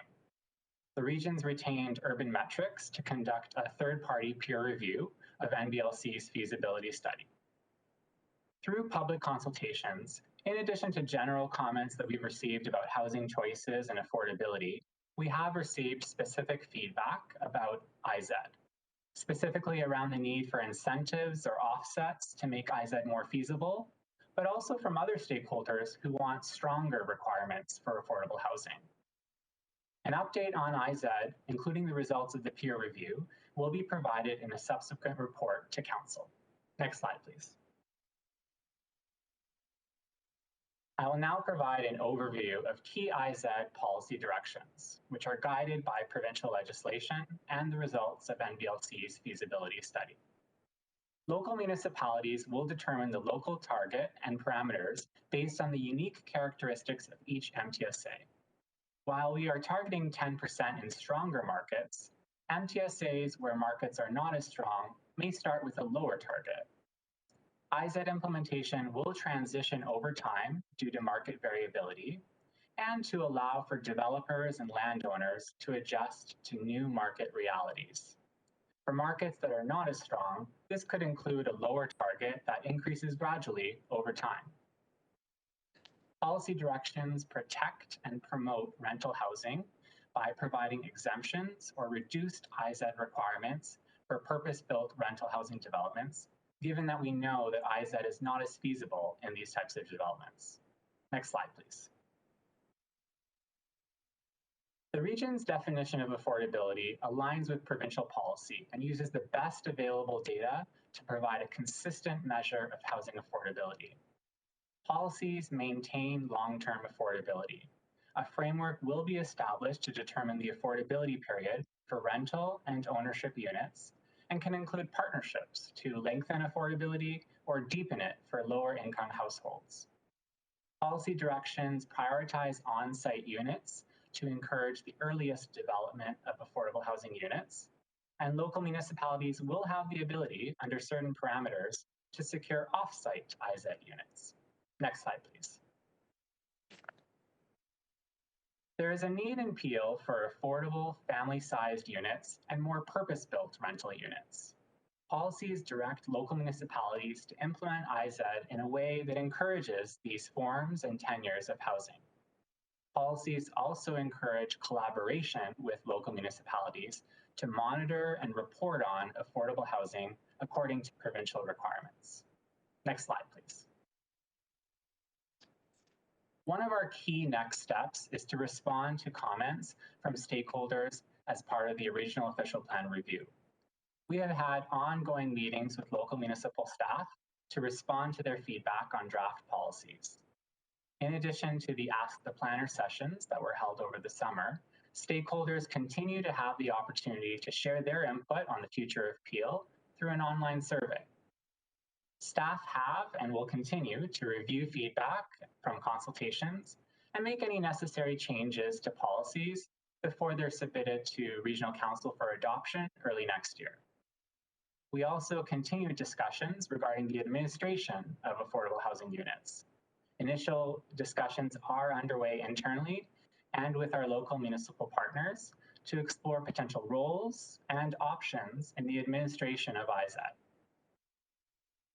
The regions retained Urban Metrics to conduct a third-party peer review of NBLC's feasibility study. Through public consultations, In addition to general comments that we've received about housing choices and affordability, we have received specific feedback about IZ, specifically around the need for incentives or offsets to make IZ more feasible, but also from other stakeholders who want stronger requirements for affordable housing. An update on IZ, including the results of the peer review, will be provided in a subsequent report to Council. Next slide, please. I will now provide an overview of key IZ policy directions, which are guided by provincial legislation and the results of NBLC's feasibility study. Local municipalities will determine the local target and parameters based on the unique characteristics of each MTSA. While we are targeting 10% in stronger markets, MTSAs where markets are not as strong may start with a lower target. IZ implementation will transition over time due to market variability and to allow for developers and landowners to adjust to new market realities. For markets that are not as strong, this could include a lower target that increases gradually over time. Policy directions protect and promote rental housing by providing exemptions or reduced IZ requirements for purpose-built rental housing developments, given that we know that IZ is not as feasible in these types of developments. Next slide, please. The region's definition of affordability aligns with provincial policy and uses the best available data to provide a consistent measure of housing affordability. Policies maintain long-term affordability. A framework will be established to determine the affordability period for rental and ownership units and can include partnerships to lengthen affordability or deepen it for lower income households. Policy directions prioritize on-site units to encourage the earliest development of affordable housing units, and local municipalities will have the ability, under certain parameters, to secure off-site IZ units. Next slide, please. There is a need in Peel for affordable, family-sized units and more purpose-built rental units. Policies direct local municipalities to implement IZ in a way that encourages these forms and tenures of housing. Policies also encourage collaboration with local municipalities to monitor and report on affordable housing according to provincial requirements. Next slide, please. One of our key next steps is to respond to comments from stakeholders as part of the original official plan review. We have had ongoing meetings with local municipal staff to respond to their feedback on draft policies. In addition to the Ask the Planner sessions that were held over the summer, stakeholders continue to have the opportunity to share their input on the future of Peel through an online survey. Staff have and will continue to review feedback from consultations and make any necessary changes to policies before they're submitted to Regional Council for adoption early next year. We also continue discussions regarding the administration of affordable housing units. Initial discussions are underway internally and with our local municipal partners to explore potential roles and options in the administration of IZ.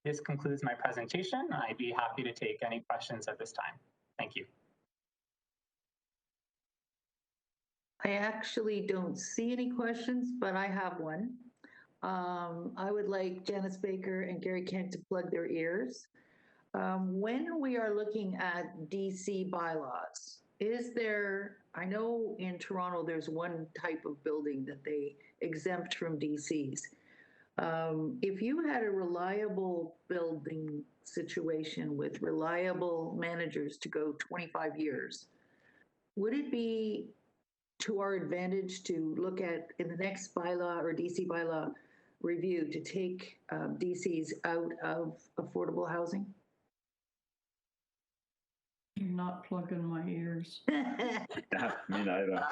This concludes my presentation. I'd be happy to take any questions at this time. Thank you. I actually don't see any questions, but I have one. I would like Janice Baker and Gary Kent to plug their ears. When we are looking at DC bylaws, is there, I know in Toronto there's one type of building that they exempt from DCs. If you had a reliable building situation with reliable managers to go 25 years, would it be to our advantage to look at in the next bylaw or DC bylaw review to take DCs out of affordable housing? You're not plugging my ears. Me neither.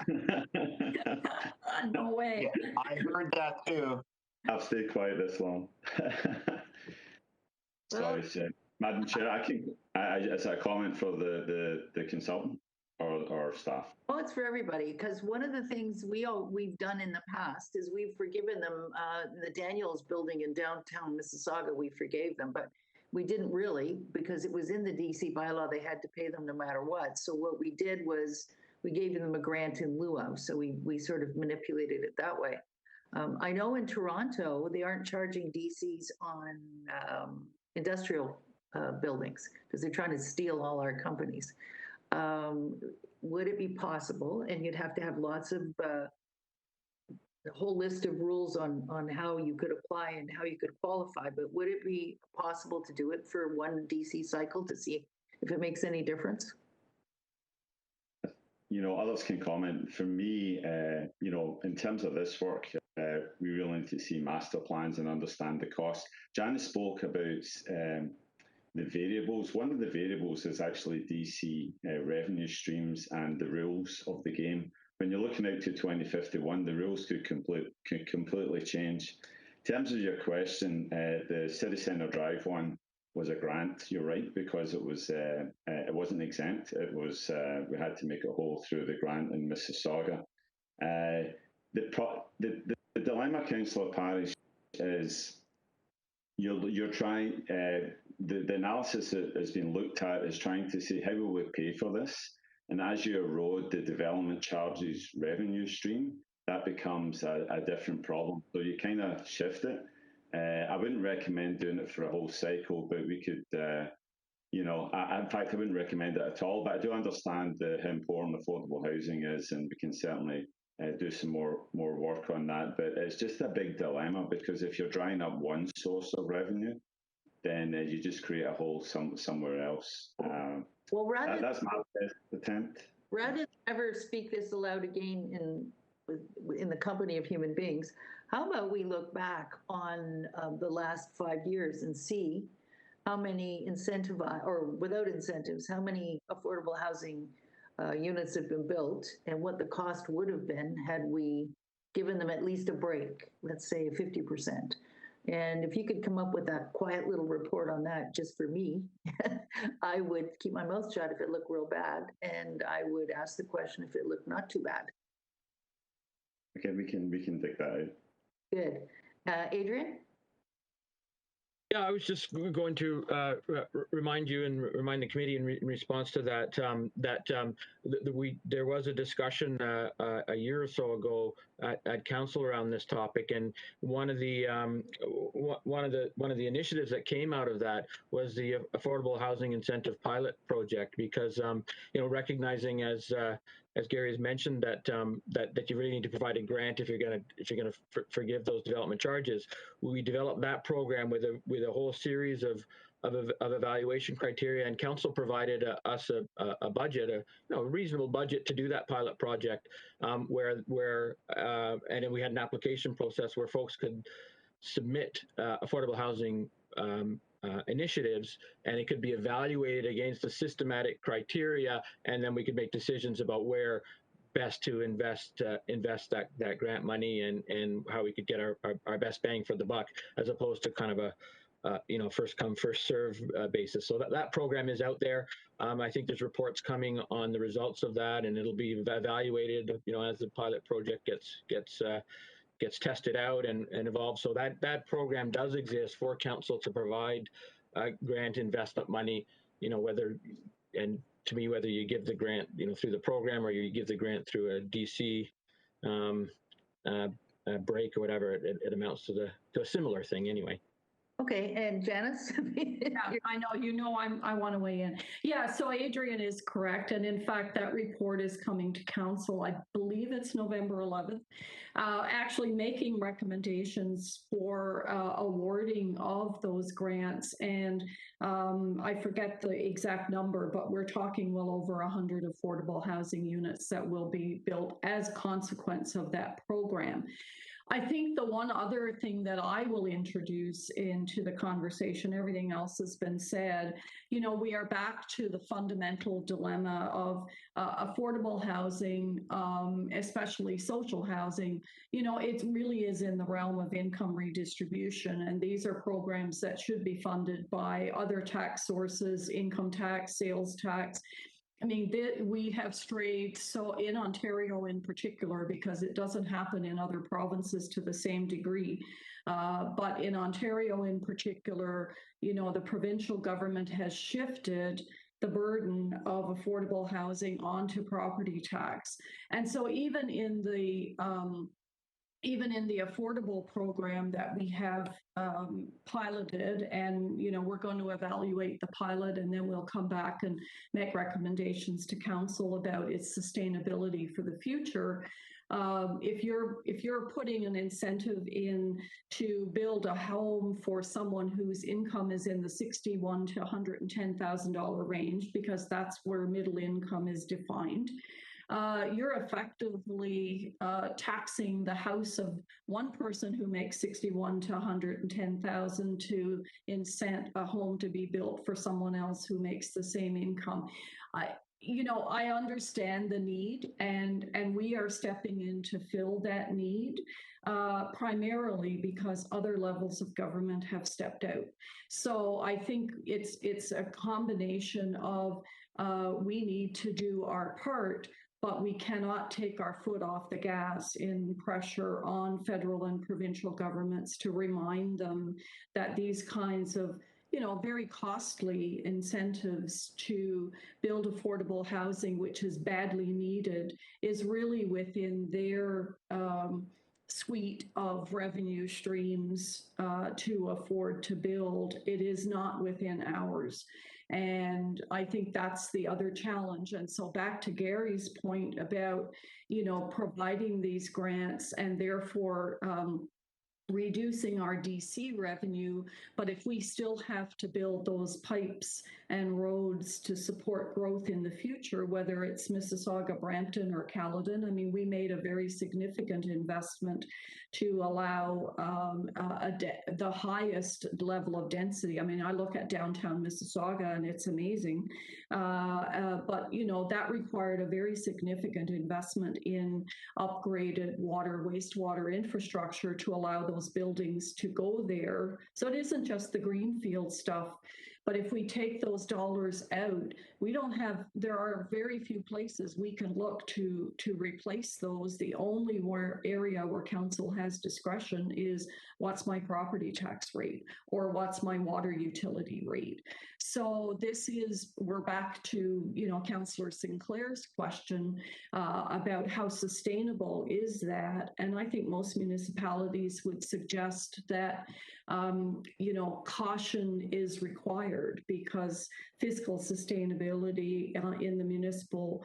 No way. I heard that too. I've stayed quiet this long. Sorry, Chair. Madam Chair, as a comment for the consultant or staff. Well, it's for everybody, because one of the things we've done in the past is we've forgiven them. The Daniels building in downtown Mississauga, we forgave them, but We didn't really, because it was in the DC bylaw, they had to pay them no matter what. So what we did was we gave them a grant in lieu of, so we sort of manipulated it that way. I know in Toronto, they aren't charging DCs on industrial buildings because they're trying to steal all our companies. Would it be possible, and you'd have to have lots of, a whole list of rules on how you could apply and how you could qualify, but would it be possible to do it for one DC cycle to see if it makes any difference? You know, others can comment. For me, you know, in terms of this work, we really need to see master plans and understand the cost. Janice spoke about the variables. One of the variables is actually DC revenue streams and the rules of the game. When you're looking out to 2051, the rules could completely change. In terms of your question, the City Centre Drive one was a grant. You're right, because it wasn't exempt. It was we had to make it whole through the grant in Mississauga. The dilemma, Councillor Parish, is you're trying. The analysis that has been looked at is trying to see how will we pay for this. And as you erode the development charges revenue stream, that becomes a different problem. So you kind of shift it. I wouldn't recommend doing it for a whole cycle, but we could, you know, in fact, I wouldn't recommend it at all. But I do understand how important affordable housing is, and we can certainly do some more work on that. But it's just a big dilemma, because if you're drying up one source of revenue, then you just create a hole somewhere else. Well, that's my best attempt. Rather than ever speak this aloud again in the company of human beings, how about we look back on the last 5 years and see how many incentivized, or without incentives, how many affordable housing units have been built, and what the cost would have been had we given them at least a break, let's say 50%. And if you could come up with that quiet little report on that just for me, I would keep my mouth shut if it looked real bad, and I would ask the question if it looked not too bad. Okay, we can dig that out. Good. Adrian? Yeah, I was just going to remind you and remind the committee in response to that there was a discussion a year or so ago at council around this topic, and one of the initiatives that came out of that was the Affordable Housing Incentive Pilot Project, because you know, recognizing as Gary has mentioned that you really need to provide a grant if you're going to forgive those development charges. We developed that program with a whole series of evaluation criteria, and council provided us a budget, a reasonable budget to do that pilot project, and then we had an application process where folks could submit affordable housing initiatives, and it could be evaluated against the systematic criteria, and then we could make decisions about where best to invest that grant money, and how we could get our best bang for the buck, as opposed to kind of a first come first serve basis. So that program is out there. I think there's reports coming on the results of that, and it'll be evaluated, you know, as the pilot project gets tested out and evolved. So that program does exist for council to provide grant investment money, you know, whether you give the grant, you know, through the program, or you give the grant through a DC break or whatever. It amounts to a similar thing anyway. Okay, and Janice? Yeah, I know, I want to weigh in. Yeah, so Adrian is correct. And in fact, that report is coming to council. I believe it's November 11th, actually making recommendations for awarding of those grants. And I forget the exact number, but we're talking well over 100 affordable housing units that will be built as a consequence of that program. I think the one other thing that I will introduce into the conversation, everything else has been said, you know, we are back to the fundamental dilemma of affordable housing, especially social housing. You know, it really is in the realm of income redistribution, and these are programs that should be funded by other tax sources, income tax, sales tax. I mean, we have strayed so in Ontario in particular, because it doesn't happen in other provinces to the same degree. But in Ontario in particular, you know, the provincial government has shifted the burden of affordable housing onto property tax. And so even in the affordable program that we have piloted, and you know, we're going to evaluate the pilot, and then we'll come back and make recommendations to council about its sustainability for the future. If you're putting an incentive in to build a home for someone whose income is in the $61,000 to $110,000 range, because that's where middle income is defined, you're effectively taxing the house of one person who makes $61,000 to $110,000 to incent a home to be built for someone else who makes the same income. You know, I understand the need, and we are stepping in to fill that need, primarily because other levels of government have stepped out. So I think it's a combination of we need to do our part, but we cannot take our foot off the gas in pressure on federal and provincial governments to remind them that these kinds of, you know, very costly incentives to build affordable housing, which is badly needed, is really within their suite of revenue streams to afford to build. It is not within ours. And I think that's the other challenge. And so back to Gary's point about, you know, providing these grants and therefore reducing our DC revenue, but if we still have to build those pipes and roads to support growth in the future, whether it's Mississauga, Brampton, or Caledon, I mean, we made a very significant investment to allow the highest level of density. I mean, I look at downtown Mississauga and it's amazing, but you know, that required a very significant investment in upgraded water, wastewater infrastructure to allow those buildings to go there. So it isn't just the Greenfield stuff, but if we take those dollars out, we don't have, there are very few places we can look to replace those. The only area where council has discretion is what's my property tax rate or what's my water utility rate. So this is, we're back to, you know, Councillor Sinclair's question about how sustainable is that? And I think most municipalities would suggest that, you know, caution is required because fiscal sustainability in the municipal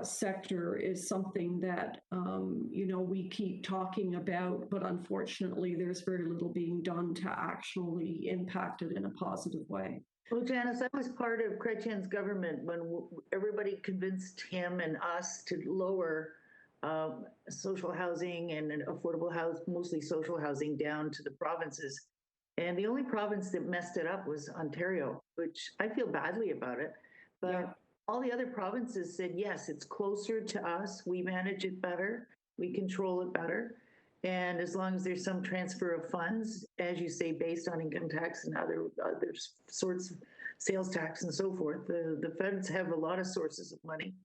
sector is something that, you know, we keep talking about, but unfortunately there's very little being done to actually impact it in a positive way. Well, Janice, I was part of Chrétien's government when everybody convinced him and us to lower social housing and affordable house, mostly social housing, down to the provinces. And the only province that messed it up was Ontario, which I feel badly about it. But yeah, all the other provinces said, yes, it's closer to us. We manage it better. We control it better. And as long as there's some transfer of funds, as you say, based on income tax and other sorts of sales tax and so forth, the feds have a lot of sources of money.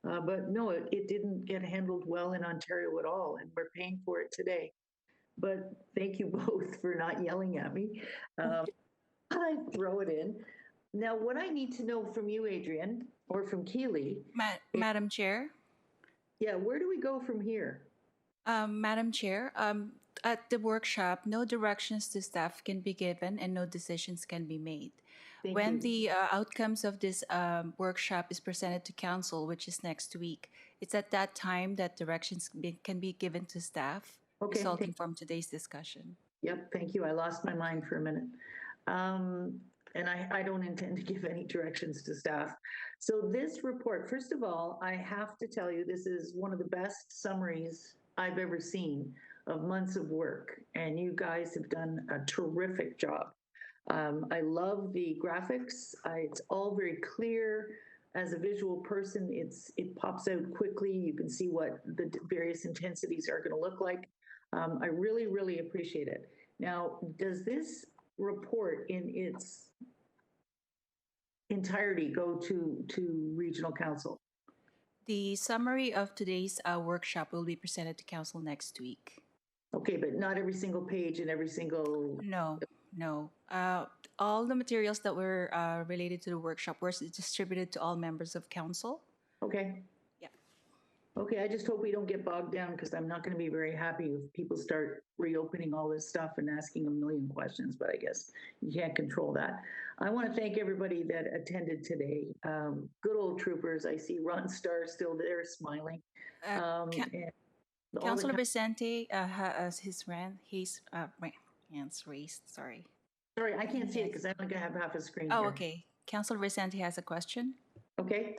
But no, it didn't get handled well in Ontario at all, and we're paying for it today. But thank you both for not yelling at me. I throw it in. Now, what I need to know from you, Adrian, or from Keely. Madam Chair? Yeah, where do we go from here? Madam Chair, at the workshop, no directions to staff can be given and no decisions can be made. When the outcomes of this workshop is presented to council, which is next week, it's at that time that directions can be given to staff, resulting from today's discussion. Yep, thank you. I lost my mind for a minute. And I don't intend to give any directions to staff. So this report, first of all, I have to tell you, this is one of the best summaries I've ever seen of months of work, and you guys have done a terrific job. I love the graphics. It's all very clear. As a visual person, it pops out quickly. You can see what the various intensities are going to look like. I really, really appreciate it. Now, does this report in entirety go to regional council? The summary of today's workshop will be presented to council next week. Okay, but not every single page and every single... No. All the materials that were related to the workshop were distributed to all members of council. Okay. Yeah. Okay, I just hope we don't get bogged down, because I'm not going to be very happy if people start reopening all this stuff and asking a million questions, but I guess you can't control that. I want to thank everybody that attended today. Good old troopers. I see Ron Starr still there smiling. Councilor Vicente has his hands raised. Sorry. Sorry, I can't see it because I don't have half a screen. Oh, here. okay. Councilor Vicente has a question. Okay.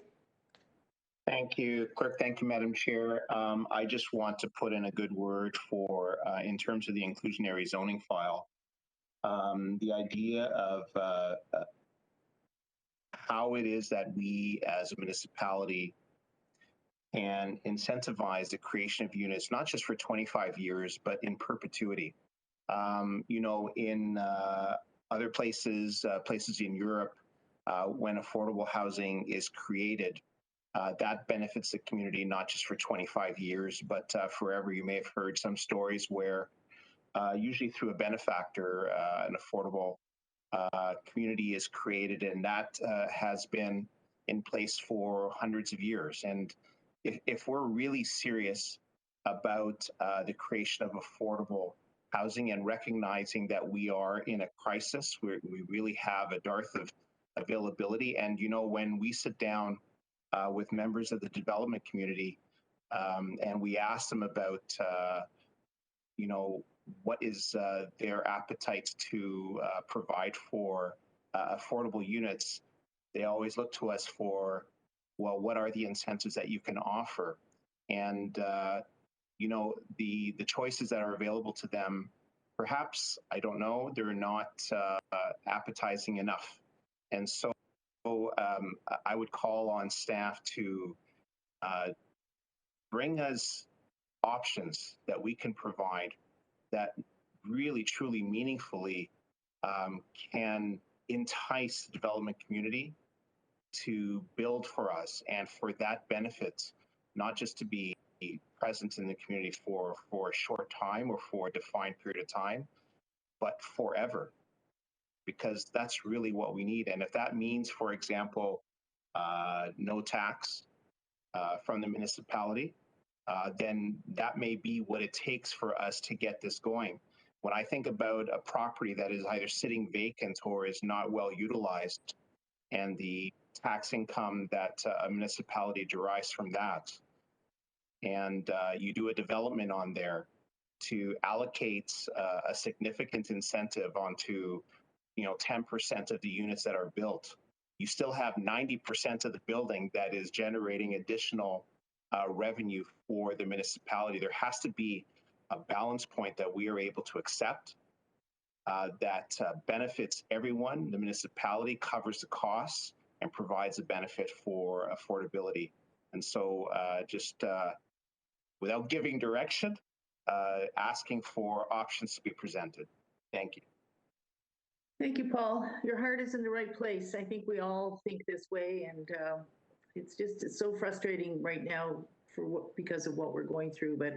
Thank you, Clerk. Thank you, Madam Chair. I just want to put in a good word for, in terms of the inclusionary zoning file, the idea of how it is that we as a municipality can incentivize the creation of units, not just for 25 years, but in perpetuity. You know, in other places, places in Europe, when affordable housing is created, that benefits the community not just for 25 years, but forever. You may have heard some stories where usually through a benefactor, an affordable community is created, and that has been in place for hundreds of years. And if we're really serious about the creation of affordable housing and recognizing that we are in a crisis, we really have a dearth of availability. And, you know, when we sit down with members of the development community and we ask them about, you know, what is their appetite to provide for affordable units, they always look to us for, well, what are the incentives that you can offer? And, you know, the choices that are available to them, perhaps, I don't know, they're not appetizing enough. And so I would call on staff to bring us options that we can provide that really, truly, meaningfully can entice the development community to build for us, and for that benefit, not just to be present in the community for a short time or for a defined period of time, but forever, because that's really what we need. And if that means, for example, no tax from the municipality, then that may be what it takes for us to get this going. When I think about a property that is either sitting vacant or is not well utilized, and the tax income that a municipality derives from that, and you do a development on there to allocate a significant incentive onto, you know, 10% of the units that are built, you still have 90% of the building that is generating additional revenue for the municipality. There has to be a balance point that we are able to accept that benefits everyone. The municipality covers the costs and provides a benefit for affordability. And so just without giving direction, asking for options to be presented. Thank you. Thank you, Paul. Your heart is in the right place. I think we all think this way, and it's so frustrating right now because of what we're going through. But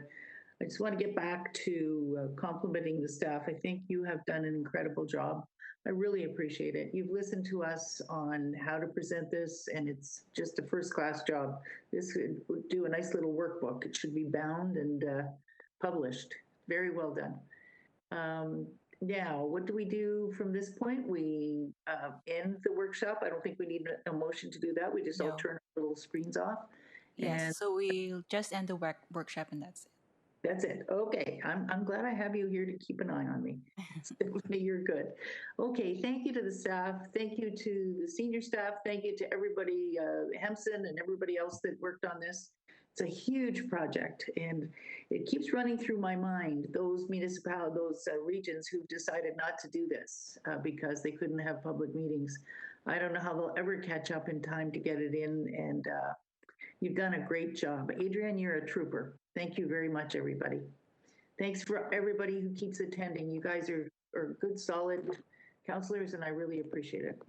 I just want to get back to complimenting the staff. I think you have done an incredible job. I really appreciate it. You've listened to us on how to present this, and it's just a first-class job. This would do a nice little workbook. It should be bound and published. Very well done. Now, what do we do from this point? We end the workshop. I don't think we need a motion to do that. We just all turn our little screens off. Yes, and so we'll just end the workshop and that's it. That's it. Okay. I'm glad I have you here to keep an eye on me. Stephanie, you're good. Okay. Thank you to the staff. Thank you to the senior staff. Thank you to everybody, Hemson and everybody else that worked on this. It's a huge project, and it keeps running through my mind, those municipalities, those regions who decided not to do this because they couldn't have public meetings. I don't know how they'll ever catch up in time to get it in, and you've done a great job. Adrian, you're a trooper. Thank you very much, everybody. Thanks for everybody who keeps attending. You guys are good, solid counselors, and I really appreciate it.